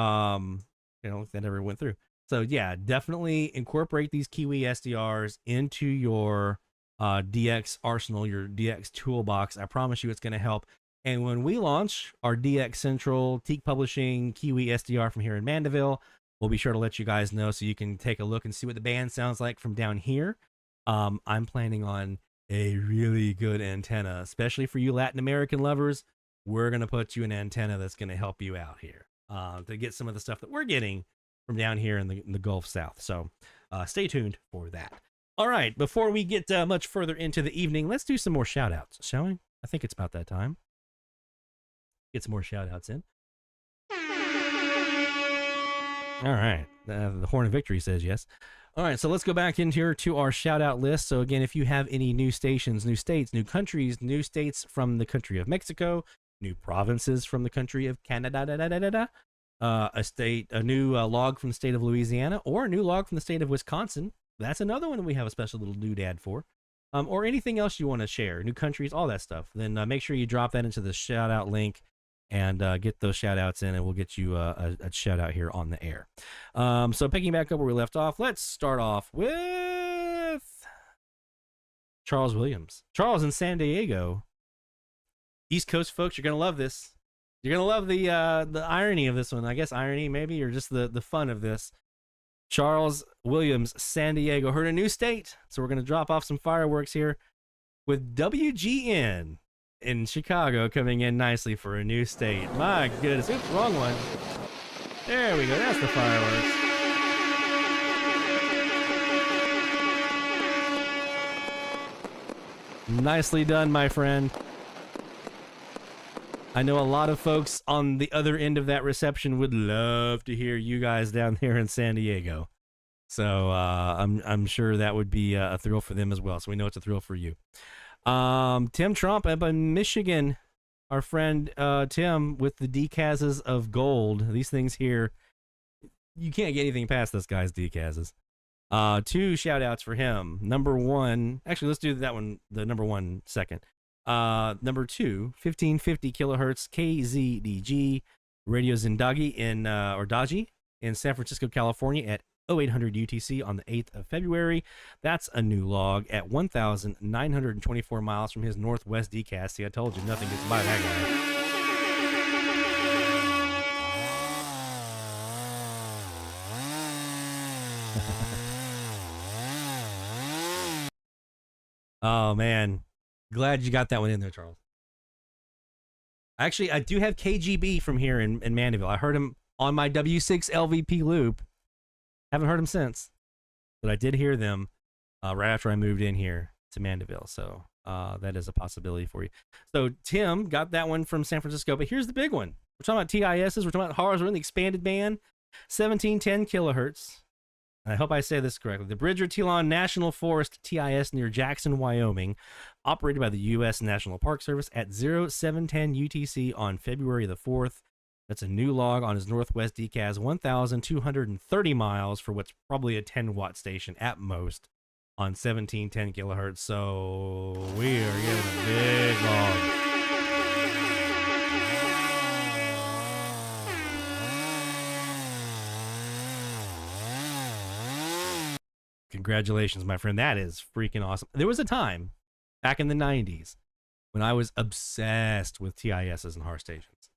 that never went through. So yeah, definitely incorporate these Kiwi SDRs into your DX arsenal, your DX toolbox. I promise you it's going to help. And when we launch our DX Central Teak Publishing Kiwi SDR from here in Mandeville, we'll be sure to let you guys know so you can take a look and see what the band sounds like from down here. I'm planning on a really good antenna, especially for you Latin American lovers. We're going to put you an antenna that's going to help you out here to get some of the stuff that we're getting from down here in the Gulf South. So stay tuned for that. All right, before we get much further into the evening, let's do some more shout outs, shall we? I think it's about that time. Get some more shout outs in. All right, the Horn of Victory says yes. All right, so let's go back in here to our shout-out list. So again, if you have any new stations, new states, new countries, new states from the country of Mexico, new provinces from the country of Canada, a new log from the state of Louisiana, or a new log from the state of Wisconsin, that's another one we have a special little doodad for, or anything else you want to share, new countries, all that stuff, then make sure you drop that into the shout-out link and get those shout outs in, and we'll get you a shout out here on the air. So picking back up where we left off, let's start off with Charles Williams. Charles in San Diego. East Coast folks, you're gonna love this. You're gonna love the irony of this one. I guess irony, maybe, or just the fun of this. Charles Williams, San Diego, heard a new state, so we're gonna drop off some fireworks here with WGN in Chicago coming in nicely for a new state. My goodness, oops, wrong one. There we go. That's the fireworks. Nicely done, my friend. I know a lot of folks on the other end of that reception would love to hear you guys down there in San Diego. So I'm sure that would be a thrill for them as well. So we know it's a thrill for you. Tim Trump up in Michigan, our friend Tim with the decazes of gold. These things here, you can't get anything past this guy's decazes. 2 shout outs for him. Number 1, actually, let's do that one, the number 1 second. Number 2, 1550 kilohertz KZDG Radio Zindagi Daji in San Francisco, California at 0800 UTC on the 8th of February. That's a new log at 1,924 miles from his northwest decast. See, I told you nothing gets by that guy. Oh, man. Glad you got that one in there, Charles. Actually, I do have KGB from here in Mandeville. I heard him on my W6 LVP loop. Haven't heard him since. But I did hear them right after I moved in here to Mandeville. So that is a possibility for you. So Tim got that one from San Francisco. But here's the big one. We're talking about TISs. We're talking about HARs. We're in the expanded band. 1710 kilohertz. I hope I say this correctly. The Bridger-Teton National Forest TIS near Jackson, Wyoming, operated by the U.S. National Park Service at 0710 UTC on February the 4th. That's a new log on his northwest decaz, 1,230 miles for what's probably a 10-watt station at most on 1710 kilohertz. So we are getting a big log. Congratulations, my friend. That is freaking awesome. There was a time back in the 90s when I was obsessed with TISs and HAR stations.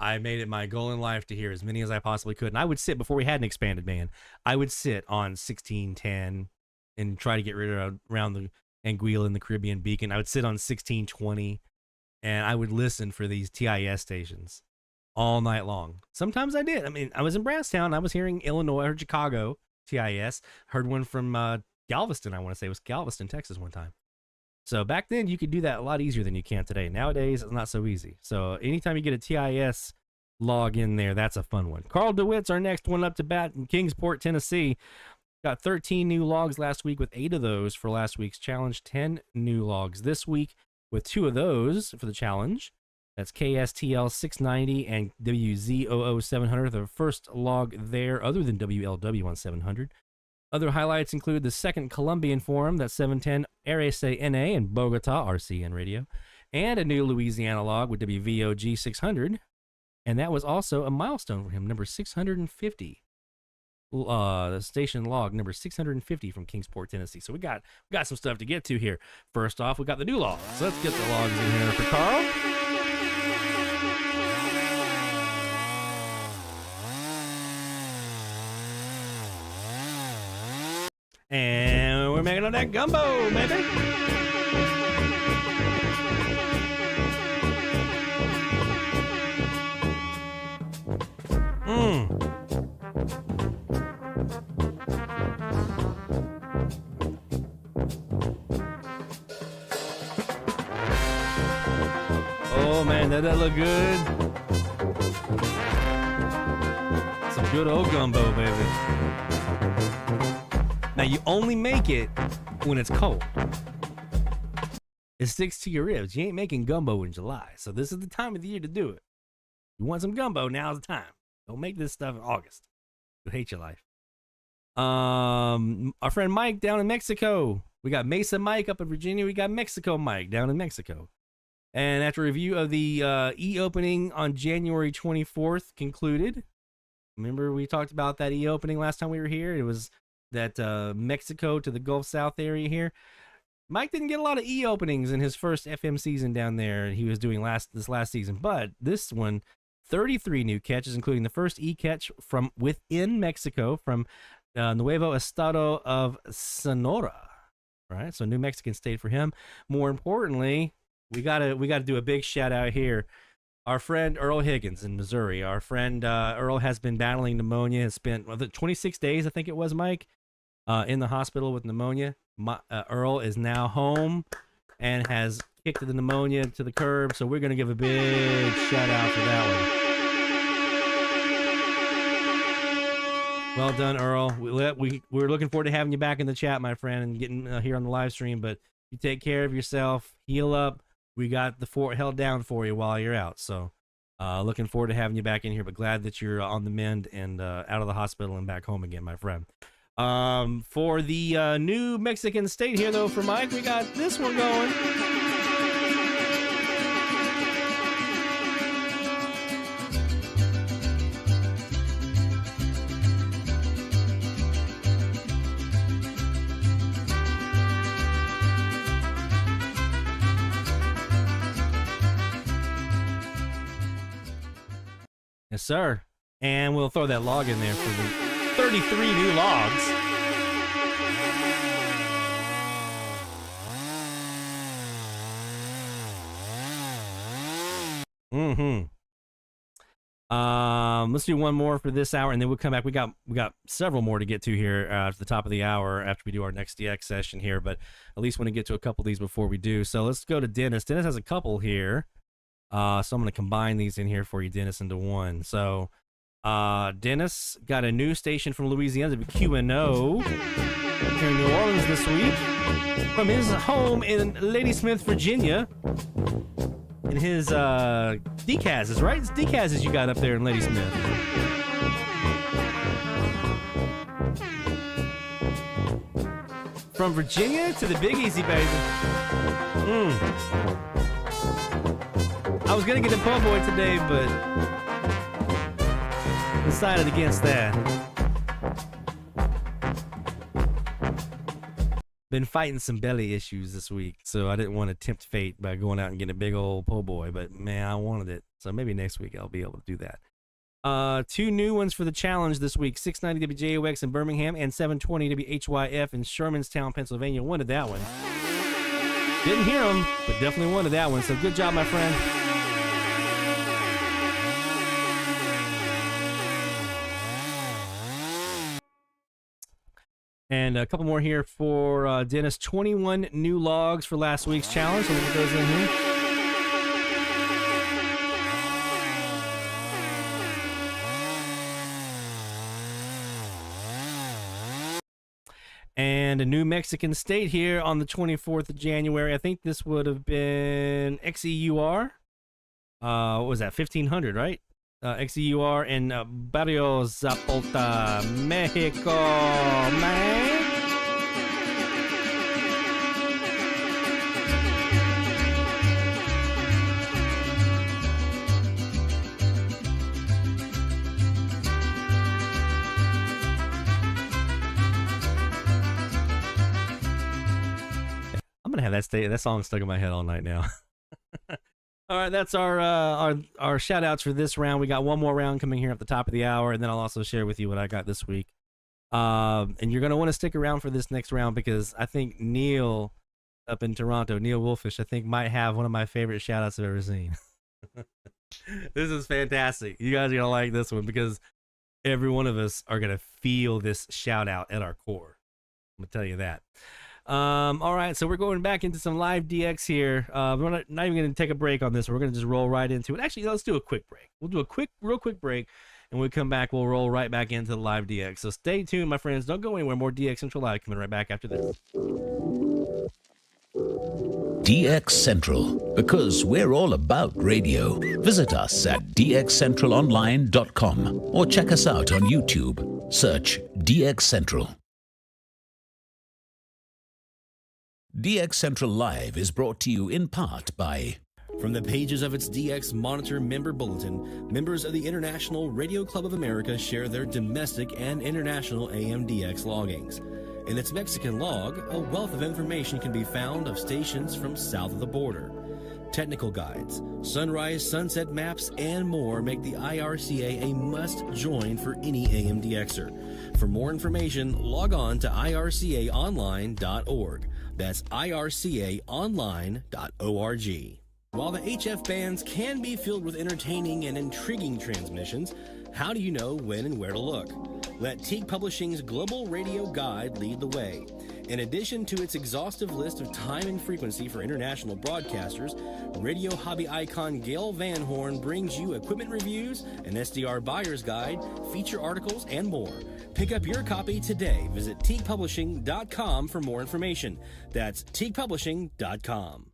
I made it my goal in life to hear as many as I possibly could. And I would sit, before we had an expanded band, I would sit on 1610 and try to get rid of around the Anguilla and the Caribbean Beacon. I would sit on 1620 and I would listen for these TIS stations all night long. Sometimes I did. I mean, I was in Brasstown. I was hearing Illinois or Chicago TIS. Heard one from Galveston, I want to say. It was Galveston, Texas one time. So back then, you could do that a lot easier than you can today. Nowadays, it's not so easy. So anytime you get a TIS log in there, that's a fun one. Carl DeWitt's our next one up to bat in Kingsport, Tennessee. Got 13 new logs last week with 8 of those for last week's challenge. 10 new logs this week with 2 of those for the challenge. That's KSTL 690 and WZOO 700, the first log there other than WLW on 700. Other highlights include the second Colombian Forum, that's 710 RSA-NA in Bogota, RCN radio, and a new Louisiana log with WVOG 600. And that was also a milestone for him, number 650. The station log number 650 from Kingsport, Tennessee. So we got some stuff to get to here. First off, we got the new logs. So let's get the logs in here for Carl. And we're making on that gumbo, baby. Oh man, does that look good? Some good old gumbo, baby. Now, you only make it when it's cold. It sticks to your ribs. You ain't making gumbo in July. So this is the time of the year to do it. You want some gumbo, now's the time. Don't make this stuff in August. You'll hate your life. Our friend Mike down in Mexico. We got Mesa Mike up in Virginia. We got Mexico Mike down in Mexico. And after review of the e-opening on January 24th concluded. Remember we talked about that e-opening last time we were here? It was that Mexico to the Gulf South area here. Mike didn't get a lot of E openings in his first FM season down there. He was doing this last season, but this one, 33 new catches, including the first E catch from within Mexico, from Nuevo Estado of Sonora. All right, so New Mexican state for him. More importantly, we gotta do a big shout out here. Our friend Earl Higgins in Missouri. Our friend Earl has been battling pneumonia. Has spent 26 days, I think it was, Mike, in the hospital with pneumonia. Earl is now home and has kicked the pneumonia to the curb. So we're going to give a big shout out for that one. Well done, Earl. We're looking forward to having you back in the chat, my friend, and getting here on the live stream. But you take care of yourself, heal up. We got the fort held down for you while you're out. So looking forward to having you back in here, but glad that you're on the mend and out of the hospital and back home again, my friend. For the New Mexican state here, though, for Mike, we got this one going. Yes, sir. And we'll throw that log in there for the 33 new logs. Let's do one more for this hour, and then we'll come back. We got several more to get to here at the top of the hour after we do our next DX session here, but at least want to get to a couple of these before we do. So let's go to Dennis. Dennis has a couple here. So I'm going to combine these in here for you, Dennis, into one. So Dennis got a new station from Louisiana, WQNO, here in New Orleans this week, from his home in Ladysmith, Virginia. In his DCASs, right? It's DCASs you got up there in Ladysmith. From Virginia to the Big Easy, baby. I was gonna get the po' boy today, but decided against that. Been fighting some belly issues this week, so I didn't want to tempt fate by going out and getting a big old po' boy, but man, I wanted it. So maybe next week I'll be able to do that. Two new ones for the challenge this week: 690 WJOX in Birmingham and 720 WHYF in Shermanstown, Pennsylvania. Wanted that one. Didn't hear them, but definitely wanted that one. So good job, my friend. And a couple more here for Dennis. 21 new logs for last week's challenge. So we'll get those in here. And a New Mexican state here on the 24th of January. I think this would have been XEUR. What was that? 1500, right? XEUR in Barrio Zapata, Mexico, man. I'm gonna have that song stuck in my head all night now. All right, that's our shout outs for this round. We got one more round coming here at the top of the hour, and then I'll also share with you what I got this week. And you're going to want to stick around for this next round because I think Neil up in Toronto, Neil Wolfish, I think might have one of my favorite shout outs I've ever seen. This is fantastic. You guys are going to like this one because every one of us are going to feel this shout out at our core. I'm going to tell you that. All right, so we're going back into some live DX here. We're not even going to take a break on this. We're going to just roll right into it. Actually, let's do a quick break. We'll do a real quick break, and when we come back, we'll roll right back into the live DX. So stay tuned, my friends. Don't go anywhere. More DX Central Live coming right back after this. DX Central, because we're all about radio. Visit us at dxcentralonline.com or check us out on YouTube. Search DX Central. DX Central Live is brought to you in part by... From the pages of its DX Monitor member bulletin, members of the International Radio Club of America share their domestic and international AM DX loggings. In its Mexican log, a wealth of information can be found of stations from south of the border. Technical guides, sunrise, sunset maps, and more make the IRCA a must-join for any AMDXer. For more information, log on to ircaonline.org. That's ircaonline.org. While the HF bands can be filled with entertaining and intriguing transmissions, how do you know when and where to look? Let Teague Publishing's Global Radio Guide lead the way. In addition to its exhaustive list of time and frequency for international broadcasters, radio hobby icon Gail Van Horn brings you equipment reviews, an SDR buyer's guide, feature articles, and more. Pick up your copy today. Visit teaguepublishing.com for more information. That's teaguepublishing.com.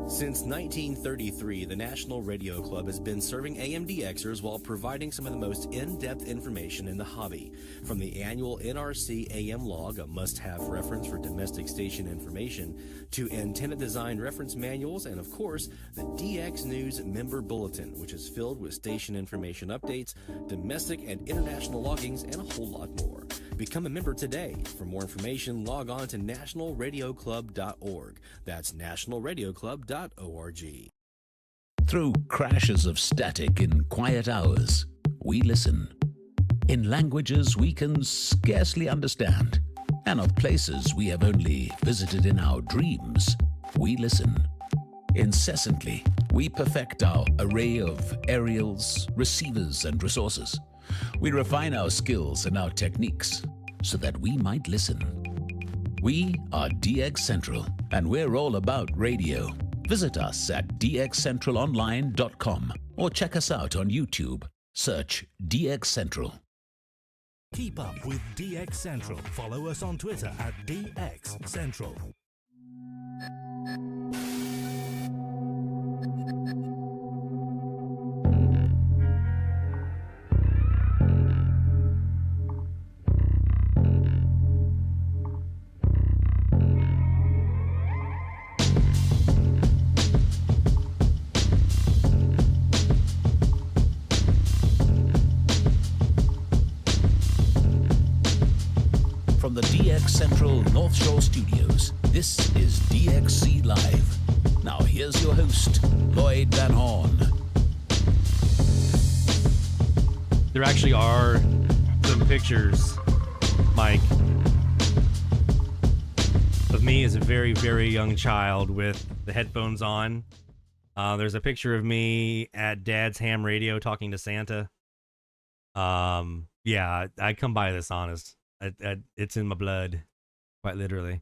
Since 1933, the National Radio Club has been serving AMDXers while providing some of the most in-depth information in the hobby. From the annual NRC AM log, a must-have reference for domestic station information, to antenna design reference manuals, and of course, the DX News Member Bulletin, which is filled with station information updates, domestic and international loggings, and a whole lot more. Become a member today. For more information, log on to nationalradioclub.org. That's nationalradioclub.org. Through crashes of static in quiet hours, we listen. In languages we can scarcely understand, and of places we have only visited in our dreams, we listen. Incessantly, we perfect our array of aerials, receivers, and resources. We refine our skills and our techniques so that we might listen. We are DX Central, and we're all about radio. Visit us at dxcentralonline.com or check us out on YouTube. Search DX Central. Keep up with DX Central. Follow us on Twitter at DX Central. From the DX Central North Shore Studios, this is DXC Live. Now here's your host, Lloyd Van Horn. There actually are some pictures, Mike, of me as a very, very young child with the headphones on. There's a picture of me at Dad's ham radio talking to Santa. Yeah, I come by this honest. It's in my blood, quite literally.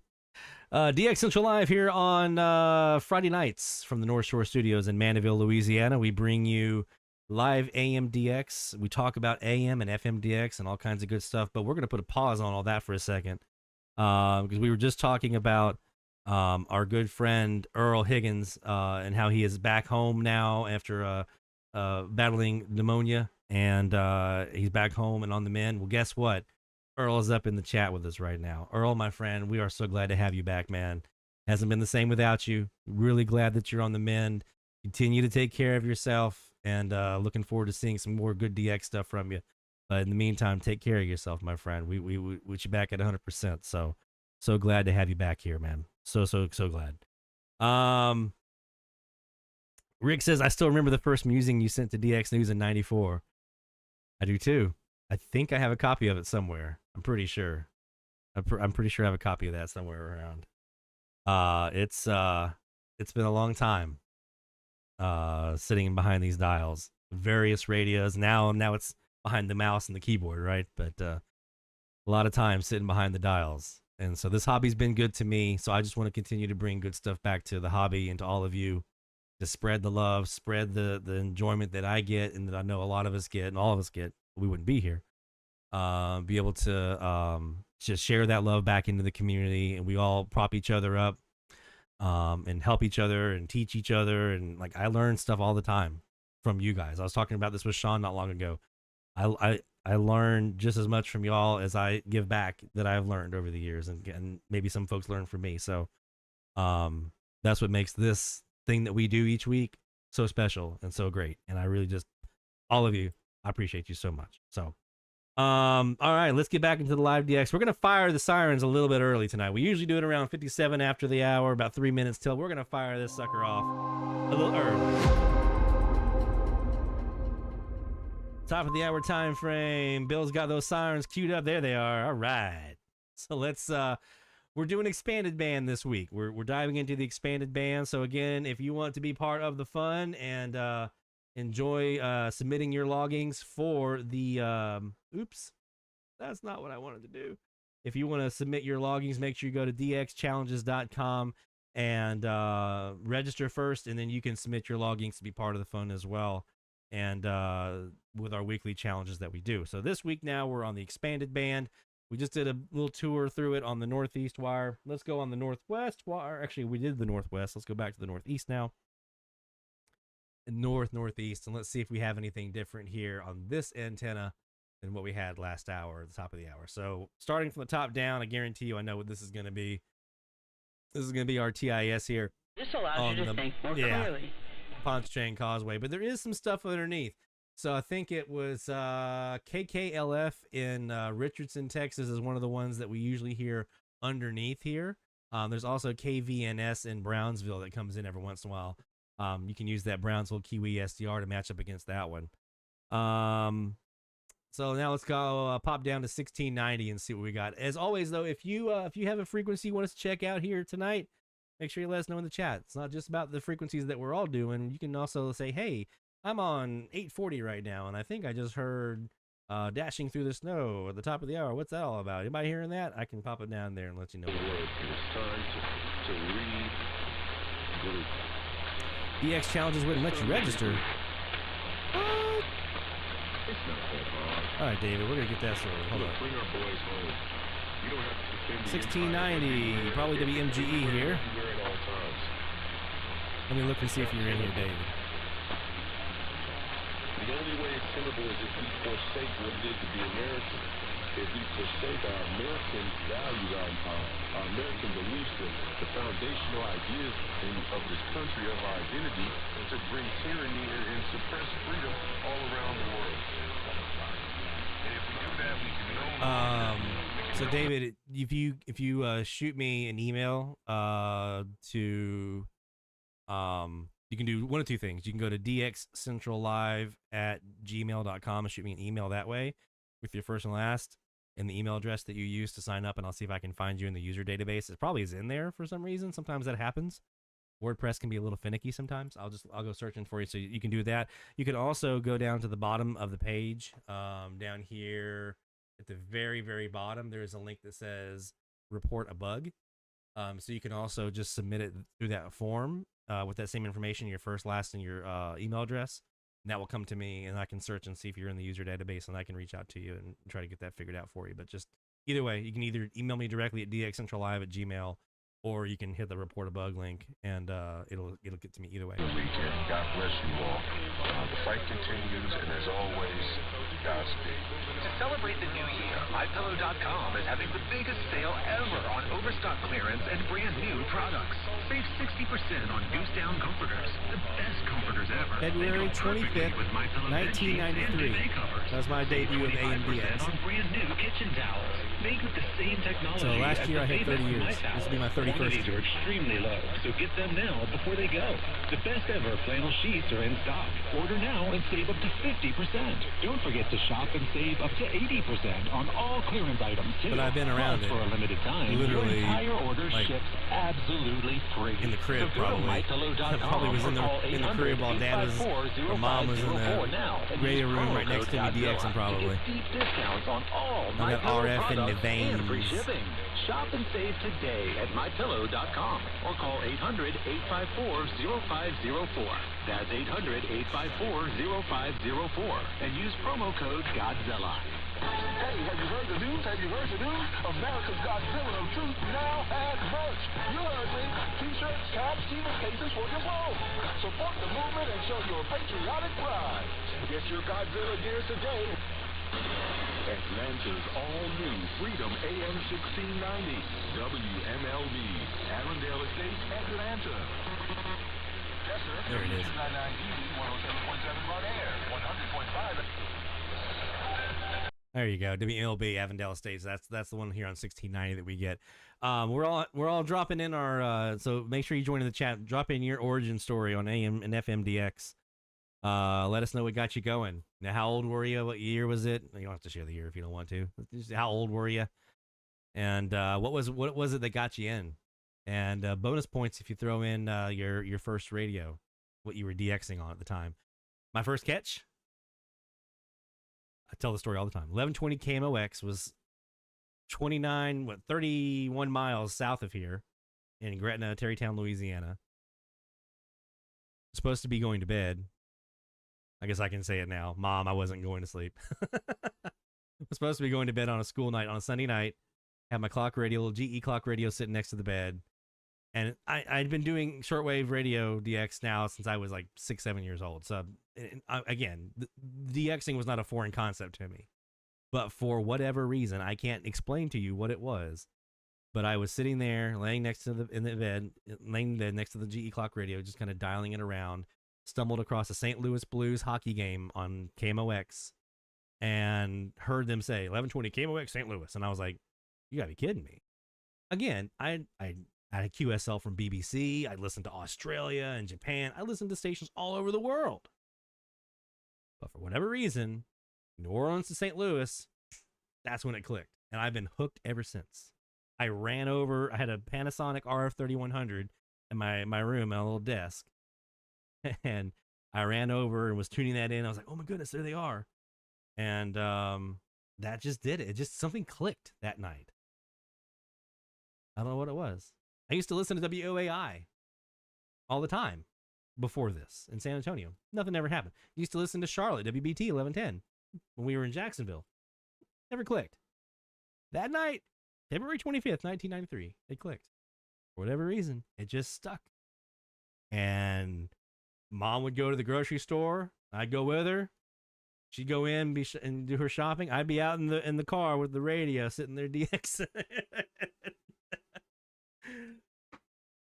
DX Central Live here on Friday nights from the North Shore Studios in Mandeville, Louisiana. We bring you live AMDX. We talk about AM and FMDX and all kinds of good stuff, but we're going to put a pause on all that for a second because we were just talking about our good friend Earl Higgins and how he is back home now after battling pneumonia, and he's back home and on the mend. Well, guess what? Earl is up in the chat with us right now. Earl, my friend, we are so glad to have you back, man. Hasn't been the same without you. Really glad that you're on the mend. Continue to take care of yourself, and looking forward to seeing some more good DX stuff from you. But in the meantime, take care of yourself, my friend. We want you back at 100%. So glad to have you back here, man. So glad. Rick says, I still remember the first musing you sent to DX News in '94. I do too. I think I have a copy of it somewhere. I'm pretty sure. I'm pretty sure I have a copy of that somewhere around. It's been a long time sitting behind these dials, various radios. Now it's behind the mouse and the keyboard, right? But a lot of time sitting behind the dials. And so this hobby's been good to me. So I just want to continue to bring good stuff back to the hobby and to all of you, to spread the love, spread the enjoyment that I get and that I know a lot of us get and all of us get. We wouldn't be here. Be able to just share that love back into the community, and we all prop each other up and help each other and teach each other. And like, I learn stuff all the time from you guys. I was talking about this with Sean not long ago. I learn just as much from y'all as I give back that I've learned over the years, and maybe some folks learn from me. So that's what makes this thing that we do each week so special and so great. And I really just, all of you, I appreciate you so much. So All right, let's get back into the live DX. We're going to fire the sirens a little bit early tonight. We usually do it around 57 after the hour, about 3 minutes till. We're going to fire this sucker off a little early. Top of the hour time frame. Bill's got those sirens queued up. There they are. All right. So let's, we're doing expanded band this week. We're diving into the expanded band. So again, if you want to be part of the fun and enjoy submitting your loggings for the, oops, that's not what I wanted to do. If you want to submit your loggings, make sure you go to dxchallenges.com and register first, and then you can submit your loggings to be part of the fun as well, and with our weekly challenges that we do. So this week now we're on the expanded band. We just did a little tour through it on the Northeast wire. Let's go on the Northwest wire. Actually, we did the Northwest. Let's go back to the Northeast now. Northeast, and let's see if we have anything different here on this antenna than what we had last hour at the top of the hour. So starting from the top down, I guarantee you I know what this is going to be. This is going to be our TIS here. This allows you to think more clearly. Pontchartrain Causeway, but there is some stuff underneath. So I think it was KKLF in Richardson, Texas is one of the ones that we usually hear underneath here. There's also KVNS in Brownsville that comes in every once in a while. You can use that Brownsville Kiwi SDR to match up against that one. So now let's go pop down to 1690 and see what we got. As always, though, if you have a frequency you want us to check out here tonight, make sure you let us know in the chat. It's not just about the frequencies that we're all doing. You can also say, hey, I'm on 840 right now, and I think I just heard Dashing Through the Snow at the top of the hour. What's that all about? Anybody hearing that? I can pop it down there and let you know. It's time to read group. DX Challenges wouldn't let you register. It's not that hard. All right, David, we're going to get that sorted. Hold on. Bring our boys home. You don't have to defend 1690, probably WMGE here. at all times. Let me look and see if you're in here, David. The only way it's tenable is if we forsake what it is to be American. If we forsake our American values, our American beliefs, the foundational ideas of this country, of our identity, and to bring tyranny and suppress freedom all around the world. And if we do that, we can know. So David, if you shoot me an email to you can do one of two things. You can go to dxcentrallive@gmail.com and shoot me an email that way with your first and last and the email address that you use to sign up, and I'll see if I can find you in the user database. It probably is in there for some reason. Sometimes that happens. WordPress can be a little finicky sometimes. I'll go searching for you, so you can do that. You can also go down to the bottom of the page, down here at the very, very bottom. There is a link that says report a bug. So you can also just submit it through that form with that same information, your first, last, and your email address. And that will come to me, and I can search and see if you're in the user database, and I can reach out to you and try to get that figured out for you. But just either way, you can either email me directly at dxcentrallive@gmail, or you can hit the report a bug link, and it'll get to me either way. God bless you all. The fight continues, and as always, Godspeed. To celebrate the new year, MyPillow.com is having the biggest sale ever on overstock clearance and brand new products. Save 60% on goose down comforters, the best comforters ever. February 25th, 1993. That was my debut of AMDX. On brand new kitchen towels, made with the same technology. So last year I had 30 years. This will be my 31st Quantities are extremely low, so get them now before they go. The best ever flannel sheets are in stock. Order now and save up to 50%. Don't forget to shop and save up to 80% on all clearance items too. But I've been around it for a limited time. literally, your entire order like, ships absolutely free. in the crib, probably. Probably was in the crib while Dad was, or Mom was in the radio room right next to me, DXing probably. Deep discounts on all I got RF in the veins. free shipping. Shop and save today at MyPillow.com or call 800-854-0504. That's 800-854-0504 and use promo code Godzilla. Hey, have you heard the news? Have you heard the news? America's Godzilla of Truth now has merch. You heard me. T-shirts, caps, even cases for your phone. Support the movement and show your patriotic pride. Get your Godzilla gears today. Atlanta's all-new Freedom AM 1690. WMLB. Allendale Estates, Atlanta. Yes, sir. There it is. 299 ED, 107.7 on air, 100.5. There you go. WLB Avondale Estates. That's the one here on 1690 that we get. We're all dropping in our so make sure you join in the chat. Drop in your origin story on AM and FMDX. Let us know what got you going. Now, how old were you? What year was it? You don't have to share the year if you don't want to. Just how old were you? And what was it that got you in? And bonus points if you throw in your first radio, what you were DXing on at the time. My first catch. I tell the story all the time. 1120 KMOX was 31 miles south of here in Gretna, Terrytown, Louisiana. Supposed to be going to bed. I guess I can say it now. Mom, I wasn't going to sleep. I was supposed to be going to bed on a school night, on a Sunday night. Had my clock radio, little GE clock radio sitting next to the bed. And I'd been doing shortwave radio DX now since I was like 6-7 years old. So again, DXing was not a foreign concept to me, but for whatever reason, I can't explain to you what it was. But I was sitting there, laying next to the bed next to the GE clock radio, just kind of dialing it around. Stumbled across a St. Louis Blues hockey game on KMOX, and heard them say 1120 KMOX St. Louis, and I was like, "You gotta be kidding me!" Again, I had a QSL from BBC. I listened to Australia and Japan. I listened to stations all over the world. But for whatever reason, New Orleans to St. Louis, that's when it clicked. And I've been hooked ever since. I ran over, I had a Panasonic RF3100 in my room on a little desk. And I ran over and was tuning that in. I was like, oh my goodness, there they are. And that just did it. It just, something clicked that night. I don't know what it was. I used to listen to WOAI all the time before this in San Antonio. Nothing ever happened. Used to listen to Charlotte, WBT 1110, when we were in Jacksonville. Never clicked. That night, February 25th, 1993, it clicked. For whatever reason, it just stuck. And Mom would go to the grocery store. I'd go with her. She'd go in and do her shopping. I'd be out in the car with the radio, sitting there DX.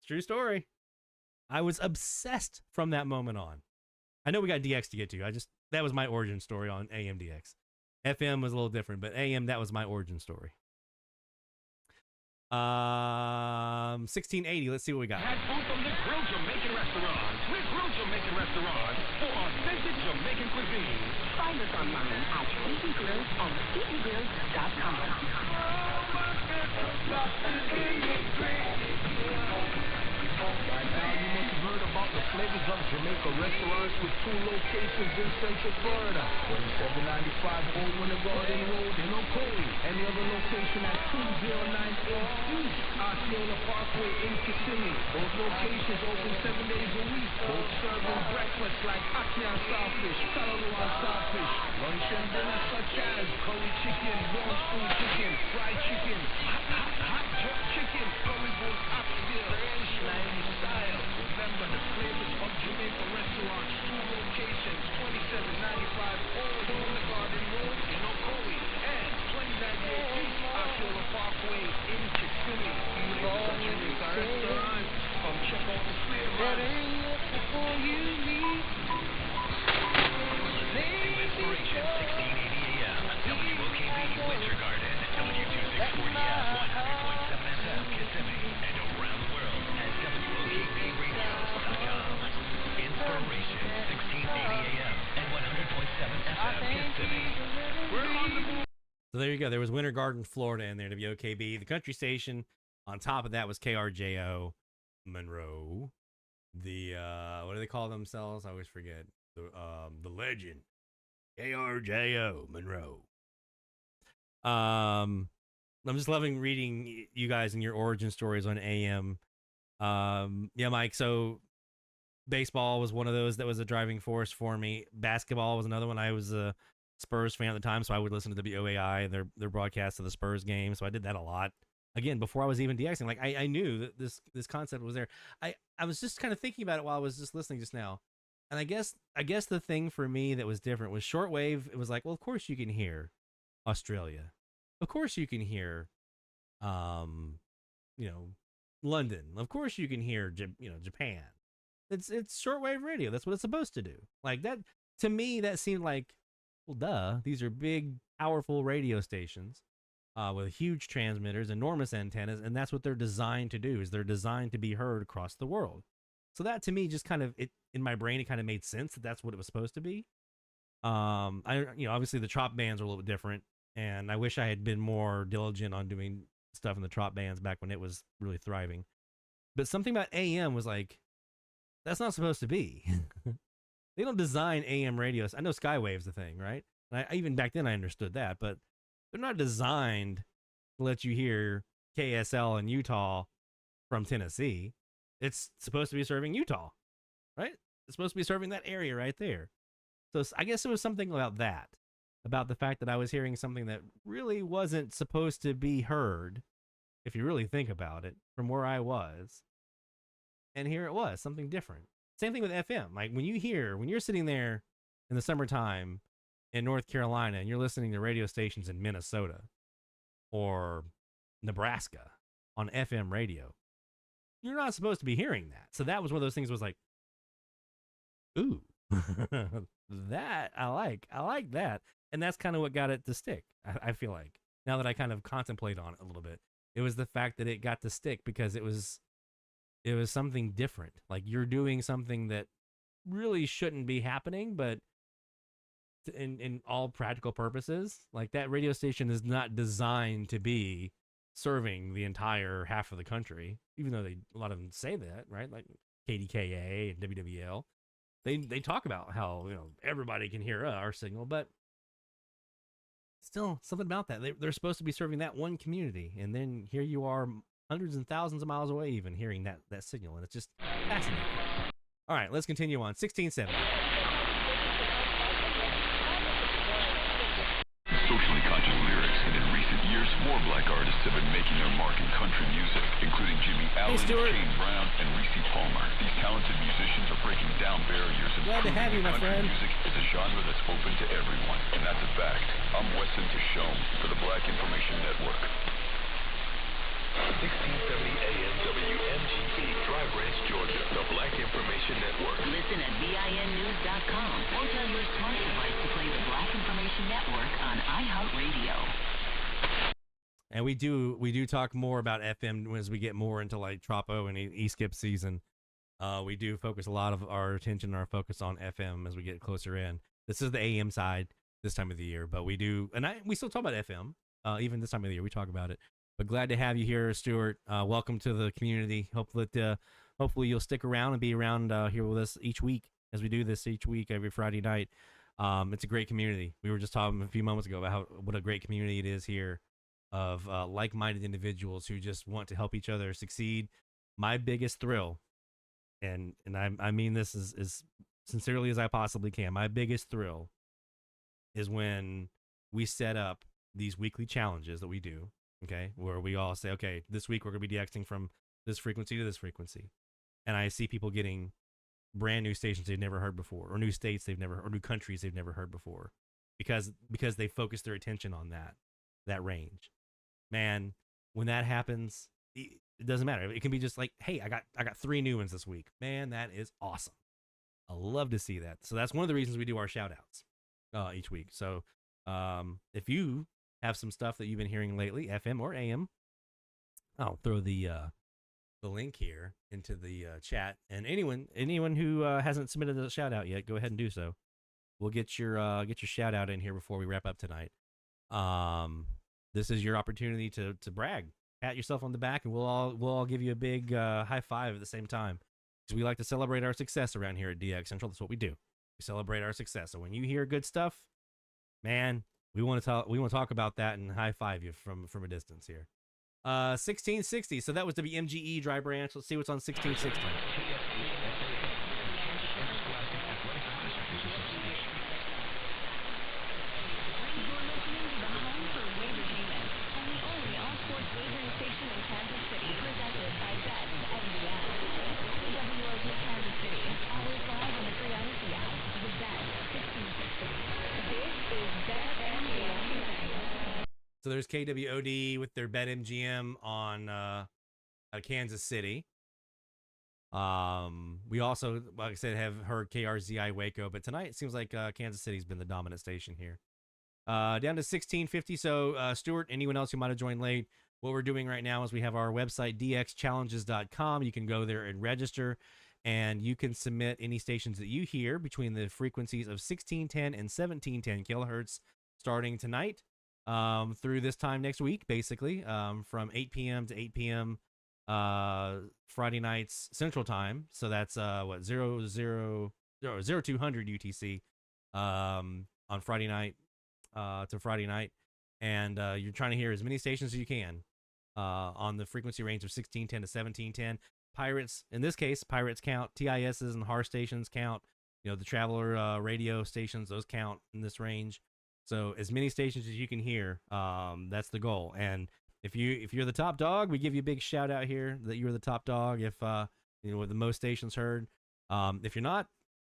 True story. I was obsessed from that moment on. I know we got DX to get to. That was my origin story on AM DX. FM was a little different, but AM, that was my origin story. 1680. Let's see what we got. Had food from the Grill Jamaican Restaurant. We're Grill Jamaican Restaurant for authentic Jamaican cuisine. Find us online at Sweetie Grills on sweetiegrills.com. Right now, you must have heard about the Flavors of Jamaica restaurants with 2 locations in Central Florida. 4795 Old Winter Garden Road in Ocoee, and the other location at 2098 East Osceola Parkway in Kissimmee. Both locations open 7 days a week. Both serving breakfast like Hackney Sawfish, Talaluan Sawfish, lunch and dinner such as curry chicken, warm stew chicken, fried chicken, hot jerk chicken, curry goat oxtail, and Chinese style. Remember the Flavors of Jamaica restaurants, 2 locations, 2795 Old Winter Garden Road in Ocoee, and 2098 East Osceola Parkway in Kissimmee. Flavors of Jamaica restaurants. Come check out the flavors. Before you leave. Inspiration 1680 AM, WOKB Winter Garden, W2640F 100.7 FM Kissimmee, and around the world at WOKBRadios.com. Inspiration 1680 AM and 100.7 FM Kissimmee. We're on the move. So there you go. There was Winter Garden, Florida in there, WOKB. The country station on top of that was KRJO Monroe. The, what do they call themselves? I always forget. The legend. KRJO Monroe. I'm just loving reading you guys and your origin stories on AM. Yeah, Mike, so baseball was one of those that was a driving force for me. Basketball was another one. I was a Spurs fan at the time, so I would listen to the WOAI and their broadcast of the Spurs game, so I did that a lot. Again, before I was even DXing, like I knew that this concept was there. I was just kind of thinking about it while I was just listening just now. And I guess the thing for me that was different was shortwave. It was like, well, of course you can hear Australia. Of course you can hear, London. Of course you can hear, Japan. It's shortwave radio. That's what it's supposed to do. Like that, to me, that seemed like Well, duh. These are big, powerful radio stations with huge transmitters, enormous antennas, and that's what they're designed to do. Is they're designed to be heard across the world. So that to me just kind of in my brain it kind of made sense that that's what it was supposed to be. Obviously the trop bands are a little bit different, and I wish I had been more diligent on doing stuff in the trop bands back when it was really thriving. But something about AM was like, that's not supposed to be. They don't design AM radios. I know Skywave's the thing, right? And even back then I understood that, but they're not designed to let you hear KSL in Utah from Tennessee. It's supposed to be serving Utah, right? It's supposed to be serving that area right there. So I guess it was something about that, about the fact that I was hearing something that really wasn't supposed to be heard, if you really think about it, from where I was. And here it was, something different. Same thing with FM. Like when you're sitting there in the summertime in North Carolina and you're listening to radio stations in Minnesota or Nebraska on FM radio, you're not supposed to be hearing that. So that was one of those things was like, ooh, that I like that. And that's kind of what got it to stick. I feel like now that I kind of contemplate on it a little bit, it was the fact that it got to stick because it was something different. Like you're doing something that really shouldn't be happening, but in all practical purposes, like that radio station is not designed to be serving the entire half of the country, even though a lot of them say that, right? Like KDKA and WWL, they talk about how everybody can hear our signal, but still something about that. They're supposed to be serving that one community, and then here you are, hundreds and thousands of miles away, even hearing that signal, and it's just fascinating. All right, let's continue on. 1670. Socially conscious lyrics, and in recent years, more black artists have been making their mark in country music, including Jimmy Allen, Shane Brown, and Reese Palmer. These talented musicians are breaking down barriers and glad to have you, my friend. Music is a genre that's open to everyone, and that's a fact. I'm Weston Tishome for the Black Information Network. 1670 AM WMGP, Dry Branch, Georgia, the Black Information Network. Listen at BINnews.com or tell your smart device to play the Black Information Network on iHeartRadio. And we do talk more about FM as we get more into like Tropo and E-Skip season. We do focus a lot of our attention and our focus on FM as we get closer in. This is the AM side this time of the year, but we still talk about FM. Even this time of the year, we talk about it. But glad to have you here, Stuart. Welcome to the community. Hopefully you'll stick around and be around here with us each week as we do this each week, every Friday night. It's a great community. We were just talking a few moments ago about what a great community it is here of like-minded individuals who just want to help each other succeed. My biggest thrill, and I mean this as sincerely as I possibly can, my biggest thrill is when we set up these weekly challenges that we do. Okay, where we all say, okay, this week we're going to be DXing from this frequency to this frequency. And I see people getting brand new stations they've never heard before, or new states or new countries they've never heard before, because they focus their attention on that range. Man, when that happens, it doesn't matter. It can be just like, hey, I got 3 new ones this week. Man, that is awesome. I love to see that. So that's one of the reasons we do our shout outs each week. So if you have some stuff that you've been hearing lately, FM or AM, I'll throw the link here into the chat, and anyone who hasn't submitted a shout out yet, go ahead and do so. We'll get your shout out in here before we wrap up tonight. This is your opportunity to brag, pat yourself on the back, and we'll all give you a big high five at the same time, because we like to celebrate our success around here at DX Central. That's what we do. We celebrate our success. So when you hear good stuff, man, we want to talk about that and high five you from a distance here. 1660. So that was WMGE Dry Branch. Let's see what's on 1660. So there's KWOD with their BetMGM on Kansas City. We also, like I said, have heard KRZI Waco, but tonight it seems like Kansas City's been the dominant station here. Down to 1650. So, Stuart, anyone else who might have joined late, what we're doing right now is we have our website, dxchallenges.com. You can go there and register, and you can submit any stations that you hear between the frequencies of 1610 and 1710 kilohertz starting tonight through this time next week, basically, from 8 p.m. to 8 p.m. Friday nights Central Time. So that's 0200 UTC on Friday night to Friday night. And you're trying to hear as many stations as you can on the frequency range of 1610 to 1710. Pirates, in this case, Pirates count. TISs and HAR stations count. The Traveler radio stations, those count in this range. So as many stations as you can hear, that's the goal. And if you're the top dog, we give you a big shout out here that you're the top dog. If with the most stations heard. If you're not,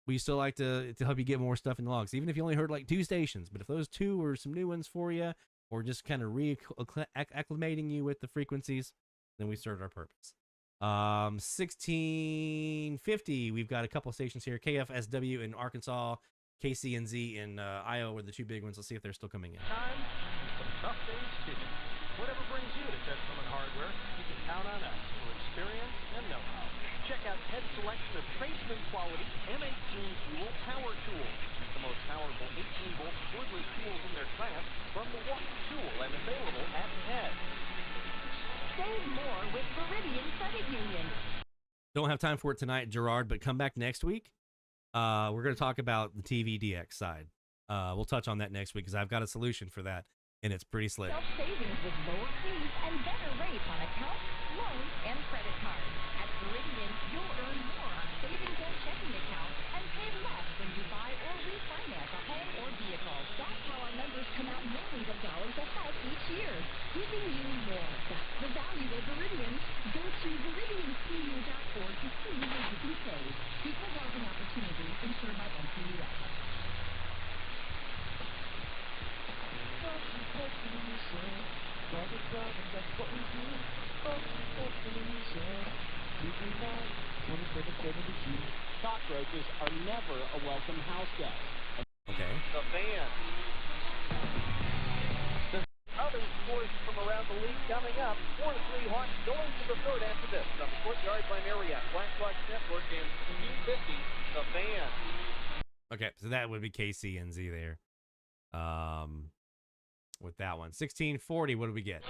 we still like to help you get more stuff in the logs, even if you only heard like 2 stations. But if those 2 were some new ones for you, or just kind of acclimating you with the frequencies, then we served our purpose. 1650, we've got a couple stations here. KFSW in Arkansas, KCNZ in Iowa were the 2 big ones. Let's see if they're still coming in. Time, some tough days stitching. Whatever brings you to Testament Hardware, you can count on us for experience and know-how. Check out Ted's selection of tradesman quality M18 fuel power tools. The most powerful 18-volt cordless tools in their class from the Walker Tool and available at Ted. Save more with Meridian Credit Union. Don't have time for it tonight, Gerard, but come back next week. We're going to talk about the TVDX side. We'll touch on that next week because I've got a solution for that, and it's pretty slick. Self-savings with lower fees and better rates on accounts, loans, and credit cards. At Meridian, you'll earn more on savings and checking accounts and pay less when you buy or refinance a home or vehicle. That's how our members come out millions of dollars ahead each year, giving you more. That's the value of Meridian. Go to meridiancu.org to see where you can save. Equal housing opportunity insured by NCUS. Cockroaches are never a welcome house guest. Okay. The fan. Other scores from around the league coming up. 4-3 Hawks going to the third after this. On the Courtyard by Marriott, Black Box Network, and 250, the fan. Okay, so that would be KCNZ there. With that one. 1640, what do we get? No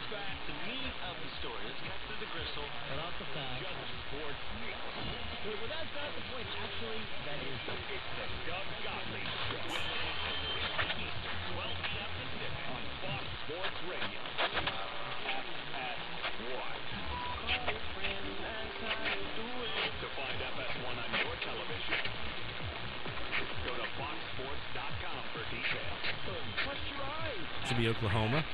fact, the meat of the story. Let's cut through the gristle and off the facts. Just sports. Well, that's not the point. Actually, that is the Doug Gottlieb Show. 12 p.m. Pacific on Fox Sports Radio. FS1. To find FS1 on your television, go to foxsports.com for details. Trust your eyes. Should be Oklahoma.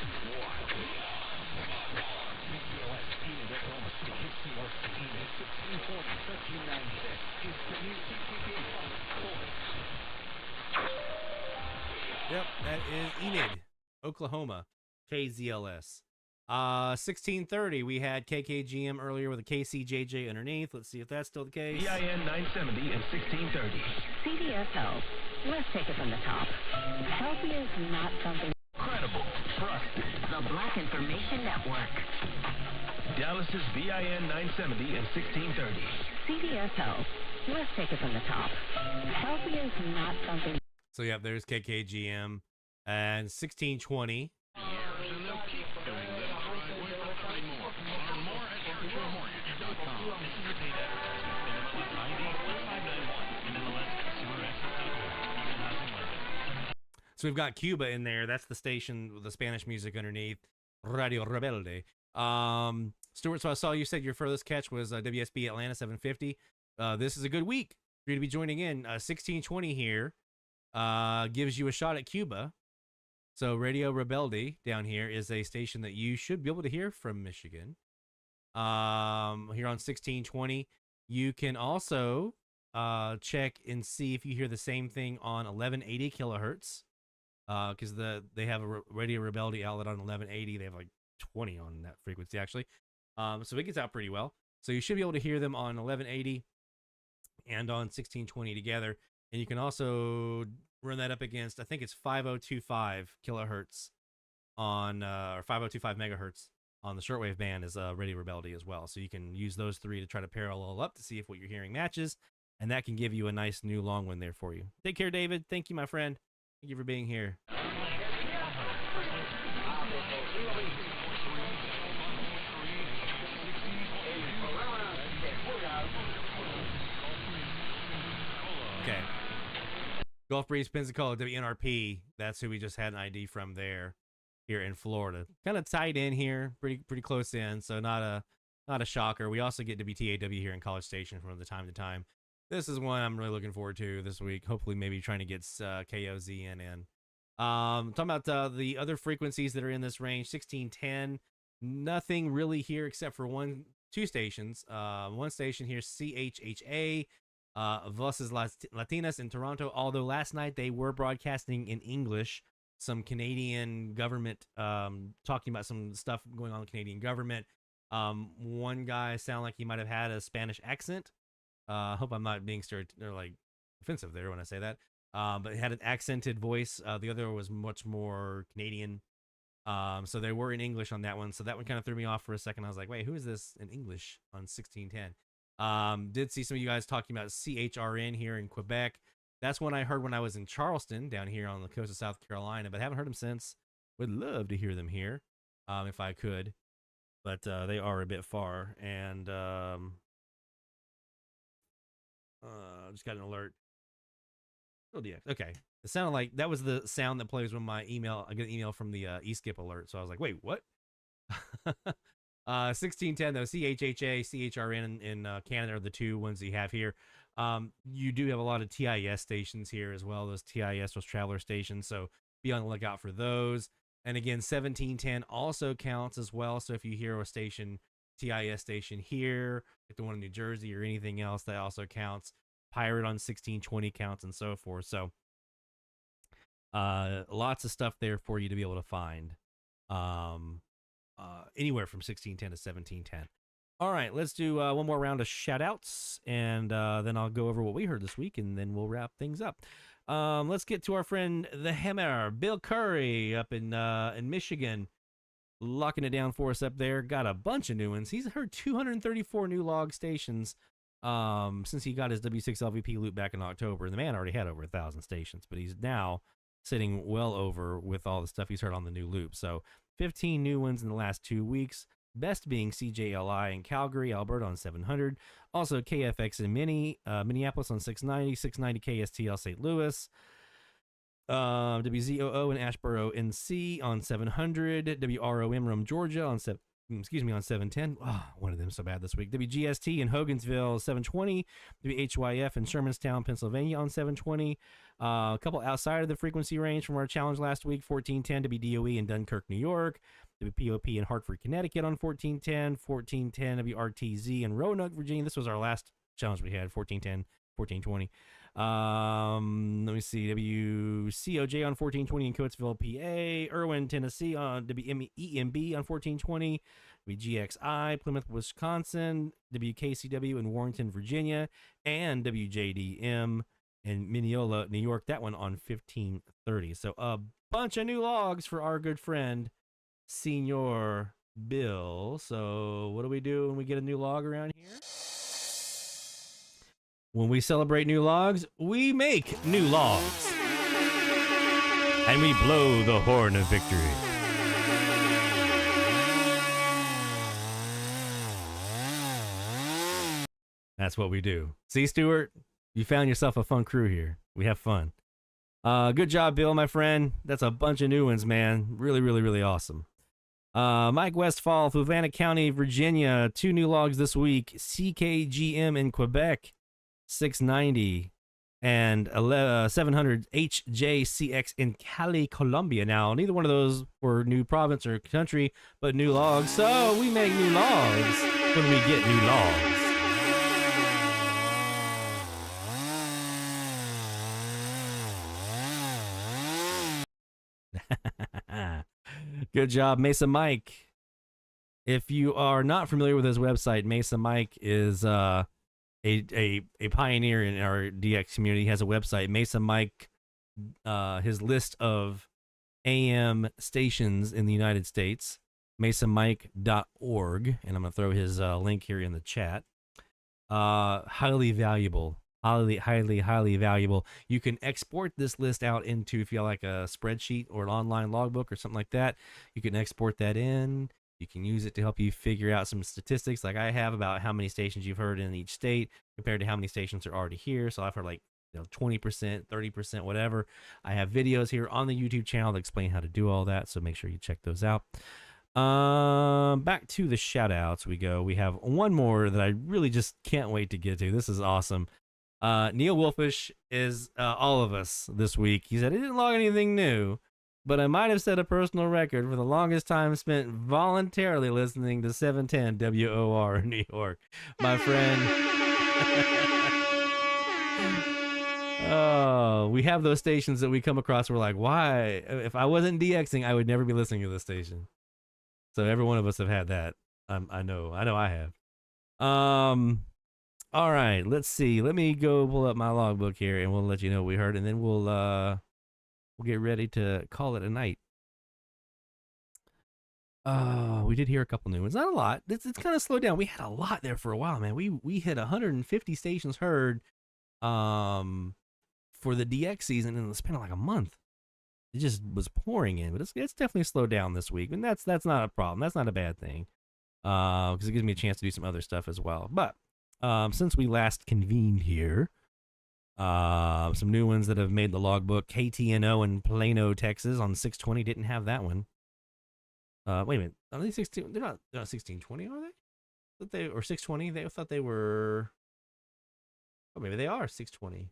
Yep, that is Enid, Oklahoma, KZLS. 1630, we had KKGM earlier with a KCJJ underneath. Let's see if that's still the case. VIN 970 and 1630. CDS Health. Let's take it from the top. Healthy is not something Credible, trusted. The Black Information Network. Dallas's VIN 970 and 1630. CDS Health. Let's take it from the top. Healthy is not something. So, yeah, there's KKGM and 1620. So we've got Cuba in there. That's the station with the Spanish music underneath. Radio Rebelde. Stuart, so I saw you said your furthest catch was WSB Atlanta 750. This is a good week for you to be joining in. 1620 here gives you a shot at Cuba. So Radio Rebelde down here is a station that you should be able to hear from Michigan. Here on 1620. You can also check and see if you hear the same thing on 1180 kilohertz. Because they have a Radio Rebelde outlet on 1180. They have like 20 on that frequency, actually. So it gets out pretty well. So you should be able to hear them on 1180 and on 1620 together. And you can also run that up against, I think it's 5025 kilohertz on, or 5025 megahertz on the shortwave band is Radio Rebellion as well. So you can use those three to try to parallel up to see if what you're hearing matches. And that can give you a nice new long one there for you. Take care, David. Thank you, my friend. Thank you for being here. Okay. Gulf Breeze Pensacola, WNRP. That's who we just had an ID from there, here in Florida. Kind of tied in here, pretty close in. So not a shocker. We also get WTAW here in College Station from time to time. This is one I'm really looking forward to this week. Hopefully, maybe trying to get KOZN in. Talking about the other frequencies that are in this range, 1610. Nothing really here except for two stations. One station here, CHHA, Voces Latinas in Toronto. Although last night they were broadcasting in English. Some Canadian government talking about some stuff going on in the Canadian government. One guy sounded like he might have had a Spanish accent. I hope I'm not being offensive there when I say that. But it had an accented voice. The other was much more Canadian. So they were in English on that one. So that one kind of threw me off for a second. I was like, wait, who is this in English on 1610? Did see some of you guys talking about CHRN here in Quebec. That's one I heard when I was in Charleston down here on the coast of South Carolina, but I haven't heard them since. Would love to hear them here if I could. But they are a bit far. And just got an alert. Oh, DX. Okay. It sounded like that was the sound that plays when I get an email from the eSkip alert. So I was like, wait, what? 1610 though, CHHA, CHRN in Canada are the two ones that you have here. You do have a lot of TIS stations here as well. Those TIS, those traveler stations. So be on the lookout for those. And again, 1710 also counts as well. So if you hear a station, TIS station here, like the one in New Jersey or anything else, that also counts. Pirate on 1620 counts and so forth. So lots of stuff there for you to be able to find. Anywhere from 1610 to 1710. All right, let's do one more round of shout outs, and then I'll go over what we heard this week, and then we'll wrap things up. Let's get to our friend the Hammer, Bill Curry, up in Michigan, locking it down for us up there. Got a bunch of new ones. He's heard 234 new log stations since he got his W6LVP loop back in October. The man already had over 1,000 stations, but he's now sitting well over with all the stuff he's heard on the new loop. So 15 new ones in the last 2 weeks. Best being CJLI in Calgary, Alberta on 700. Also KFX in Minneapolis on 690. 690 KSTL St. Louis. WZOO in Ashboro, NC on 700. WROM Rome, Georgia on 710. Oh, one of them so bad this week. WGST in Hogansville 720. WHYF in Shermanstown, Pennsylvania on 720. A couple outside of the frequency range from our challenge last week. 1410 WDOE in Dunkirk, New York. WPOP in Hartford, Connecticut on 1410. 1410 WRTZ in Roanoke, Virginia. This was our last challenge we had. 1410, 1420. Let me see. WCOJ on 1420 in Coatesville, PA. Irwin, Tennessee on WEMB on 1420. WGXI, Plymouth, Wisconsin. WKCW in Warrenton, Virginia. And WJDM in Mineola, New York. That one on 1530. So a bunch of new logs for our good friend, Senior Bill. So what do we do when we get a new log around here? When we celebrate new logs, we make new logs. And we blow the horn of victory. That's what we do. See, Stuart? You found yourself a fun crew here. We have fun. Good job, Bill, my friend. That's a bunch of new ones, man. Really, really, really awesome. Mike Westfall, Fluvanna County, Virginia. 2 new logs this week. CKGM in Quebec, 690. And 700 HJCX in Cali, Colombia. Now, neither one of those were new province or country, but new logs. So we make new logs when we get new logs. Good job, Mesa Mike If you are not familiar with his website, Mesa Mike is a pioneer in our DX community. He has a website, Mesa Mike, his list of AM stations in the United States, mesamike.org, and I'm going to throw his link here in the chat. Highly valuable. Highly valuable. You can export this list out into, if you like, a spreadsheet or an online logbook or something like that. You can export that in. You can use it to help you figure out some statistics like I have about how many stations you've heard in each state compared to how many stations are already here. So I've heard like 20%, 30%, whatever. I have videos here on the YouTube channel that explain how to do all that. So make sure you check those out. Back to the shout outs we go. We have one more that I really just can't wait to get to. This is awesome. Neil Wolfish is all of us this week. He said he didn't log anything new, but I might have set a personal record for the longest time spent voluntarily listening to 710 WOR in New York. My friend. Oh, we have those stations that we come across. We're like, why? If I wasn't DXing, I would never be listening to this station. So every one of us have had that. I know I have. All right, let's see. Let me go pull up my logbook here, and we'll let you know what we heard, and then we'll get ready to call it a night. We did hear a couple new ones. Not a lot. It's kind of slowed down. We had a lot there for a while, man. We hit 150 stations heard for the DX season in the span of like a month. It just was pouring in, but it's definitely slowed down this week, and that's not a problem. That's not a bad thing, because it gives me a chance to do some other stuff as well. But since we last convened here, some new ones that have made the logbook. KTNO in Plano, Texas on 620 didn't have that one. Wait a minute, are they 16? They're not 1620, are they? Thought they or 620? They thought they were. Oh, maybe they are 620.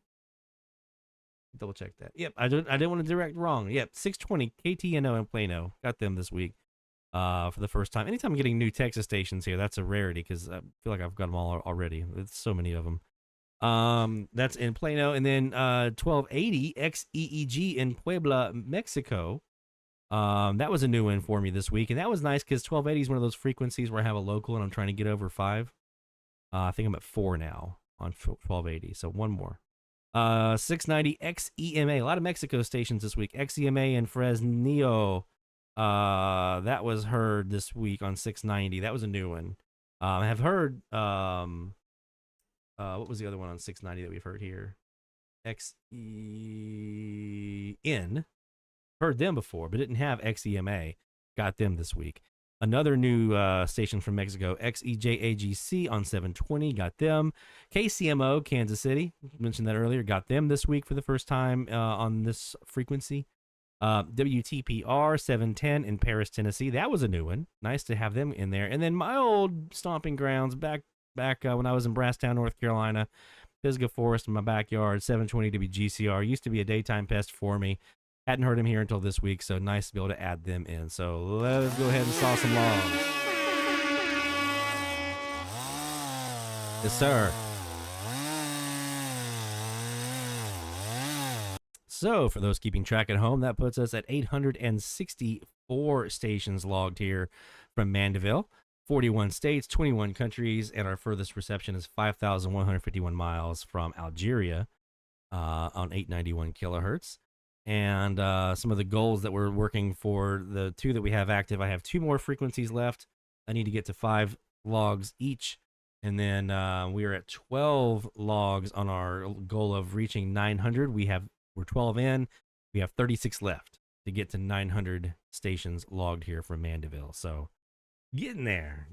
Double check that. Yep, I didn't want to direct wrong. Yep, 620 KTNO in Plano. Got them this week for the first time. Anytime I'm getting new Texas stations here, that's a rarity because I feel like I've got them all already. There's so many of them. That's in Plano. And then 1280 XEEG in Puebla, Mexico. That was a new one for me this week. And that was nice because 1280 is one of those frequencies where I have a local and I'm trying to get over 5. I think I'm at 4 now on 1280. So one more. 690 XEMA, a lot of Mexico stations this week. XEMA in Fresnillo, that was heard this week on 690. That was a new one. I have heard, what was the other one on 690 that we've heard here? XEN, heard them before, but didn't have XEMA. Got them this week. Another new station from Mexico, XEJAGC on 720, got them. KCMO, Kansas City, mentioned that earlier, got them this week for the first time on this frequency. WTPR 710 in Paris, Tennessee. That was a new one. Nice to have them in there. And then my old stomping grounds back when I was in Brasstown, North Carolina, Pisgah Forest in my backyard, 720 WGCR. Used to be a daytime pest for me. Hadn't heard him here until this week, so nice to be able to add them in. So let's go ahead and saw some logs. Yes, sir. So for those keeping track at home, that puts us at 864 stations logged here from Mandeville. 41 states, 21 countries, and our furthest reception is 5,151 miles from Algeria on 891 kilohertz. And some of the goals that we're working for, the 2 that we have active, I have 2 more frequencies left. I need to get to 5 logs each. And then we are at 12 logs on our goal of reaching 900. We're 12 in. We have 36 left to get to 900 stations logged here from Mandeville. So getting there.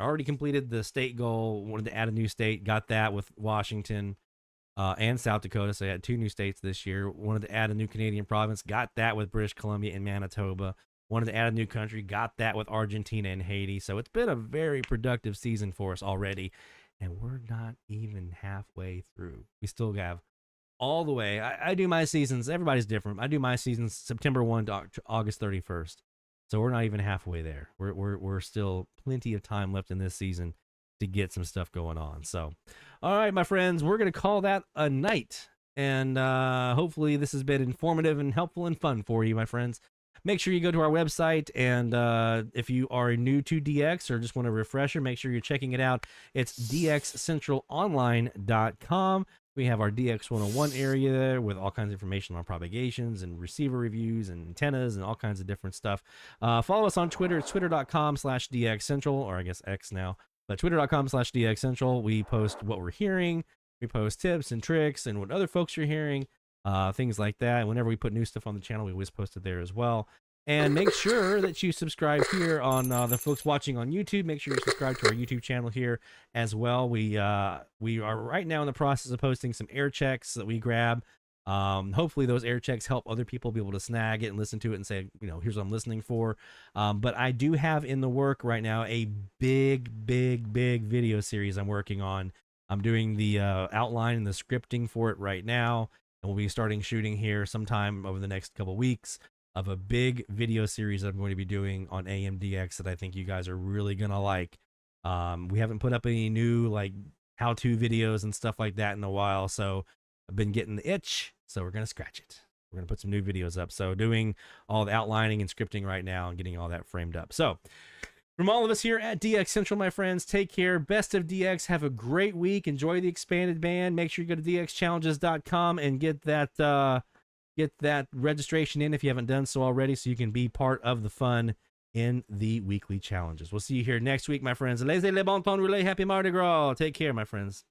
Already completed the state goal. Wanted to add a new state. Got that with Washington. And South Dakota, so I had 2 new states this year. Wanted to add a new Canadian province, got that with British Columbia and Manitoba. Wanted to add a new country, got that with Argentina and Haiti. So it's been a very productive season for us already, and we're not even halfway through. We still have all the way. I do my seasons, everybody's different. I do my seasons September 1 to August 31st. So we're not even halfway there. We're still plenty of time left in this season to get some stuff going on. So, all right, my friends, we're going to call that a night. And hopefully this has been informative and helpful and fun for you, my friends. make sure you go to our website, and if you are new to DX or just want a refresher, make sure you're checking it out. It's dxcentralonline.com. We have our DX 101 area there with all kinds of information on propagations and receiver reviews and antennas and all kinds of different stuff. Follow us on Twitter. It's twitter.com/DXCentral, or I guess X now, but twitter.com/DXCentral. We post what we're hearing. We post tips and tricks and what other folks are hearing, things like that. And whenever we put new stuff on the channel, we always post it there as well. And make sure that you subscribe here on the folks watching on YouTube. Make sure you subscribe to our YouTube channel here as well. We are right now in the process of posting some air checks that we grab. Hopefully those air checks help other people be able to snag it and listen to it and say, here's what I'm listening for. But I do have in the work right now a big video series I'm working on. I'm doing the outline and the scripting for it right now. And we'll be starting shooting here sometime over the next couple weeks of a big video series that I'm going to be doing on AMDX that I think you guys are really going to like. We haven't put up any new how-to videos and stuff like that in a while, so I've been getting the itch, so we're going to scratch it. We're going to put some new videos up. So doing all the outlining and scripting right now and getting all that framed up. So from all of us here at DX Central, my friends, take care. Best of DX. Have a great week. Enjoy the expanded band. Make sure you go to dxchallenges.com and get that registration in if you haven't done so already, so you can be part of the fun in the weekly challenges. We'll see you here next week, my friends. Laissez le bon temps rouler. Happy Mardi Gras. Take care, my friends.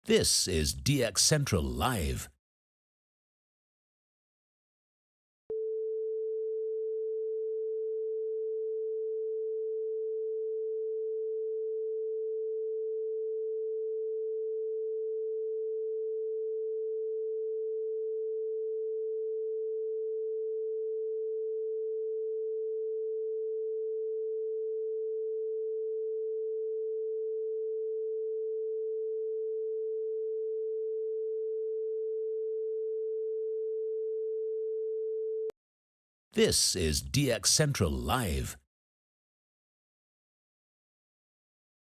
This is DX Central Live. This is DX Central Live.